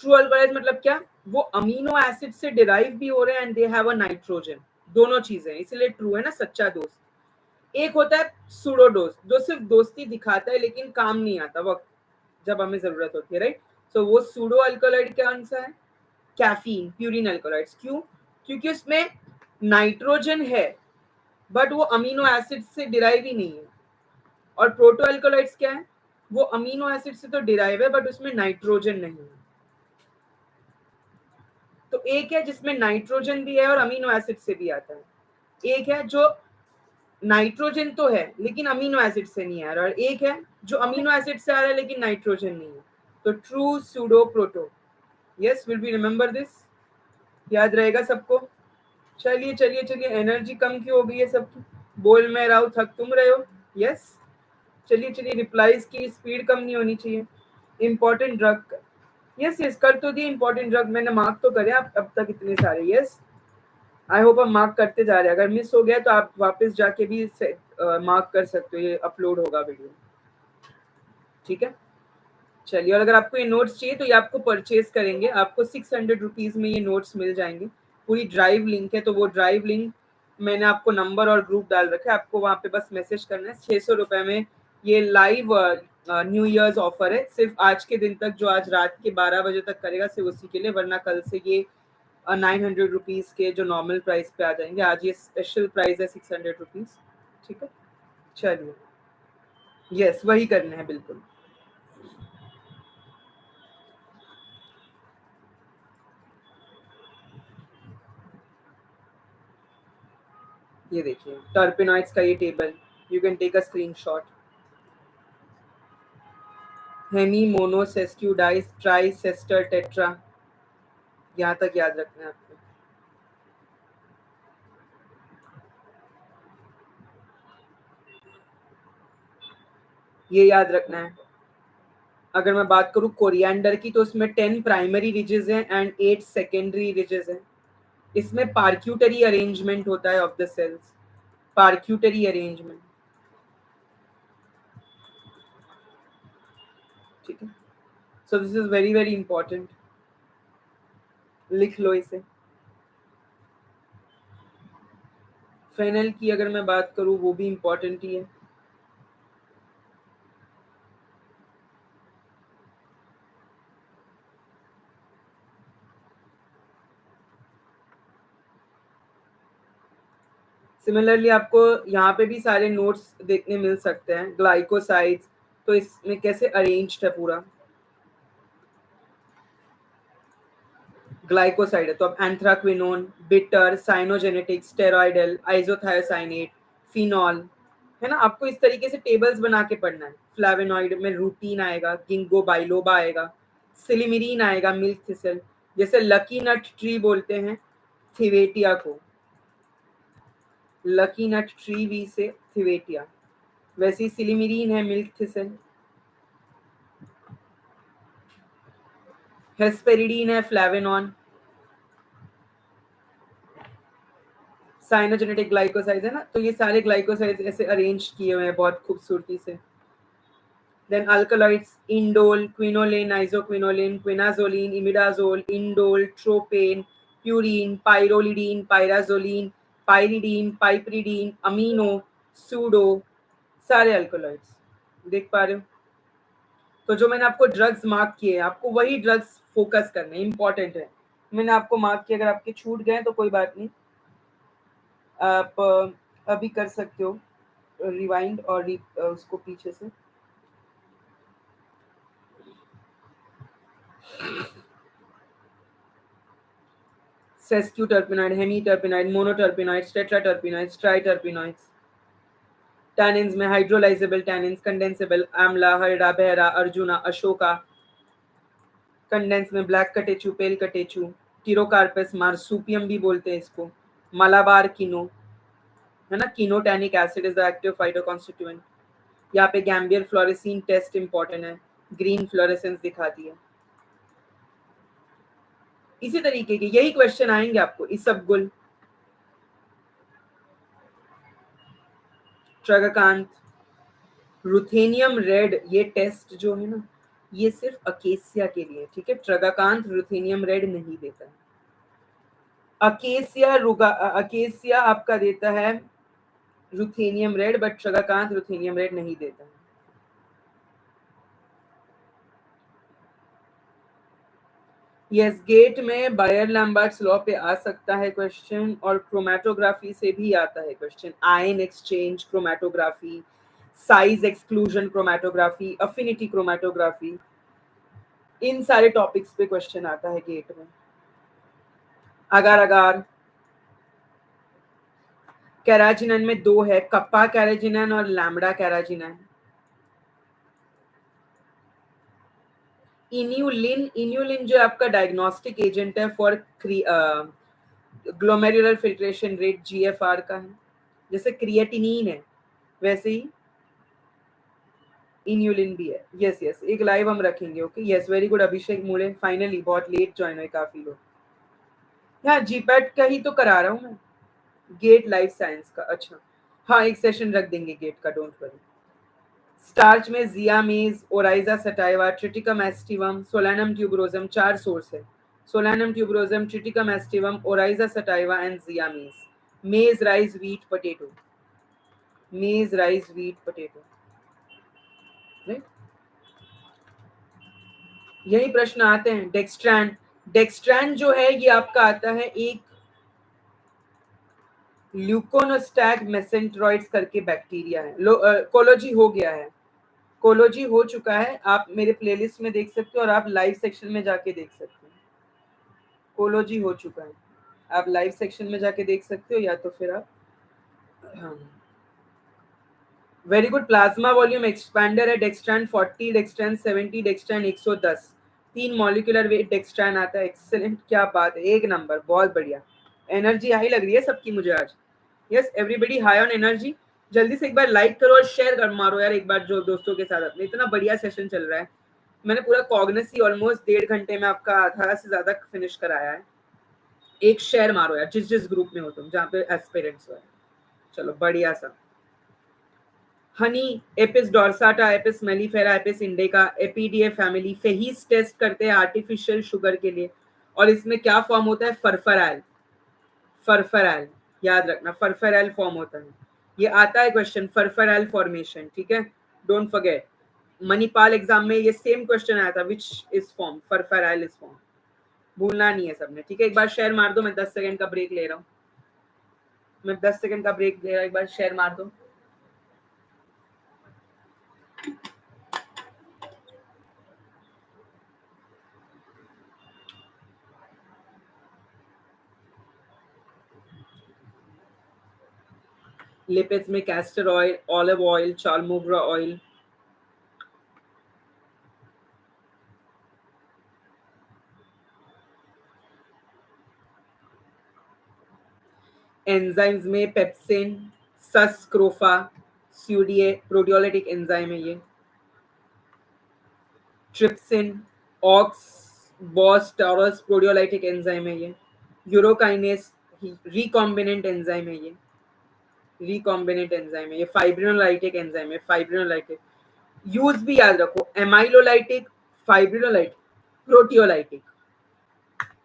True alcoholic मतलब क्या, वो अमीनो एसिड से डिराइव भी हो रहे हैं and they have a nitrogen, दोनों चीजें, इसलिए ट्रू है ना, सच्चा दोस्त। एक होता है सूडो दोस्त, जो सिर्फ दोस्ती दिखाता है लेकिन काम नहीं आता वक्त जब हमें जरूरत होती है, राइट। सो वो सूडो अल्कोहलिक कौन सा है, कैफीन, प्यूरिन अल्कोहलिड्स। क्यों, क्योंकि उसमें नाइट्रोजन है बट वो अमीनो एसिड से डिराइव ही नहीं है। और प्रोटो अल्कोहलिड्स क्या है, वो अमीनो एसिड से तो डिराइव है बट उसमें नाइट्रोजन नहीं है। तो एक है जिसमें नाइट्रोजन भी है और अमीनो एसिड से भी आता है, एक है जो नाइट्रोजन तो है लेकिन अमीनो एसिड से नहीं आ रहा, और एक है जो अमीनो एसिड से आ रहा है लेकिन नाइट्रोजन नहीं है। तो true pseudo proto, yes will be remember this, याद रहेगा सबको। चलिए चलिए चलिए, एनर्जी कम क्यों हो गई है सबकी, बोल मैं रहा हूँ थक तुम रहे हो, यस। चलिए चलिए, रिप्लाईज की स्पीड कम नहीं होनी चाहिए। इंपॉर्टेंट ड्रग, यस यस कर तो दिए इंपॉर्टेंट ड्रग, मैंने मार्क तो करे आप अब तक इतने सारे, यस। आई होप आप मार्क करते जा रहे हैं, अगर मिस हो गया तो आप वापस जाके भी मार्क कर सकते हो, ये अपलोड होगा वीडियो, ठीक है। चलिए, और अगर आपको ये नोट्स चाहिए तो ये आपको परचेज करेंगे, आपको 600 रुपीज में ये नोट्स मिल जाएंगे। पूरी ड्राइव लिंक है, तो वो ड्राइव लिंक मैंने आपको नंबर और ग्रुप डाल रखा है, आपको वहाँ पे बस मैसेज करना है। 600 रुपये में ये लाइव न्यू ईयर्स ऑफर है, सिर्फ आज के दिन तक, जो आज रात के 12 बजे तक करेगा सिर्फ उसी के लिए, वरना कल से ये 900 रुपीज के जो नॉर्मल प्राइस पे आ जाएंगे। आज ये स्पेशल प्राइस है 600 रुपीज, ठीक है। चलिए, यस वही करना है बिल्कुल। ये देखिए टर्पेनॉइड्स का ये table, you can take a screenshot. Hemi mono sesqui di tri sester tetra, यहाँ तक याद रखना है आपको। ये याद रखना है। अगर मैं बात करूँ कोरिएंडर की, तो उसमें 10 प्राइमरी रिजेस हैं एंड 8 सेकेंडरी रिजेस हैं। इसमें पार्क्यूटरी अरेंजमेंट होता है ऑफ द सेल्स, पार्क्यूटरी अरेंजमेंट, ठीक है। So this is very very important, लिख लो इसे। फेनल की अगर मैं बात करूँ वो भी इंपॉर्टेंट ही है। सिमिलरली आपको यहाँ पे भी सारे नोट्स देखने मिल सकते हैं, ग्लाइकोसाइड्स, तो इसमें कैसे अरेंज्ड है पूरा। ग्लाइकोसाइड है तो अब anthraquinone, bitter, cyanogenetic, steroidal, isothiocyanate, phenol, है ना, आपको इस तरीके से टेबल्स बना के पढ़ना है। फ्लावेनॉइड में रूटीन आएगा, गिंगो बाइलोबा आएगा, सिलिमिरीन आएगा, मिल्क थिसल, जैसे लकी नट ट्री बोलते हैं थिवेटिया को, लकी नट ट्री वी से थिवेटिया, वैसी सिलिमिरीन है मिल्क थिसल, हेस्पेरिडीन है फ्लावेनॉन, साइनोजेनेटिक ग्लाइकोसाइड्स है ना, तो ये सारे ग्लाइकोसाइड्स ऐसे अरेंज किए हुए हैं बहुत खूबसूरती से। Then alkaloids, indole, quinoline, isoquinoline, quinazoline, imidazole, indole, tropane, purine, pyrrolidine, pyrazoline, pyridine, piperidine, amino, pseudo, सारे अल्कोलॉइड्स देख पा रहे हो। तो जो मैंने आपको ड्रग्स मार्क किए हैं, आपको वही ड्रग्स फोकस करने, इंपॉर्टेंट है। मैंने आपको मार्क किया, अगर आपके छूट गए तो कोई बात नहीं, आप अभी कर सकते हो रिवाइंड और उसको पीछे से। Sesquiterpenoid, hemiterpenoid, monoterpenoids, tetraterpenoids, triterpenoids, tannins में hydrolyzable tannins, condensable amla, Harda, बहरा, अर्जुना, अशोका, कंडेंस में ब्लैक कटेचू, पेल कटेचू, टिरोकार्पस मार्सूपियम भी बोलते हैं इसको, मलाबार किनो, है ना, कीनोटैनिक एसिड इज द एक्टिव फाइटोकॉन्स्टिट्यूएंट। यहाँ पे गैम्बियर फ्लोरेसीन टेस्ट इंपॉर्टेंट है, ग्रीन फ्लोरेसेंस दिखाती है। इसी तरीके के यही क्वेश्चन आएंगे आपको, इसबगुल, ट्रगाकांत, रुथेनियम रेड, ये टेस्ट जो है ना, ये सिर्फ अकेसिया के लिए, ठीक है। ट्रगाकांत रुथेनियम रेड नहीं देता है। अकेसिया आपका देता है ruthenium red, but tragacanth ruthenium red नहीं देता है। यस, गेट में बायर लैम्बर्ट्स लॉ पे आ सकता है क्वेश्चन, और क्रोमेटोग्राफी से भी आता है question, ion exchange chromatography, size exclusion chromatography, affinity chromatography, इन सारे टॉपिक्स पे क्वेश्चन आता है गेट में। अगार अगार कैराजिनन में दो है, कप्पा कैराजिनन और लैम्बडा कैराजिनन। इन्यूलिन जो आपका डायग्नोस्टिक एजेंट है for glomerular filtration rate GFR का है, जैसे क्रिएटिनिन है वैसे ही इन्यूलिन भी है। यस यस, एक लाइव हम रखेंगे। ओके, यस, वेरी गुड अभिषेक मूले, फाइनली बहुत लेट ज्वाइन हुए काफी लोग। हाँ, जीपैट का ही तो करा रहा हूँ मैं, गेट लाइफ साइंस का। अच्छा हाँ, एक सेशन रख देंगे गेट का, डोंट वरी। स्टार्च में Zea mays, Oryza sativa, Triticum aestivum, Solanum tuberosum, 4 source है, Solanum tuberosum, Triticum aestivum, Oryza sativa and Zea mays. Maize rice wheat potato, maize rice wheat potato, right. यही प्रश्न आते हैं। डेक्स्ट्रैन, डेक्स्ट्रैन जो है ये आपका आता है एक ल्यूकोनोस्टैक मेसेंट्रॉइड्स करके बैक्टीरिया है। कोलोजी हो गया है, कोलोजी हो चुका है, आप मेरे प्लेलिस्ट में देख सकते हो और आप लाइव सेक्शन में जाके देख सकते हो। कोलोजी हो चुका है, आप लाइव सेक्शन में जाके देख सकते हो, या तो फिर आप very good. Plasma volume expander है डेक्स्ट्रैन 40, डेक्स्ट्रैन 70, डेक्स्ट्रैन 110, 3 मॉलिक्यूलर वेट डेक्स्ट्रैन आता है। एक्सेलेंट, क्या बात है, एक नंबर, बहुत बढ़िया। एनर्जी हाई लग रही है सबकी मुझे आज। Yes, everybody high on energy. जल्दी से एक बार लाइक करो और शेयर कर मारो यार एक बार, जो दोस्तों के साथ अपने। इतना बढ़िया सेशन चल रहा है, मैंने पूरा कॉग्निसी ऑलमोस्ट 1.5 घंटे में आपका आधा से ज्यादा फिनिश कराया है। एक शेयर मारो यार, जिस जिस ग्रुप में हो तुम, जहाँ पे एस्पिरेंट्स हो। चलो बढ़िया सा। Honey, Apis dorsata, Apis mellifera, Apis indica, Apidae family, Fiehe's test करते हैं आर्टिफिशियल शुगर के लिए, और इसमें क्या फॉर्म होता है, फरफराइल, फरफराइल, याद रखना फरफराइल फॉर्म होता है। ये आता है क्वेश्चन, फरफराइल फॉर्मेशन, ठीक है, डोंट फॉरगेट। मणिपाल एग्जाम में ये सेम क्वेश्चन आया था, which is form, furfural is form, भूलना नहीं है सबने, ठीक है। एक बार शेयर मार दो, मैं 10 सेकंड का ब्रेक ले रहा हूँ, मैं 10 सेकंड का ब्रेक ले रहा हूँ, एक बार शेयर मार दो। लिपिड्स में castor oil, olive oil, chaulmoogra oil. Enzymes में pepsin, Sus scrofa, Suidae proteolytic enzyme है ये। Trypsin, ox Bos taurus proteolytic enzyme है ये। यूरोकाइनेस रिकॉम्बिनेंट एंजाइम है ये। रिकॉम्बिनेंट एंजाइम है ये। फाइब्रिनोलाइटिक एंजाइम है, फाइब्रिनोलाइटिक। यूज भी याद रखो, एमाइलोलाइटिक, फाइब्रिनोलाइटिक, प्रोटियोलाइटिक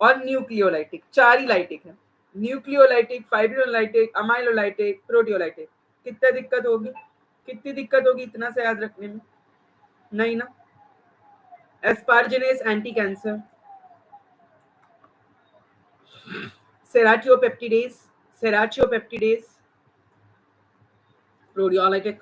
और न्यूक्लियोलाइटिक। चार ही लाइटिक है, न्यूक्लियोलाइटिक, फाइब्रिनोलाइटिक, अमाइलोलाइटिक, प्रोटियोलाइटिक। कितना दिक्कत होगी, कितनी दिक्कत होगी इतना से याद रखने में? नहीं ना। Asparaginase anti cancer, serratiopeptidase, serratiopeptidase proteolytic.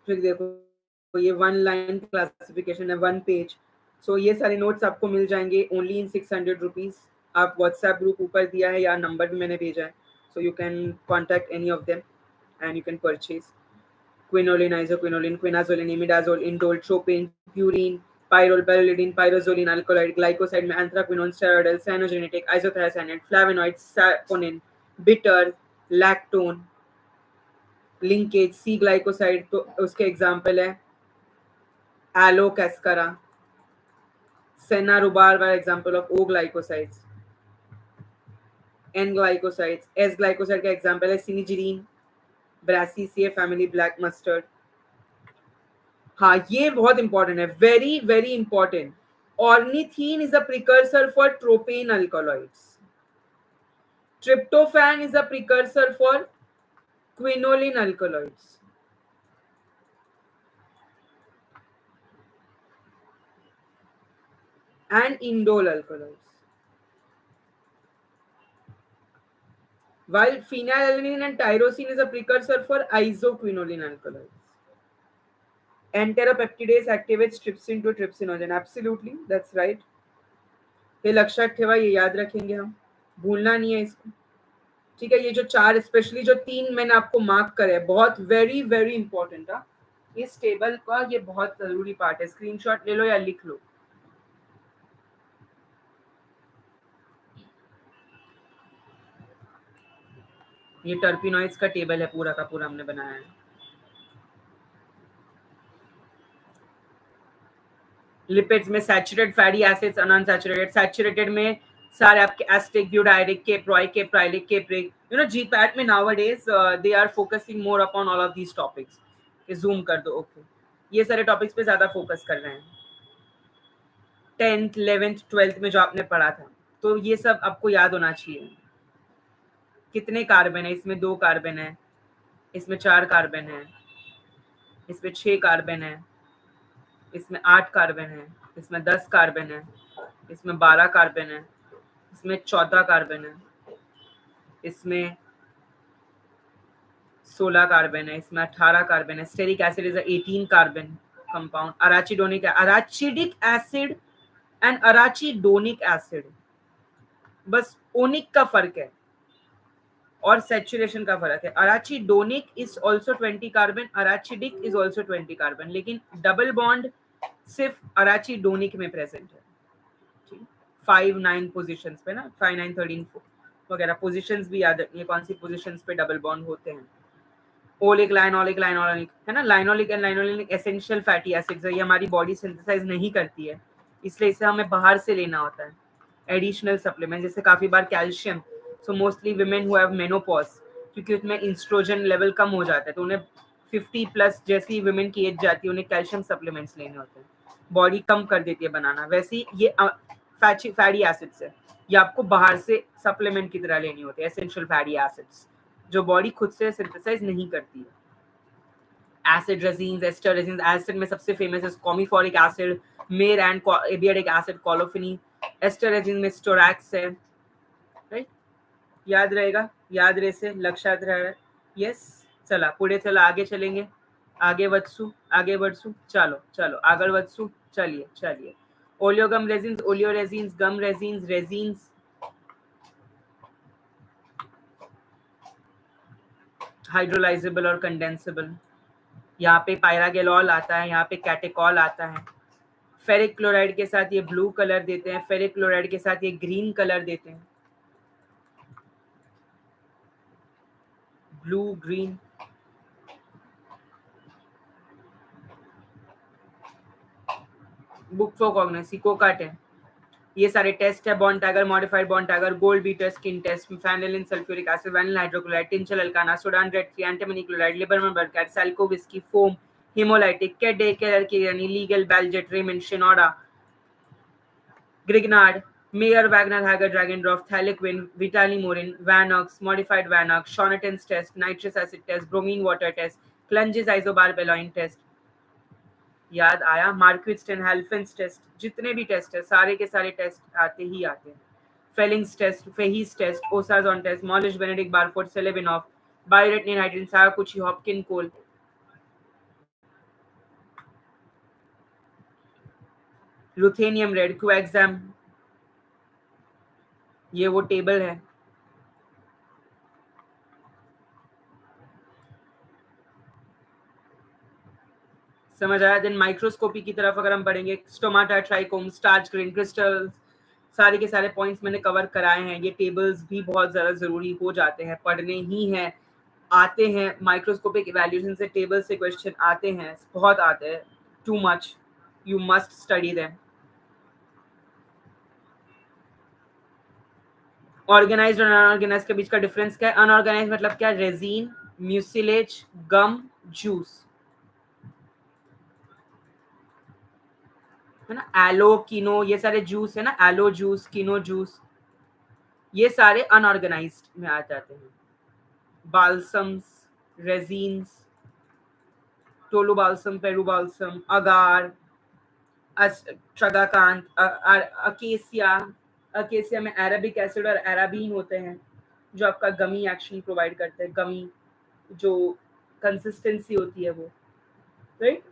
फिर देखो ये वन लाइन क्लासिफिकेशन है, वन पेज। सो ये सारे नोट्स आपको मिल जाएंगे ओनली इन 600 रुपीज। आप व्हाट्सएप ग्रुप ऊपर दिया है या नंबर भी मैंने भेजा है, so you can contact any of them and you can purchase. Quinoline, isoquinoline, quinazoline, imidazole, indole, tropine, purine, pyrrole, pyrrolidine, pyrazoline, alkaloid, glycoside में anthraquinone, steroidal, cyanogenetic, आइसोथियासाइनाइड, flavonoid, saponin, bitter, lactone, linkage, C glycoside तो उसके example है aloe cascara, senna rhubarb वाला example of O glycosides, N glycosides, S glycoside का example है sinigrin, Brassicaceae family, black mustard. हाँ ये बहुत इंपॉर्टेंट है, very very important. Ornithine is a precursor for tropane alkaloids. Tryptophan is a precursor for quinoline alkaloids. and indole alkaloids. While phenylalanine and tyrosine is a precursor for isoquinoline alkaloids. Enteropeptidase activates trypsin to trypsinogen. Absolutely, that's right. ये लक्षात ठेवा, ये याद रखेंगे हम, भूलना नहीं है इसको। ठीक है, ये जो चार स्पेशली जो तीन मैंने आपको मार्क करे बहुत वेरी वेरी इंपॉर्टेंट है। इस टेबल का ये बहुत जरूरी पार्ट है, स्क्रीनशॉट ले लो या लिख लो। ये टर्पिनॉइड्स का टेबल है, पूरा का पूरा हमने बनाया है। लिपिड्स में saturated fatty acids, unsaturated. Saturated में सारे आपके acetic, butyric, caproic, caprylic, capric. You know GPAT में nowadays they are focusing more upon all of these topics. Zoom कर दो, ओके। ये सारे टॉपिक्स पे ज्यादा फोकस कर रहे हैं। 10th 11th 12th में जो आपने पढ़ा था, तो ये सब आपको याद होना चाहिए। कितने कार्बन है इसमें? 2 कार्बन है, इसमें 4 कार्बन है, इसमें 6 कार्बन है, इसमें 8 कार्बन है, इसमें 10 कार्बन है, इसमें 12 कार्बन है, इसमें 14 कार्बन है, इसमें 16 कार्बन है, इसमें 18 कार्बन है। Stearic acid is 18 carbon compound. Arachidonic arachidic acid and arachidonic acid, बस ओनिक का फर्क है और सैचुरेशन का फर्क है। Arachidonic is also 20 carbon, arachidic is also 20 carbon, लेकिन डबल बॉन्ड सिर्फ अराचिडोनिक में प्रेजेंट है। 5-9 पोजीशंस पे ना, 5-9-13 वगैरह पोजीशंस भी याद रखनी है, कौन सी पोजीशंस पे डबल बॉन्ड होते हैं। ओलिक, लाइनोलिक, लाइनोलिक है ना। Linoleic and linoleic essential fatty acids है, ये हमारी बॉडी सिंथेसाइज नहीं करती है, इसलिए इसे हमें बाहर से लेना होता है, एडिशनल सप्लीमेंट। जैसे काफी बार calcium, so mostly women who have menopause, क्योंकि उसमें इंस्ट्रोजन लेवल कम हो जाता है, तो उन्हें 50 प्लस जैसी विमेन की एज जाती है उन्हें कैल्शियम सप्लीमेंट्स लेने होते हैं, बॉडी कम कर देती है बनाना। वैसे ही ये फैटी एसिड्स है, ये आपको बाहर से सप्लीमेंट की तरह लेनी होती है, एसेंशियल फैटी एसिड्स जो बॉडी खुद से सिंथेसाइज नहीं करती है। Acid resins, ester resins. Acid में सबसे फेमस है commiphoric acid, myrrh and abietic acid, colophony. Ester resin में स्टोरैक्स है, राइट। याद रहेगा, याद रहे से लक्षात रहे। यस, चला पुढे चला, आगे चलेंगे, आगे वत्सु, आगे बढ़सु, चलो चलो आगे वत्सु, चलिए चलिए। Oleogum resins, oleoresins, gum resins, resins, hydrolysable और कंडेंसेबल। यहाँ पे पायरागेलॉल आता है, यहाँ पे कैटेकॉल आता है। फेरिक क्लोराइड के साथ ये ब्लू कलर देते हैं, फेरिक क्लोराइड के साथ ये ग्रीन कलर देते हैं, ब्लू ग्रीन। बुक फॉर कॉग्निसी, कोकाट है। ये सारे टेस्ट है, Borntrager, modified Borntrager, gold beater, skin test, फेनिलिन sulphuric acid, vanillin hydrochloride, tincture alkanna, Sudan red 3, antimony chloride, Liebermann Burchard, Salkowski, foam, haemolytic, Kedde, Keller की Legal, Baljet, Raymond, Shinoda, Grignard, Mayer, Wagner, Hager, Dragendorff, thalleioquin, Vitali Morin, वैनॉक्स, modified वैनॉक्स, Schoenteten's test, nitrous acid test, bromine water test, Klunge's isobarbaloin test. याद आया? मार्क्विस्टन, हेल्फेंस test, जितने भी test है सारे के सारे टेस्ट आते ही आते हैं। Fehling's test, Fiehe's test, osazone test, Molisch, Benedict, Barfoed, Seliwanoff, biuret, ninhydrin, Sakaguchi, Hopkins Cole, ruthenium red, क्वेक्साम। ये वो टेबल है। समझ आया? देन माइक्रोस्कोपी की तरफ अगर हम बढ़ेंगे, stomata, trichome, starch grain crystal, सारे के सारे पॉइंट्स मैंने कवर कराए हैं। ये टेबल्स भी बहुत ज़्यादा ज़रूरी हो जाते हैं, पढ़ने ही हैं, आते हैं। माइक्रोस्कोपिक इवैल्यूएशन से टेबल से क्वेश्चन आते हैं, बहुत आते हैं, too much, you must study them. Organized और अनऑर्गेनाइज्ड के बीच का डिफरेंस क्या है? अनऑर्गेनाइज्ड मतलब क्या? रेजिन, म्यूसिलेज, गम, जूस, है ना। एलो, किनो, ये सारे जूस है ना, एलो जूस, किनो जूस, ये सारे अनऑर्गेनाइज्ड में आ जाते हैं। Balsams, resins, Tolu balsam, Peru balsam, agar, tragacanth, acacia. Acacia में अरेबिक एसिड और अराबीन होते हैं जो आपका गमी एक्शन प्रोवाइड करते हैं। गमी जो कंसिस्टेंसी होती है वो, राइट।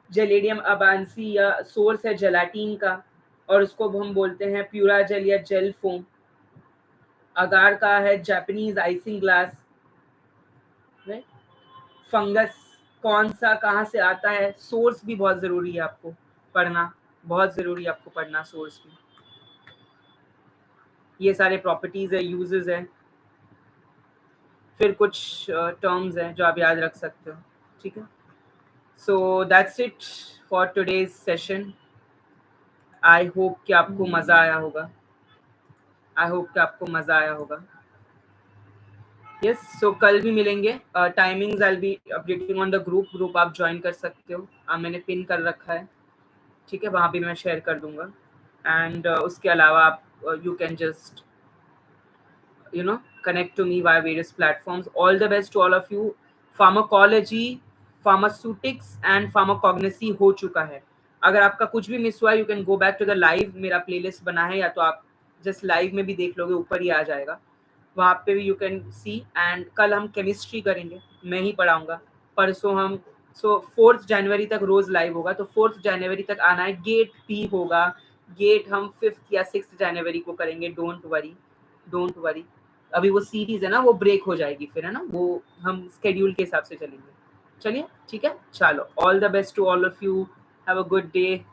जेलेडियम अबांसी या सोर्स है जेलाटिन का, और उसको हम बोलते हैं प्यूरा जेल या जेल फोम। अगार का है Japanese icing glass, right. Fungus कौन सा कहाँ से आता है, सोर्स भी बहुत जरूरी है आपको पढ़ना, बहुत जरूरी है आपको पढ़ना सोर्स भी। ये सारे प्रॉपर्टीज है, यूजेस है, फिर कुछ टर्म्स हैं जो आप याद रख सकते हो, ठीक है। So that's it for today's session. I hope कि आपको मज़ा आया होगा, आई होप कि आपको मज़ा आया होगा। यस, सो कल भी मिलेंगे। Timings I be updating on the group आप ज्वाइन कर सकते हो, मैंने पिन कर रखा है, ठीक है, वहाँ भी मैं शेयर कर दूंगा। एंड उसके अलावा आप you can just connect to me via various platforms. All the best to all of you. Pharmacology, pharmaceutics and pharmacognosy हो चुका है। अगर आपका कुछ भी मिस हुआ, you can go back to the live, मेरा प्लेलिस्ट बना है, या तो आप जस्ट लाइव में भी देख लोगे, ऊपर ही आ जाएगा, वहाँ पे भी यू कैन सी। एंड कल हम केमिस्ट्री करेंगे, मैं ही पढ़ाऊंगा। परसों हम 4 जनवरी तक रोज लाइव होगा, तो 4 जनवरी तक आना है। गेट भी होगा, गेट हम 5 या 6 जनवरी को करेंगे। Don't worry, don't worry. अभी वो सीरीज है ना, वो ब्रेक हो जाएगी फिर, है ना, वो हम स्केड्यूल के हिसाब से चलेंगे। चलिए, ठीक है, चलो, all the best to all of you, have a good day.